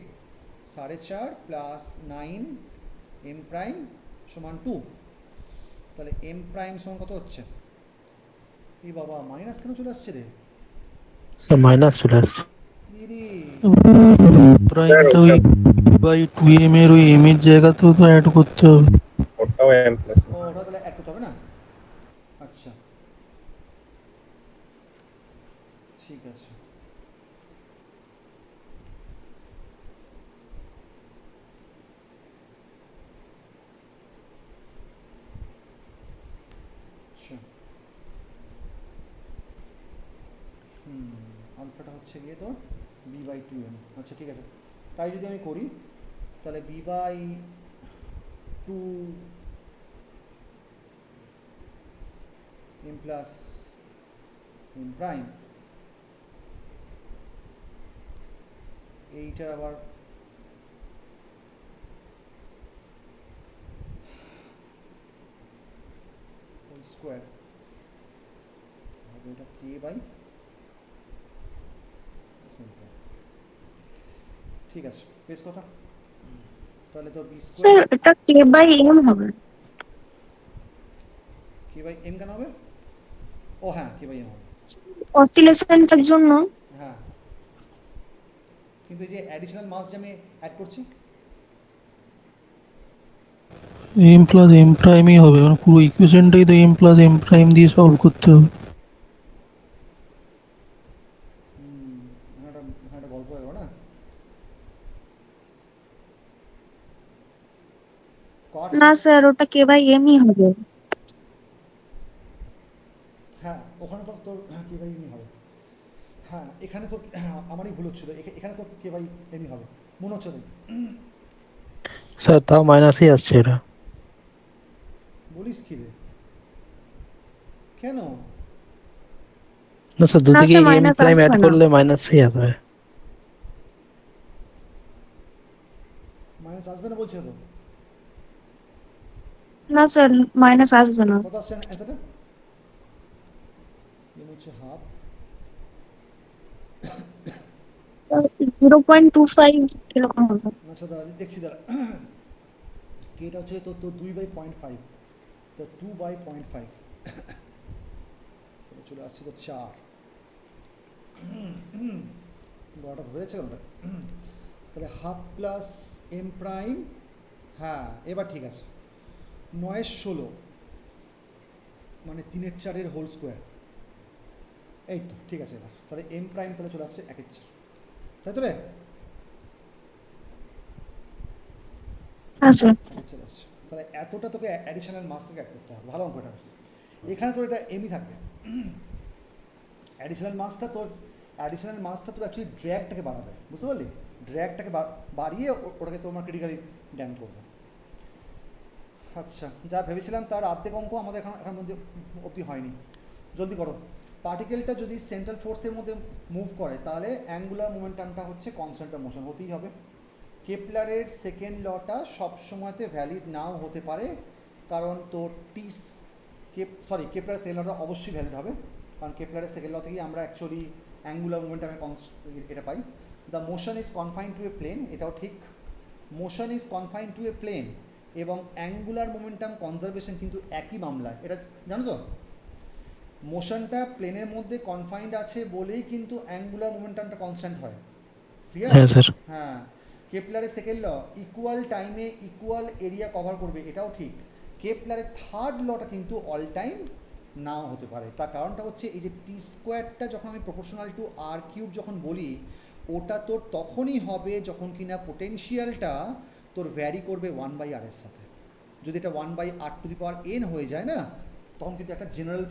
4.5 প্লাস 9 এম প্রাইম সমান 2, তাহলে এম প্রাইম সমান কত হচ্ছে? এই বাবা মাইনাস কেন চলে আসছে রে? স্যার মাইনাস চলে আসছে। ইরে প্রাইমটা ওই বাই 2m এর ওই m এর জায়গাতেও তো অ্যাড করতে হবে। ওটাও m প্লাস। ও ওটা তাহলে এক করতে হবে না? আচ্ছা ঠিক আছে। আচ্ছা আলফাটা হচ্ছে গিয়ে তোর বি বাই 2m। আচ্ছা ঠিক আছে, তাই যদি আমি করি তাহলে B by 2m plus M prime, এইটা আবার হোল স্কোয়ার হবে, এটা কে বাই এম প্রাইম। ঠিক আছে বেশ কথা, তাহলে তো বি স্যার স্কোয়ার এটা কে বাই এম হবে। কে বাই এম কেন হবে? ও হ্যাঁ কে বাই এম হবে, অসিলেশনটার জন্য। হ্যাঁ কিন্তু এই যে অ্যাডিশনাল মাস যে আমি অ্যাড করছি, m প্লাস m প্রাইমই হবে, মানে পুরো ইকুয়েশনটাই তো m প্লাস m প্রাইম দিয়ে সলভ করতে হবে। একটা একটা গল্প হয়ে গেল না। কট না স্যার ওটা কে বাই এমই হবে। হ্যাঁ ওখানে তো তোর কে বাই এমই হবে, হ্যাঁ এখানে তোর আমারই ভুল হচ্ছিল, এখানে তোর কে বাই এমই হবে মনে হচ্ছে তো। স্যার তাও মাইনাসই আসছে এটা। বলিস কি রে, কেন? না স্যার না দুদিকে sir m minus prime add আসবে না। করলে মাইনাসই আসবে। মাইনাস আসবে না বলছে তো, না স্যার মাইনাস আসবে না। কত আসছে অ্যান্সারটা? এম হচ্ছে হাফ 0.25 এরকম হবে। আচ্ছা দাঁড়া দেখছি দাঁড়া, কেটা হচ্ছে তোর তোর 2/0.5, তো 2/0.5 তাহলে চলে আসছে তো 4, গড়াটা ধরে যাচ্ছে ওটা, তাহলে হাফ প্লাস এম প্রাইম, হ্যাঁ এবার ঠিক আছে, 9/16 মানে 3/4 হোল স্কোয়ার, এই তো ঠিক আছে। এবার তাহলে এম প্রাইম তাহলে চলে আসছে 1/4, তাই তো রে? হ্যাঁ স্যার। চলে আসছে, তাহলে এতটা তোকে অ্যাডিশনাল মাস তোকে অ্যাড করতে হবে, ভালো অঙ্কটা আছে। এখানে তোর এটা এমই থাকবে, অ্যাডিশনাল মাসটা তোর অ্যাকচুয়ালি ড্র্যাগটাকে বাড়াবে, বুঝতে পারলি? ড্র্যাগটাকে বাড়িয়ে ওটাকে তোমার ক্রিটিক্যালি ড্যাম করবে। আচ্ছা যা ভেবেছিলাম তার অর্ধেক অঙ্ক আমাদের এখন মধ্যে অবধি হয়নি, জলদি করো। পার্টিকেলটা যদি সেন্ট্রাল ফোর্সের মধ্যে মুভ করে তাহলে অ্যাঙ্গুলার মোমেন্টামটা হচ্ছে কনস্ট্যান্ট অফ মোশন হতেই হবে। কেপলারের সেকেন্ড লটা সবসময়তে ভ্যালিড নাও হতে পারে, কারণ তোর কেপলারের সেকেন্ড লটা অবশ্যই ভ্যালিড হবে, কারণ কেপলারের সেকেন্ড ল থেকেই আমরা অ্যাকচুয়ালি অ্যাঙ্গুলার মোমেন্টামের এটা পাই। The motion is confined to a plane, এটাও ঠিক, motion is confined to a plane এবং অ্যাঙ্গুলার মোমেন্টাম কনজারভেশন কিন্তু একই মামলায়, এটা জানো তো? মোশনটা প্লেনের মধ্যে কনফাইন্ড আছে বলেই কিন্তু অ্যাঙ্গুলার মোমেন্টামটা কনস্ট্যান্ট হয়, ক্লিয়ার? হ্যাঁ স্যার। হ্যাঁ কেপলারের সেকেন্ড ল ইকুয়াল টাইমে ইকুয়াল এরিয়া কভার করবে, এটাও ঠিক। কেপলারের থার্ড লটা কিন্তু অল টাইম নাও হতে পারে, তার কারণটা হচ্ছে এই যে টি স্কোয়ারটা যখন আমি প্রপোর্শনাল টু আর কিউব যখন বলি, ওটা তোর তখনই হবে যখন কিনা পোটেনশিয়ালটা তোর ভ্যারি করবে 1/r এর সাথে। যদি এটা 1/r⁴n হয়ে যায় না, তখন কিন্তু একটা জেনারেল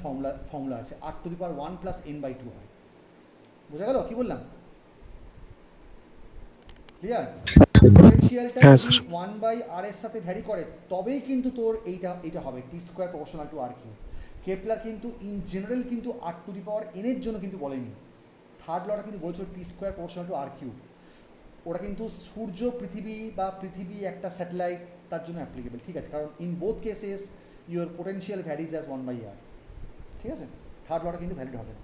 ফর্মুলা আছে, r⁴1 + n/2 হয়। বোঝা গেল কি বললাম? ক্লিয়ার? পোটেনশিয়ালটা হ্যাঁ যদি স্যার। 1/r এর সাথে ভ্যারি করে তবেই কিন্তু তোর এইটা হবে T square proportional to R cube. Kepler কিন্তু ইন জেনারেল কিন্তু r⁴n এর জন্য কিন্তু বলেনি, থার্ড লটা কিন্তু বলছিল T square proportional to R cube. ওটা কিন্তু সূর্য পৃথিবী বা পৃথিবী একটা স্যাটেলাইট তার জন্য অ্যাপ্লিকেবল, ঠিক আছে? কারণ in both cases your potential varies as 1/r, ঠিক আছে? থার্ড লটা কিন্তু ভ্যালিড হবে না।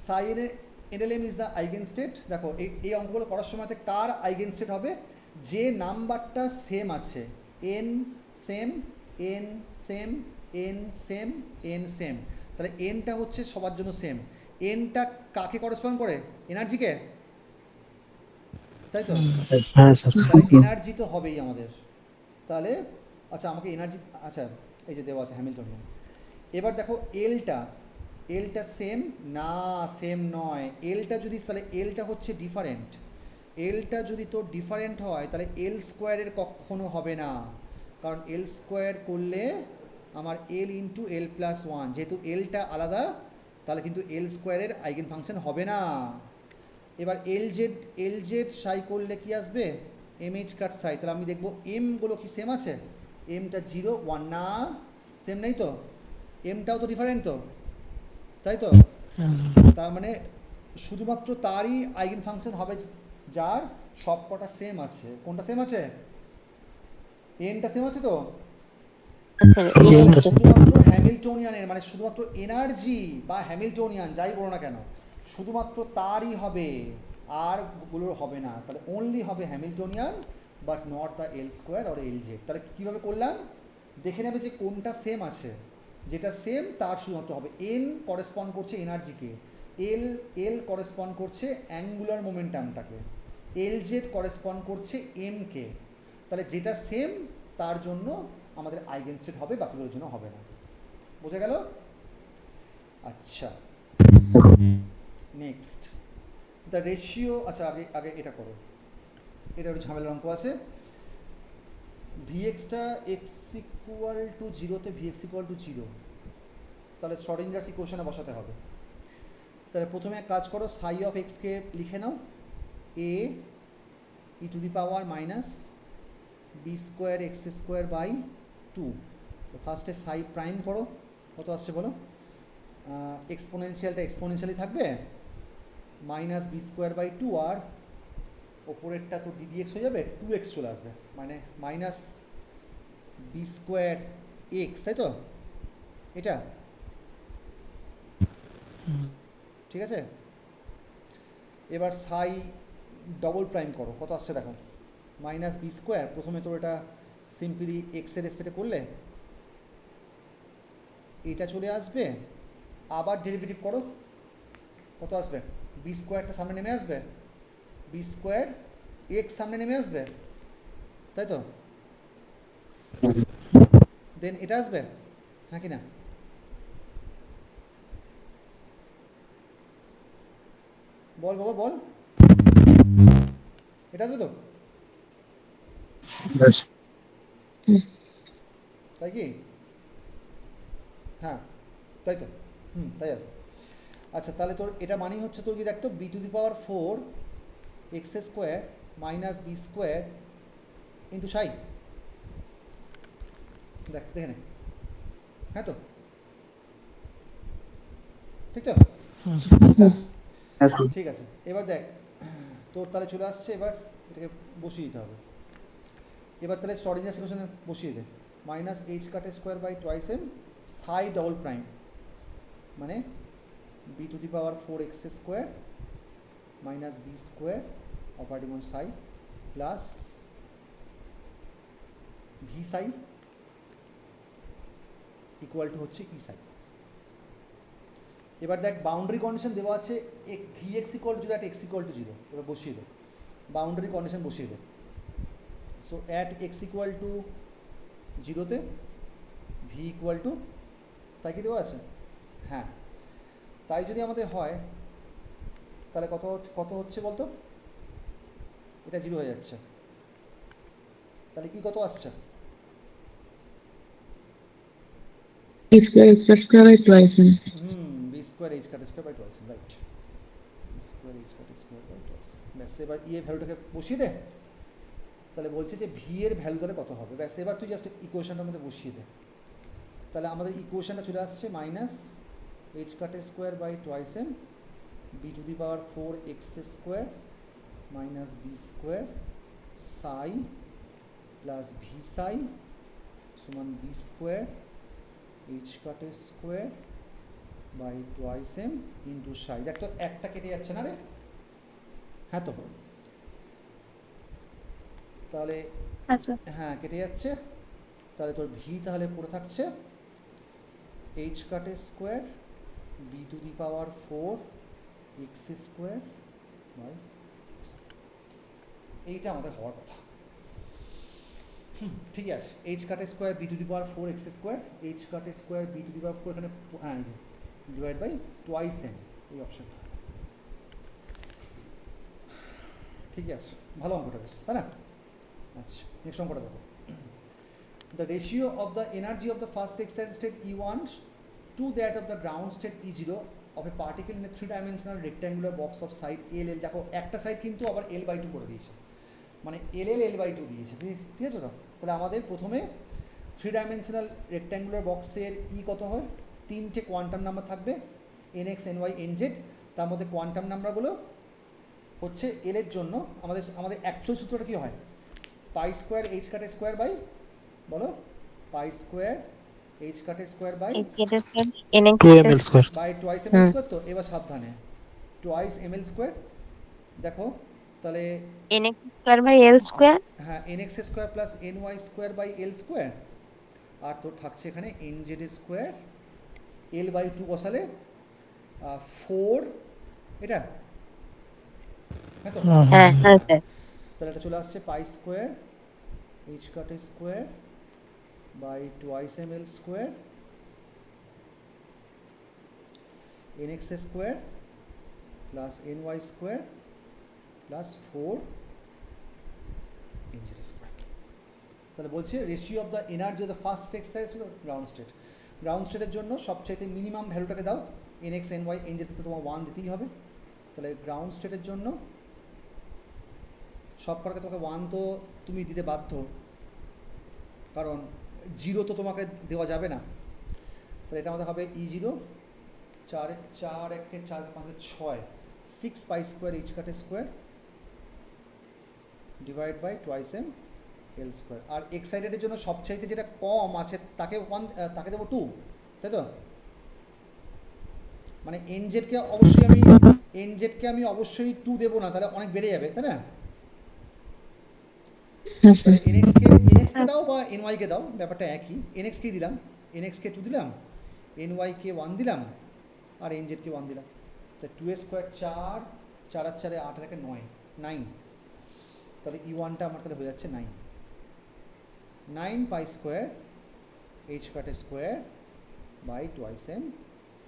সাই NLM is the eigen state. দেখো এই অঙ্কগুলো করার সময়তে কার আইগেন স্টেট হবে? যে নাম্বারটা সেম আছে, N same, N same, N same, N same, তাহলে এনটা হচ্ছে সবার জন্য সেম। এনটা কাকে করেসপন্ড করে? এনার্জিকে, তাই তো? হ্যাঁ স্যার। তাহলে এনার্জি তো হবেই আমাদের। তাহলে আচ্ছা আমাকে এনার্জি, আচ্ছা এই যে দেওয়া আছে হ্যামিল্টনিয়ান। এবার দেখো এলটা সেম না, সেম নয়। এলটা যদি, তাহলে এলটা হচ্ছে ডিফারেন্ট। এলটা যদি তোর ডিফারেন্ট হয় তাহলে এল স্কোয়ারের কখনো হবে না, কারণ এল স্কোয়ার করলে আমার L into L plus one, যেহেতু এলটা আলাদা তাহলে কিন্তু এল স্কোয়ারের আইগেন ফাংশন হবে না। এবার এল জেড সাই করলে কি আসবে? এম এইচ কাট সাই, তাহলে আমি দেখবো এমগুলো কি সেম আছে? এমটা 0 1 না, সেম নেই তো, এমটাও তো ডিফারেন্ট তো, তাই তো? তার মানে শুধুমাত্র তারই আইগেন ফাংশন হবে যার সব কটা সেম আছে। কোনটা সেম আছে? এনটা সেম আছে তো? স্যার শুধুমাত্র হ্যামিল্টনিয়ানের, মানে শুধুমাত্র এনার্জি বা হ্যামিল্টনিয়ান যাই বলো না কেন, শুধুমাত্র তারই হবে, আর গুলোর হবে না। তাহলে অনলি হবে Hamiltonian but not the L square or L Z. তাহলে কীভাবে করলাম? দেখে নেবে যে কোনটা সেম আছে, যেটা সেম তার শুধুমাত্র হবে। এন করেসপন্ড করছে এনার্জিকে, এল করেসপন্ড করছে অ্যাঙ্গুলার মোমেন্টামটাকে, এল জেড করেসপন্ড করছে এমকে। তাহলে যেটা সেম তার জন্য আমাদের আইগেন স্টেট হবে, বাকিগুলোর জন্য হবে না। বোঝা গেল? আচ্ছা নেক্সট দ্য রেশিও। আচ্ছা আগে এটা করো, এটা একটু ঝামেলার অঙ্ক আছে। ভিএক্সটা এক্স ইকুয়াল টু জিরোতে ভিএক্স ইকুয়াল টু জিরো, তাহলে শ্রডিঞ্জার্স ইকুয়েশনে বসাতে হবে। তাহলে প্রথমে এক কাজ করো, সাই অফ এক্সকে লিখে নাও A E to the power minus B square X square by 2। তো ফার্স্টে সাই প্রাইম করো, কত আসছে বলো? এক্সপোনেনশিয়ালটা এক্সপোনেনশিয়ালি থাকবে, মাইনাস বি স্কোয়ার বাই 2, আর ওপরেরটা তো ডিডিএক্স হয়ে যাবে, 2x চলে আসবে, মানে মাইনাস বি স্কোয়ার এক্স, তাই তো? এটা ঠিক আছে। এবার সাই ডবল প্রাইম করো, কত আসছে দেখো? মাইনাস বি স্কোয়ার, প্রথমে তো এটা সিম্পলি এক্সের রেসপেক্টে করলে এটা চলে আসবে, আবার ডেরিভেটিভ করো, কত আসবে? বি স্কোয়ারটা সামনে নেমে আসবে, বি স্কোয়ার এক্স সামনে নেমে আসবে, তাই তো? দেন এটা আসবে, হ্যাঁ কি না? বল বাবা বল, এটা আসবে তো? তাই কি? হ্যাঁ তাই তো, তাই আসবে। আচ্ছা তাহলে তোর এটা মানেই হচ্ছে তোর কি দেখতো, B to the power 4 x square minus B square into psi. দেখে নে, হ্যাঁ তো ঠিক তো? ঠিক আছে। এবার দেখ তোর তাহলে চলে আসছে, এবার এটাকে বসিয়ে দিতে হবে। এবার তাহলে শ্রডিঞ্জার ইকুয়েশনে বসিয়ে দে, minus H cut square by twice M psi double prime, মানে B to the power 4 x square minus B square operating on psi plus V psi equal to হচ্ছে ই সাই। এবার দেখ বাউন্ডারি কন্ডিশন দেওয়া আছে V X equal to zero at X equal to zero, এবার বসিয়ে দে বাউন্ডারি কন্ডিশন বসিয়ে দে। So at X equal to জিরোতে ভি ইকুয়াল টু, তাই কি দেওয়া আছে? হ্যাঁ, তাই যদি আমাদের হয় তাহলে কত হচ্ছে বলতো? এটা জিরো হয়ে যাচ্ছে, তাহলে কি কত আসছে? B square H cut square by twice M. B square H cut square by twice M, right, B square H cut square by twice M. ব্যাস এবার ই এর ভ্যালুটাকে বসিয়ে দে, তাহলে বলছে যে ভি এর ভ্যালু তাহলে কত হবে। ব্যাস এবার তুই জাস্ট ইকুয়েশনটার মধ্যে বসিয়ে দে, তাহলে আমাদের ইকুয়েশনটা চলে আসছে minus H cut square by twice M B to the power 4 x square minus B square psi plus V psi সমান বি স্কোয়ার এইচ কাটের square by twice M into psi. দেখ তো একটা কেটে যাচ্ছে না রে? হ্যাঁ তো, তাহলে আচ্ছা হ্যাঁ কেটে যাচ্ছে, তাহলে তোর ভি তাহলে পড়ে থাকছে এইচ কাটের square b to the power 4 x square by, এইটা আমাদের হওয়ার কথা। ঠিক আছে, এইচ কাটের square b to the power 4 x square, H কাটের square b to the power 4 এখানে, হ্যাঁ এই যে ডিভাইড বাই টোয়াইস এম, এই অপশনটা। ঠিক আছে, ভালো অঙ্কটা বেশ, তাই না? আচ্ছা, নেক্সট অঙ্কটা দেখো। The ratio of the energy of the first excited state E1 to that of the ground state E0 of a particle in a 3-dimensional rectangular box of side LL, দেখো একটা সাইড কিন্তু আবার L/2 করে দিয়েছে, মানে LL L/2 দিয়েছে, ঠিক আছে তো? তাহলে আমাদের প্রথমে 3-dimensional rectangular বক্সের ই কত হয়, তিনটে কোয়ান্টাম নাম্বার থাকবে nx ny nz, তার মধ্যে কোয়ান্টাম নাম্বারগুলো হচ্ছে এল এর জন্য আমাদের অ্যাকচুয়াল সূত্রটা কী হয়, পাই স্কোয়ার এইচ কাটের স্কোয়ার বাই, বলো, পাই স্কোয়ার এইচ কাটের square by NX 2ml square. By twice M L square. তো এবার সাবধানে, টোয়াইস এম এল স্কোয়ার, দেখো তাহলে NX square by L square. হ্যাঁ NX square plus N Y square by L square, আর তোর থাকছে এখানে এন জেড স্কোয়ার, L/2 বসালে 4, এটা হ্যাঁ তো, হ্যাঁ হ্যাঁ স্যার। তাহলে এটা চলে আসছে পাই স্কোয়ার এইচ কাটের square by twice M L square n x square plus N Y square plus 4 n z square. তাহলে বলছে ratio of the energy of the first exercise ছিল গ্রাউন্ড স্টেট। গ্রাউন্ড স্টেটের জন্য সবচাইতে মিনিমাম ভ্যালুটাকে দাও, এনএক্স এন ওয়াই এনজেড তো তোমার 1 দিতেই হবে। তাহলে গ্রাউন্ড স্টেটের জন্য সব কটাকে তোমাকে 1 তো তুমি দিতে বাধ্য, কারণ 0 তো তোমাকে দেওয়া যাবে না। তাহলে এটা আমাদের হবে E0 4 1 4 5 6 6 পাই স্কোয়ার এইচ কাটের square divide by twice M L square. আর এক্সাইটেডের জন্য সবচাইতে যেটা কম আছে তাকে দেবো 2, তাই তো? মানে এনজেডকে আমি অবশ্যই 2 দেবো না, তাহলে অনেক বেড়ে যাবে, তাই না? তাহলে এনএক্সকে দাও বা এনওয়াইকে দাও, ব্যাপারটা একই। এনএক্সকেই দিলাম, এনএক্সকে 2 দিলাম, এনওয়াইকে 1 দিলাম, আর এনজেডকে 1 দিলাম। তা 2 স্কোয়ার 4 4 আর 4 8 আর 9, তাহলে E1টা আমার তাহলে হয়ে যাচ্ছে 9 পাই স্কোয়ার এইচ কাটের square by twice M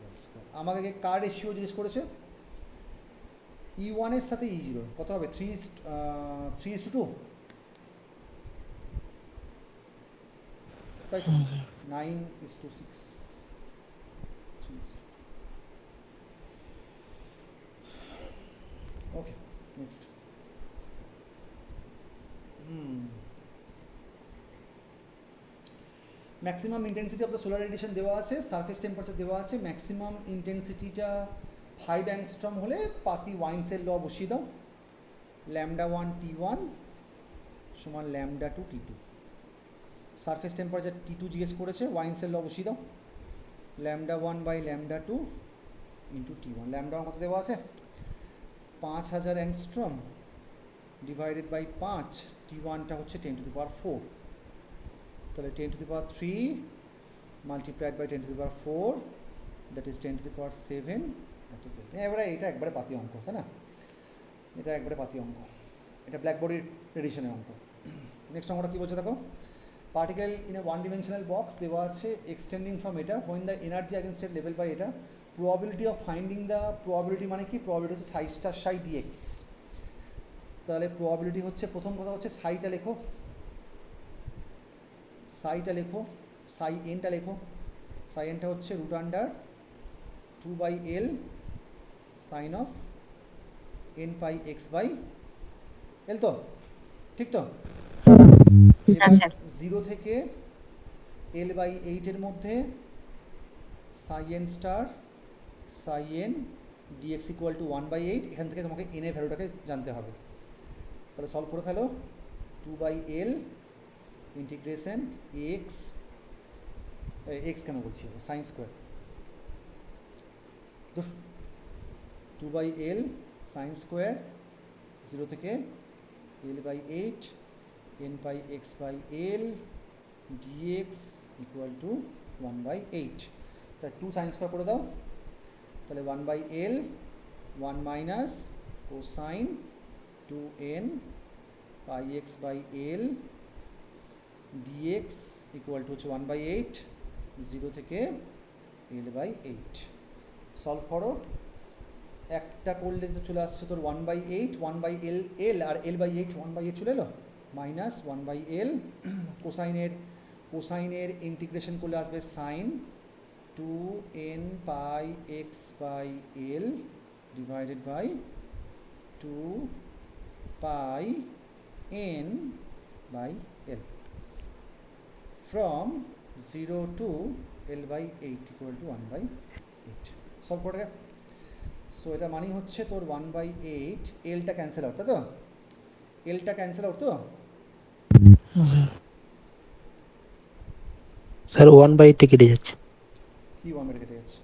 L square. আমাকে কার রেশিও জিজ্ঞেস করেছে, E1 এর সাথে E0 কত হবে, 3:2, তাই তো? 9:6, 3:2। Okay, next. Maximum intensity of the solar radiation দেওয়া আছে, সারফেস টেম্পারেচার দেওয়া আছে। ম্যাক্সিমাম ইন্টেন্সিটিটা 5 অ্যাংস্ট্রম হলে পাতি ওয়াইন্সের ল বসিয়ে দাও, λ1 T1 সমান λ2 T2। সারফেস টেম্পারেচার T2 জিজ্ঞেস করেছে, ওয়াইন্সের ল বসিয়ে দাও, λ1 বাই λ2 ইন্টু T1। λ1 কত দেওয়া আছে, 5000 অ্যাংস্ট্রম ডিভাইডেড বাই 5, T1টা হচ্ছে 10⁴, তাহলে 10⁻³ মাল্টিপ্লাইড বাই 10⁴, দ্যাট ইজ 10�7। এবারে এটা একবারে পাতি অঙ্ক, তাই না? এটা একবারে পাতি অঙ্ক, এটা ব্ল্যাকবোর্ডের রেডিয়েশনের অঙ্ক। নেক্সট অঙ্কটা কী বলছে দেখো, particle in a 1-dimensional box দেওয়া আছে এক্সটেন্ডিং ফ্রম এটা, when the energy against a level by এটা, probability of finding the, probability মানে কি, প্রবাবিলিটি হচ্ছে সাই স্টার সাই ডিএক্স। তাহলে প্রবাবিলিটি হচ্ছে, প্রথম কথা হচ্ছে সাইটা লেখো, সাই এনটা লেখো, সাই এনটা হচ্ছে √2/L sine of n pi x by L, তো ঠিক তো? 0 থেকে L/8 এর মধ্যে সাই এন স্টার সাই এন dx = 1/8। এখান থেকে তোমাকে n এর ভ্যালুটাকে জানতে হবে, তাহলে সলভ করে ফেলো। 2/L ইন্টিগ্রেশন এক্স কেন বলছি sine square 2/L sine square 0 থেকে L/8 n pi x by L dx equal to 1/8। তা 2 সাইন স্কোয়ার করে দাও, তাহলে 1/L 1 minus cosine 2n pi x by L dx equal to হচ্ছে 1/8 0 থেকে L/8। সলভ করো, একটা করলে তো চলে আসছে তোর 1/8 1/L আর L/8 1/8 চলে এলো, মাইনাস 1/L কোসাইনের ইন্টিগ্রেশন করলে আসবে sine 2n pi x by L divided by 2 pi n by L from 0 to L/8 equal to 1/8। Solve করে গেছে। সো এটা মানেই হচ্ছে তোর 1/8 এলটা ক্যান্সেল আউট, তাই তো? এলটা ক্যান্সেল আউট তো? স্যার 1/8 কেটে যাচ্ছে। কি 1/8 কেটে যাচ্ছে?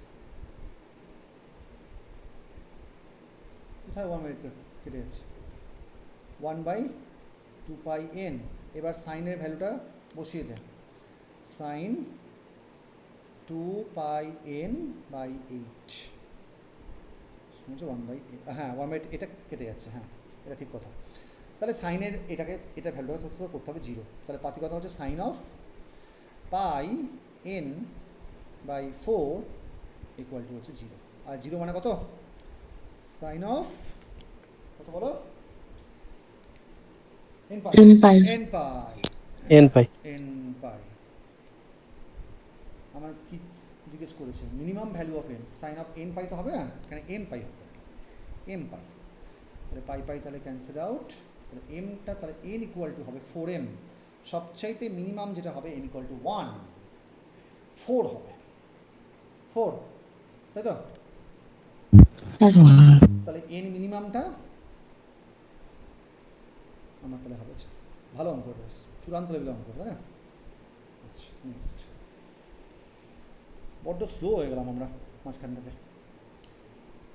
কোথায় 1/8 কেটে যাচ্ছে? 1/2 pi n। এবার সাইনের ভ্যালুটা বসিয়ে দেন, সাইন 2 pi n by 8 শুনছো 1/8, হ্যাঁ 1/8 এটা কেটে যাচ্ছে, হ্যাঁ এটা ঠিক কথা। তাহলে সাইনের এটা ভ্যালুটা করতে হবে 0, তাহলে পাতি কথা হচ্ছে sine of pi n by 4 equal to হচ্ছে 0। আর 0 মানে কত? সাইন অফ কত বলো? n পাই আমার কি জিজ্ঞেস করেছে? Minimum value of n, sine of n pi তো হবে না, এখানে m পাই হবে, m পাই, তাহলে পাই তাহলে ক্যান্সেল আউট, তাহলে mটা তাহলে n ইকুয়াল টু হবে 4m। সবচাইতে মিনিমাম যেটা হবে n ইকুয়াল টু 1, 4 হবে, 4 তাই তো? তাহলে n মিনিমামটা আমার তাহলে হবে, ভালো অঙ্ক, চূড়ান্ত লেভেলের অঙ্ক, তাই না? আচ্ছা নেক্সট। বড্ড স্লো হয়ে গেলাম আমরা মাঝখানটাতে,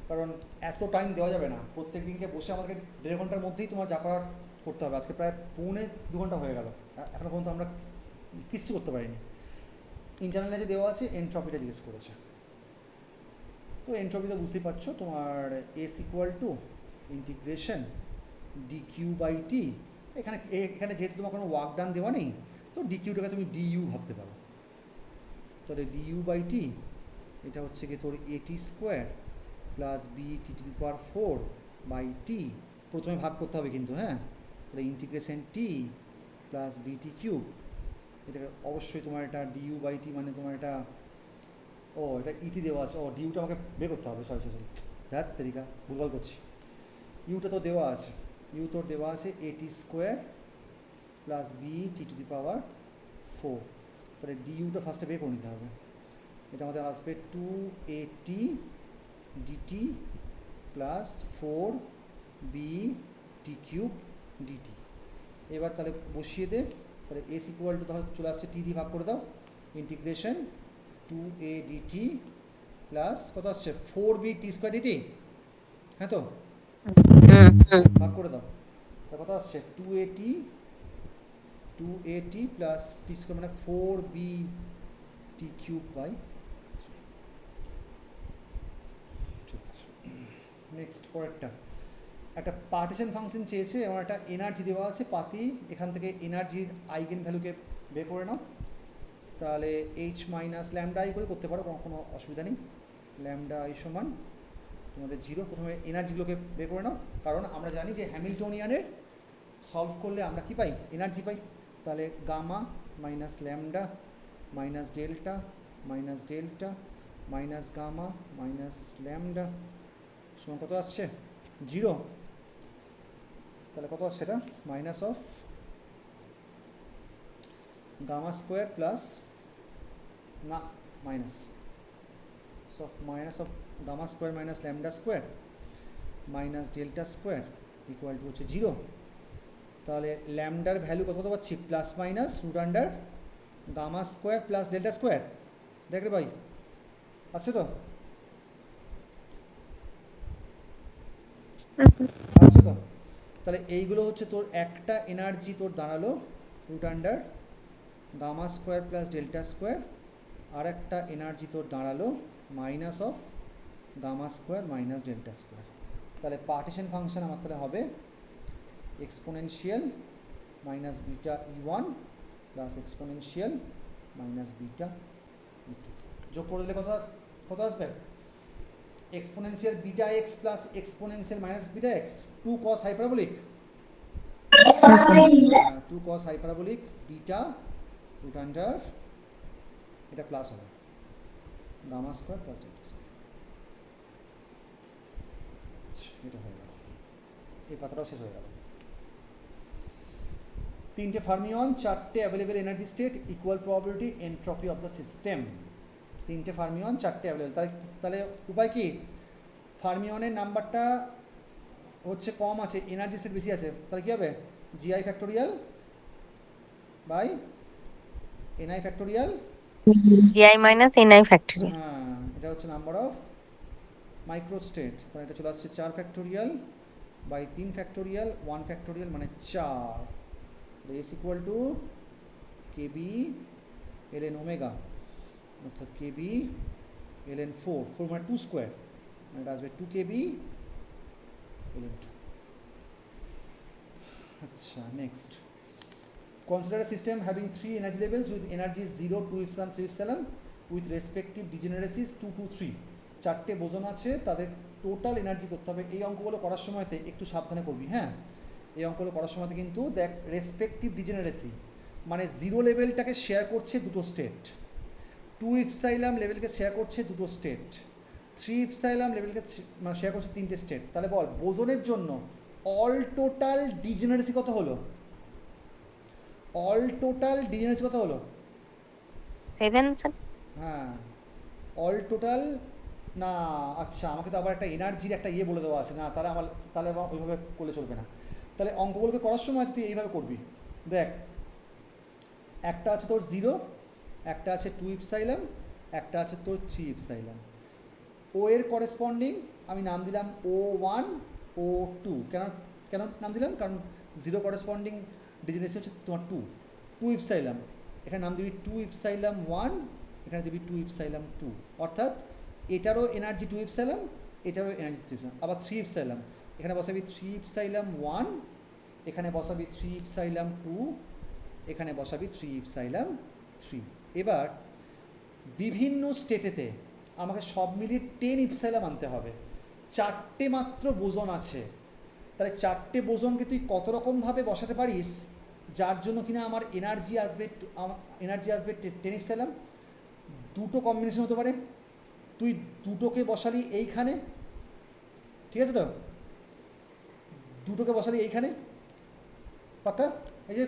কারণ এত টাইম দেওয়া যাবে না, প্রত্যেক দিনকে বসে আমাদেরকে 1.5 ঘন্টার মধ্যেই তোমার যা করার করতে হবে। আজকে প্রায় 2.25 ঘন্টা হয়ে গেল, এখনও পর্যন্ত আমরা কিছু করতে পারিনি। ইন্টারনালে যে দেওয়া আছে এনট্রপিটা জিজ্ঞেস করেছে, তো এনট্রপিটা বুঝতেই পারছো তোমার S equal two integration dq/t। এখানে যেহেতু তোমার কোনো ওয়ার্ক ডান দেওয়া নেই, তো ডিকিউটাকে তুমি ডিইউ ভাবতে পারো, তাহলে du/t এটা হচ্ছে কি তোর at স্কোয়ার প্লাস bt⁴/t, প্রথমে ভাগ করতে হবে কিন্তু, হ্যাঁ, তাহলে ইন্টিগ্রেশন t প্লাস bt³ এটাকে অবশ্যই তোমার এটা du/t মানে তোমার এটা এটা ইটি দেওয়া আছে, ডিউটা আমাকে বের করতে হবে, সরি ধ্যাত তেরিকা ভুলভাল করছি, ইউটা তো দেওয়া আছে, ইউ তোর দেওয়া আছে at স্কোয়ার প্লাস bt⁴, তাহলে ডিউটা ফার্স্টে বের করে নিতে হবে। এটা আমাদের আসবে 2at dt plus 4bt³ dt। এবার তাহলে বসিয়ে দে, তাহলে এস ইকুয়াল টু চলে আসছে টি দিয়ে ভাগ করে দাও, ইন্টিগ্রেশন 2a dt প্লাস কত আসছে 4bt² dt, হ্যাঁ তো ভাগ করে দাও, তা কত আসছে 2at প্লাস টি স্কোয়ার মানে 4bt³ বাই, ঠিক আছে। নেক্সট পরেরটা, একটা পার্টিশন ফাংশন চেয়েছে, এবং একটা এনার্জি দেওয়া আছে পাতি, এখান থেকে এনার্জির আইগেন ভ্যালুকে বের করে নাও, তাহলে h মাইনাস ল্যামডা আই করে করতে পারো, কোনো অসুবিধা নেই। ল্যামডা আই সমান তোমাদের 0, প্রথমে এনার্জিগুলোকে বের করে নাও, কারণ আমরা জানি যে হ্যামিল্টনিয়ানের সলভ করলে আমরা কি পাই? এনার্জি পাই। তাহলে gamma minus lambda minus delta minus gamma minus lambda সমান কত আসছে? 0। তাহলে কত আসছে এটা? Minus of gamma square plus না minus of gamma square minus lambda square minus delta square equal to হচ্ছে 0। তাহলে ল্যামডার ভ্যালু কত কত পাচ্ছি, plus minus root under gamma square plus delta square. দেখ রে ভাই, আছে তো, আছে তো? তাহলে এইগুলো হচ্ছে তোর একটা এনার্জি তোর দাঁড়ালো root under gamma square plus delta square, আর একটা এনার্জি তোর দাঁড়ালো minus of gamma square minus delta square. তাহলে পার্টিশন ফাংশন আমার তাহলে হবে exponential minus beta E1 plus exponential minus beta E2। যোগ করে দিলে কত আসবে, exponential beta X plus exponential minus beta X, 2 cos hyperbolic, 2 cos hyperbolic beta root under, এটা প্লাস হবে gamma square plus delta square. এটা হয়ে গেল, এই পাতাটাও শেষ হয়ে গেল। 3টে ফার্মিয়ন, 4টে available energy state, equal probability, entropy of the system. 3টে ফার্মিয়ন, 4টে অ্যাভেলেবেল। তাহলে উপায় কি, ফার্মিয়নের নাম্বারটা হচ্ছে কম আছে, এনার্জি স্টেট বেশি আছে, তাহলে কী হবে, g i factorial by n i factorial, GI minus NI factorial. হ্যাঁ, এটা হচ্ছে নাম্বার অফ মাইক্রোস্টেট। তাহলে এটা চলে আসছে 4 ফ্যাক্টোরিয়াল বাই 3 ফ্যাক্টোরিয়াল 1 ফ্যাক্টোরিয়াল মানে 4, s equal to k b ln omega, অর্থাৎ কেবি ln 4 মানে 2 স্কোয়ার, মানে এটা আসবে 2 কেবি ln 2। আচ্ছা, next, consider a system having 3 energy levels with energies 0, 2 epsilon, 3 epsilon with respective degeneracies 2, 2, 3। 4টে বোজন আছে, তাদের টোটাল এনার্জি করতে হবে। এই অঙ্কগুলো করার সময়তে একটু সাবধানে করবি, হ্যাঁ, এই অঙ্কগুলো করার সময়তে কিন্তু দেখ, রেসপেক্টিভ ডিজেনারেসি মানে 0 লেভেলটাকে শেয়ার করছে দুটো স্টেট, 2 ইপসাইলাম লেভেলকে শেয়ার করছে দুটো স্টেট, 3 ইপসাইলাম লেভেলকে মানে শেয়ার করছে 3টে স্টেট। তাহলে বল বোজনের জন্য অল টোটাল ডিজেনারেসি কত হলো, অল টোটাল ডিজেনারেসি কত হলো, 7 sir. হ্যাঁ, অল টোটাল না, আচ্ছা আমাকে তো আবার একটা এনার্জির একটা ইয়ে বলে দেওয়া আছে না, তাহলে আবার ওইভাবে করলে চলবে না। তাহলে অঙ্কগুলোকে করার সময় তুই এইভাবে করবি, দেখ একটা আছে তোর 0, একটা আছে 2 ইপসাইলাম, একটা আছে তোর 3 ইপসাইলাম। ও এর করেসপন্ডিং আমি নাম দিলাম O1 O2। কেন নাম দিলাম, কারণ 0 করেসপন্ডিং ডিজেনারেসি হচ্ছে তোমার 2 ইপসাইলাম, এখানে নাম দিবি 2 ইপসাইলাম 1, এখানে দিবি 2 ইপসাইলাম 2, অর্থাৎ এটারও এনার্জি 2 ইপসাইলাম, এটারও এনার্জি 2 ইপসাইলাম। আবার 3 ইপসাইলাম, এখানে বসাবি 3 ইপসাইলাম 1, এখানে বসাবি 3 ইপসাইলাম 2, এখানে বসাবি 3 ইপসাইলাম 3। এবার বিভিন্ন স্টেটেতে আমাকে সব মিলিয়ে 10 ইপসাইলাম আনতে হবে, 4টে মাত্র বোজন আছে। তাহলে 4টে বোজনকে তুই কত রকমভাবে বসাতে পারিস যার জন্য কিনা আমার এনার্জি আসবে 10 ইপসাইলাম। দুটো কম্বিনেশন হতে পারে, তুই দুটোকে বসালি এইখানে, ঠিক আছে তো, দুটোকে বসালি এইখানে, পাক্কা, এই যে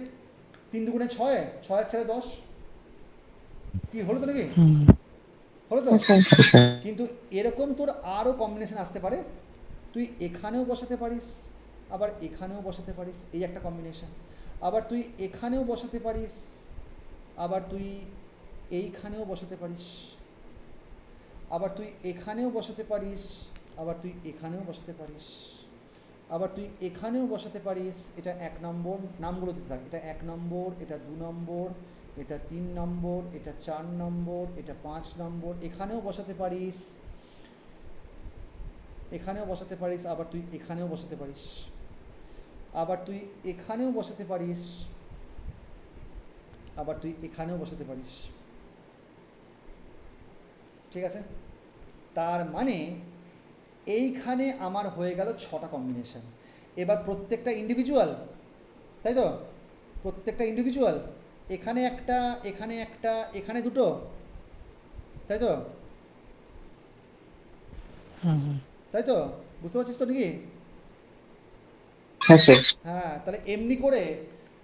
3 দুগুণে 6, 6 আর 4 10, কি হলো তো নাকি, হলো তো? কিন্তু এরকম তোর আরও কম্বিনেশন আসতে পারে, তুই এখানেও বসাতে পারিস, আবার এখানেও বসাতে পারিস, এই একটা কম্বিনেশন, আবার তুই এখানেও বসাতে পারিস, আবার তুই এইখানেও বসাতে পারিস, আবার তুই এখানেও বসাতে পারিস, আবার তুই এখানেও বসাতে পারিস, আবার তুই এখানেও বসাতে পারিস। এটা 1 নম্বর, নামগুলো দিতে থাক, এটা 1 নম্বর, এটা 2 নম্বর, এটা 3 নম্বর, এটা 4 নম্বর, এটা 5 নম্বর, এখানেও বসাতে পারিস, এখানেও বসাতে পারিস, আবার তুই এখানেও বসাতে পারিস, আবার তুই এখানেও বসাতে পারিস, আবার তুই এখানেও বসাতে পারিস, ঠিক আছে? তার মানে এইখানে আমার হয়ে গেল 6টা কম্বিনেশন। এবার প্রত্যেকটা ইন্ডিভিজুয়াল, তাই তো, প্রত্যেকটা ইন্ডিভিজুয়াল, এখানে একটা, এখানে একটা, এখানে দুটো, তাই তো, তাই তো, বুঝতে পারছিস তো নাকি? হ্যাঁ স্যার। হ্যাঁ, তাহলে এমনি করে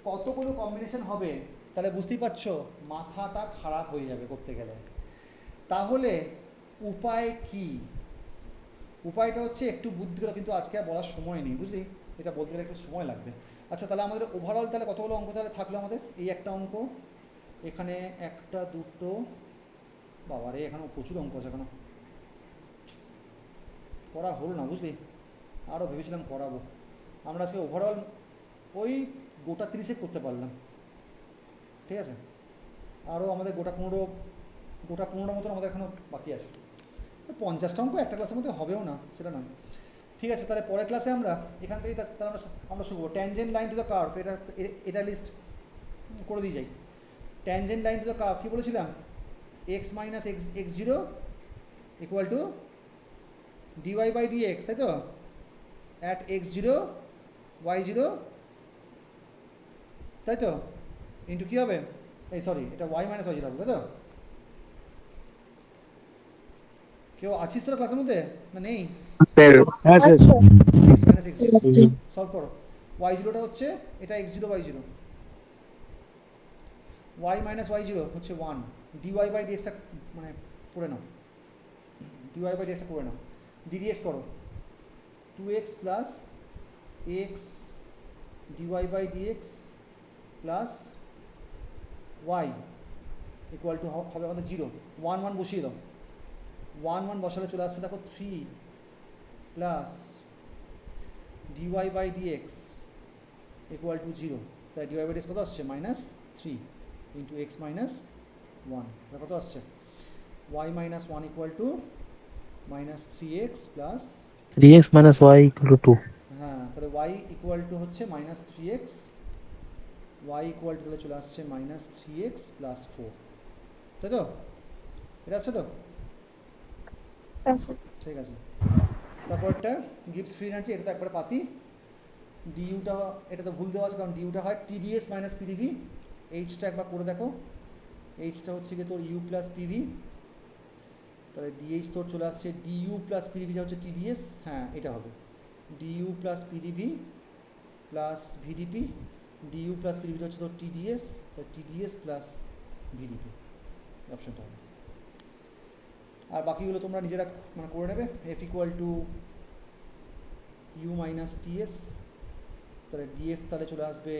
কতগুলো কম্বিনেশন হবে, তাহলে বুঝতেই পারছো মাথাটা খারাপ হয়ে যাবে করতে গেলে। তাহলে উপায় কি? উপায়টা হচ্ছে একটু বুদ্ধি করে, কিন্তু আজকে আর বলার সময় নেই, বুঝলি, এটা বলতে গেলে একটু সময় লাগবে। আচ্ছা তাহলে আমাদের ওভারঅল তাহলে কতগুলো অঙ্ক তাহলে থাকলো আমাদের? এই একটা অঙ্ক, এখানে একটা, দুটো, বাবারে এখানেও প্রচুর অঙ্ক আছে, এখানে করা হলো না বুঝলি, আরও ভেবেছিলাম করাবো। আমরা আজকে ওভারঅল ওই গোটা 30 করতে পারলাম, ঠিক আছে? আরও আমাদের গোটা 15 মতন আমাদের এখনও বাকি আছে। 50টা অঙ্ক একটা ক্লাসের মধ্যে হবেও না, সেটা না। ঠিক আছে, তাহলে পরের ক্লাসে আমরা এখান থেকেই তাহলে আমরা শুরু tangent line to the curve, এটা লিস্ট করে দিয়ে যাই। Tangent line to the curve কী বলেছিলাম? X minus x zero equal to DY by DX, তাই তো? At X zero Y zero, তাই তো? ইন্টু কী হবে, এই সরি এটা ওয়াই মাইনাস ওয়াই জিরো হবে, তাই তো? কেউ আছিস তোরা ক্লাসের মধ্যে না নেই? হ্যাঁ sir. X minus x zero solve করো। ওয়াই জিরোটা হচ্ছে এটা x zero Y zero, y minus y zero হচ্ছে 1, ডিওয়াই বাই ডিএক্সটা মানে করে নাও, ডিওয়াই বাই ডিএক্সটা করে নাও, ডিডিএক্স করো 2x plus x d y by d x plus y equal to হবে আমাদের 0, 1 1 বসিয়ে দাও, 1 1 বসালে চলে আসছে দেখো 3 plus d y by d x equal to 0, তাই ডিওয়াই বাই ডিএক্স কত আসছে -3 ইন্টু এক্স মাইনাস 1, তাহলে কত আসছে y minus 1 equal to -3x plus 3x minus y equal to 2. হ্যাঁ, তাহলে ওয়াই ইকুয়াল টু হচ্ছে -3x, ওয়াই ইকুয়াল টু তাহলে চলে আসছে -3x প্লাস 4, তাই তো? এটা আছে তো? ঠিক আছে, তারপরটা গিভস ফ্রি এনার্জি, এটা তো একবারে পাতি। ডিইউটা এটা তো ভুল দেওয়া আছে, কারণ ডিইউটা হয় টিডিএস মাইনাস পিডিভি। এইচটা একবার করে দেখো, এইচটা হচ্ছে কি তোর ইউ প্লাস পিভি, তাহলে ডিএইচ তোর চলে আসছে ডিইউ প্লাস পিডিভিটা হচ্ছে টিডিএস, হ্যাঁ এটা হবে DU plus PDV plus VDP, DU plus পিডিভিটা হচ্ছে তোর টিডিএস, টিডিএস প্লাস ভিডিপি, অপশনটা হবে। আর বাকিগুলো তোমরা নিজেরা মানে করে নেবে। F equal to U minus TS, তাহলে ডিএফ তাহলে চলে আসবে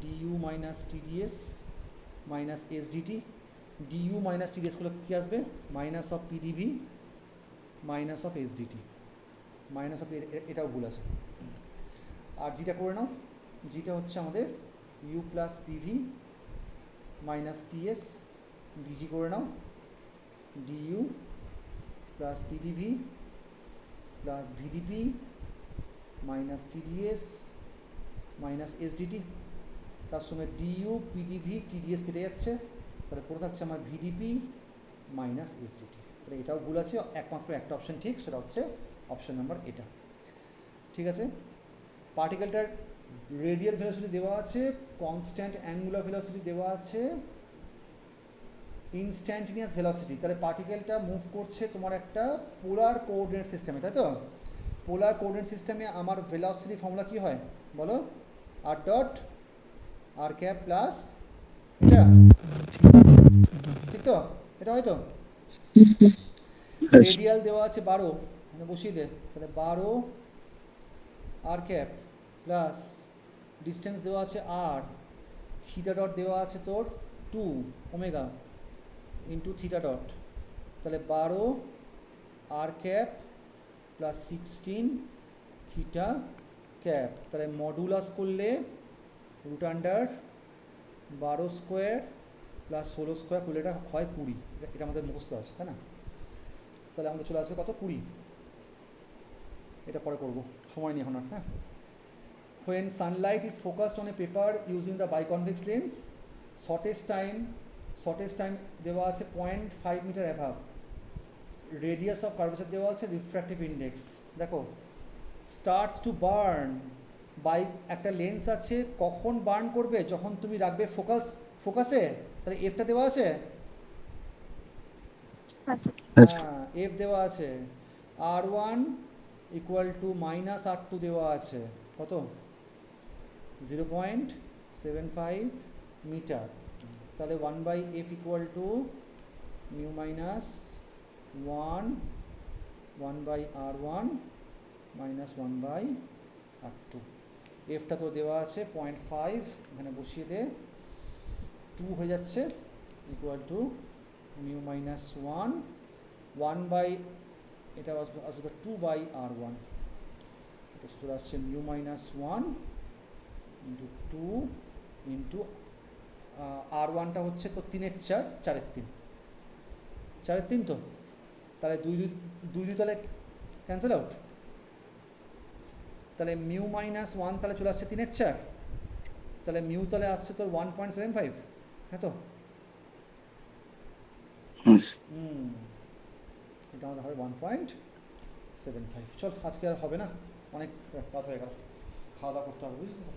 DU minus TDS minus SDT, DU minus টিডিএসগুলো কী আসবে? Minus of PDV minus of SDT, minus of এটাও ভুল আছে। আর জিটা করে নাও, জিটা হচ্ছে আমাদের U plus PV minus TS, DG করে নাও DU plus PDV plus VDP minus TDS minus SDT, তার সঙ্গে ডিইউ পিডিভি টিডিএস কেটে যাচ্ছে, তাহলে পড়ে থাকছে আমার ভিডিপি মাইনাস এসডিটি। তাহলে এটাও ভুল আছে, একমাত্র একটা অপশন ঠিক, সেটা হচ্ছে অপশন নাম্বার এটা। ঠিক আছে, পার্টিকেলটার রেডিয়াল ভেলোসিটি দেওয়া আছে, কনস্ট্যান্ট অ্যাঙ্গুলার ভেলোসিটি দেওয়া আছে, ইনস্ট্যান্টেনিয়াস ভেলোসিটি। তাহলে পার্টিকেলটা মুভ করছে তোমার একটা পোলার কোঅর্ডিনেট সিস্টেমে, তাই তো? পোলার কোঅর্ডিনেট সিস্টেমে আমার ভেলোসিটি ফর্মুলা কী হয় বলো? R dot R cap plus এটা, ঠিক তো? এটা হয়তো রেডিয়াল দেওয়া আছে 12, মানে বসিয়ে দে, তাহলে 12 আর ক্যাপ প্লাস ডিস্টেন্স দেওয়া আছে আর, থিটা ডট দেওয়া আছে তোর 2 ওমেগা ইন্টু থিটা ডট, তাহলে 12 আর ক্যাপ প্লাস 16 থিটা ক্যাপ, তাহলে মডুলাস করলে root under 12 square plus 16 square করলে এটা হয় 20, এটা আমাদের মুখস্থ আছে, তাই না? তাহলে আমাদের চলে আসবে কত? 20। এটা পরে করবো, সময় নেই এখন আর। হ্যাঁ, when sunlight is focused on a paper using the biconvex lens, shortest time দেওয়া আছে 0.5 metre above, radius of curvature দেওয়া আছে, রিফ্র্যাক্টিভ ইন্ডেক্স দেখো, স্টার্টস টু বার্ন বাই, একটা লেন্স আছে, কখন বার্ন করবে? যখন তুমি রাখবে ফোকাসে, তাহলে এফটা দেওয়া আছে, হ্যাঁ এফ দেওয়া আছে, R1 ইকুয়াল টু -R2 দেওয়া আছে, কত? 0.75 মিটার, তাহলে 1/f equal to mu minus 1/R1 minus 1/R2, এফটা তো দেওয়া আছে 0.5, এখানে বসিয়ে দে, 2 হয়ে যাচ্ছে equal to mu minus 1 by, এটা আসবে তো 2 বাই R1, এটা চলে আসছে মিউ মাইনাস 1 ইন্টু 2 ইন্টু R1টা হচ্ছে তো 3-এর 4, 4-এর 3, 4-এর 3 তো, তাহলে দুই তাহলে ক্যান্সেল আউট, তাহলে মিউ মাইনাস 1 তাহলে চলে আসছে 3-এর 4, তাহলে মিউ তাহলে আসছে তোর 1.75, হ্যাঁ তো, এটা আমাদের হবে 1.75। চল আজকে আর হবে না, অনেক রাত হয়ে গেল, খাওয়া দাওয়া করতে হবে, বুঝলি তো।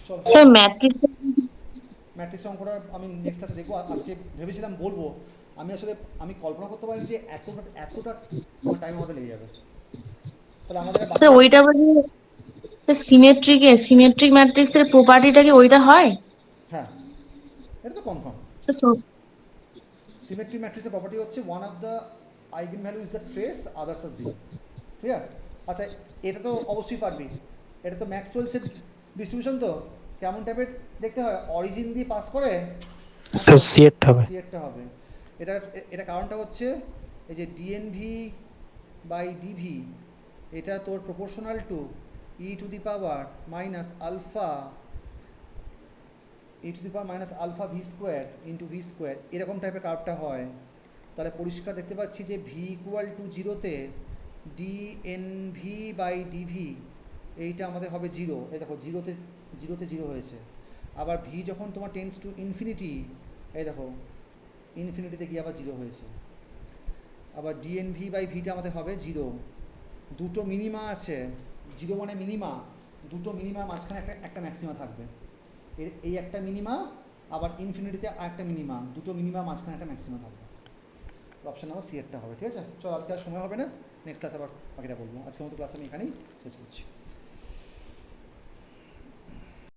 চল স্যার ম্যাট্রিক্স ম্যাট্রিক্স অঙ্কটা আমি নেক্সট ক্লাসে দেখবো, আজকে ভেবেছিলাম বলবো, আমি কল্পনা করতে পারি যে এতটা টাইম আমাদের লেগে যাবে, তাহলে আমাদের স্যার ওইটা বলি সিমেট্রিক ম্যাট্রিক্সের প্রপার্টিটা কি ওইটা হয়? হ্যাঁ, এটা তো কনফার্ম। স্যার সিমেট্রি ম্যাট্রিক্সের প্রপার্টি হচ্ছে one of the eigen value is the trace, others are zero, clear? আচ্ছা, এটা তো অবশ্যই পারবি, এটা তো ম্যাক্সওয়েলসের ডিস্ট্রিবিউশন, তো কেমন টাইপের দেখতে হয়, অরিজিন দিয়ে পাস করে স্যার সিএট হবে। সিএরটা হবে, এটা কারণটা হচ্ছে এই যে ডিএনভি বাই ডিভি, এটা তোর proportional to e to the power minus alpha v square into v square, এরকম টাইপের কার্ভটা হয়। তাহলে পরিষ্কার দেখতে পাচ্ছি যে ভি ইকুয়াল টু জিরোতে ডিএনভি বাই ডিভি এইটা আমাদের হবে জিরো, এই দেখো জিরোতে জিরো হয়েছে। আবার ভি যখন তোমার টেন্স টু ইনফিনিটি, এই দেখো ইনফিনিটিতে গিয়ে আবার জিরো হয়েছে। আবার ডিএনভি বাই ভিটা আমাদের হবে জিরো, দুটো মিনিমা আছে, জিরো মানে মিনিমা, দুটো মিনিমার মাঝখানে একটা ম্যাক্সিমা থাকবে, এই একটা মিনিমা, আবার ইনফিনিটিতে আরেকটা মিনিমা, দুটো মিনিমার মাঝখানে একটা ম্যাক্সিমা থাকবে, অপশন নাম্বার সি একটা হবে। ঠিক আছে, চল আজকে আর সময় হবে না, নেক্সট ক্লাস আবার বাকিটা বলবো, আজকের মতো ক্লাস আমি এখানেই শেষ করছি।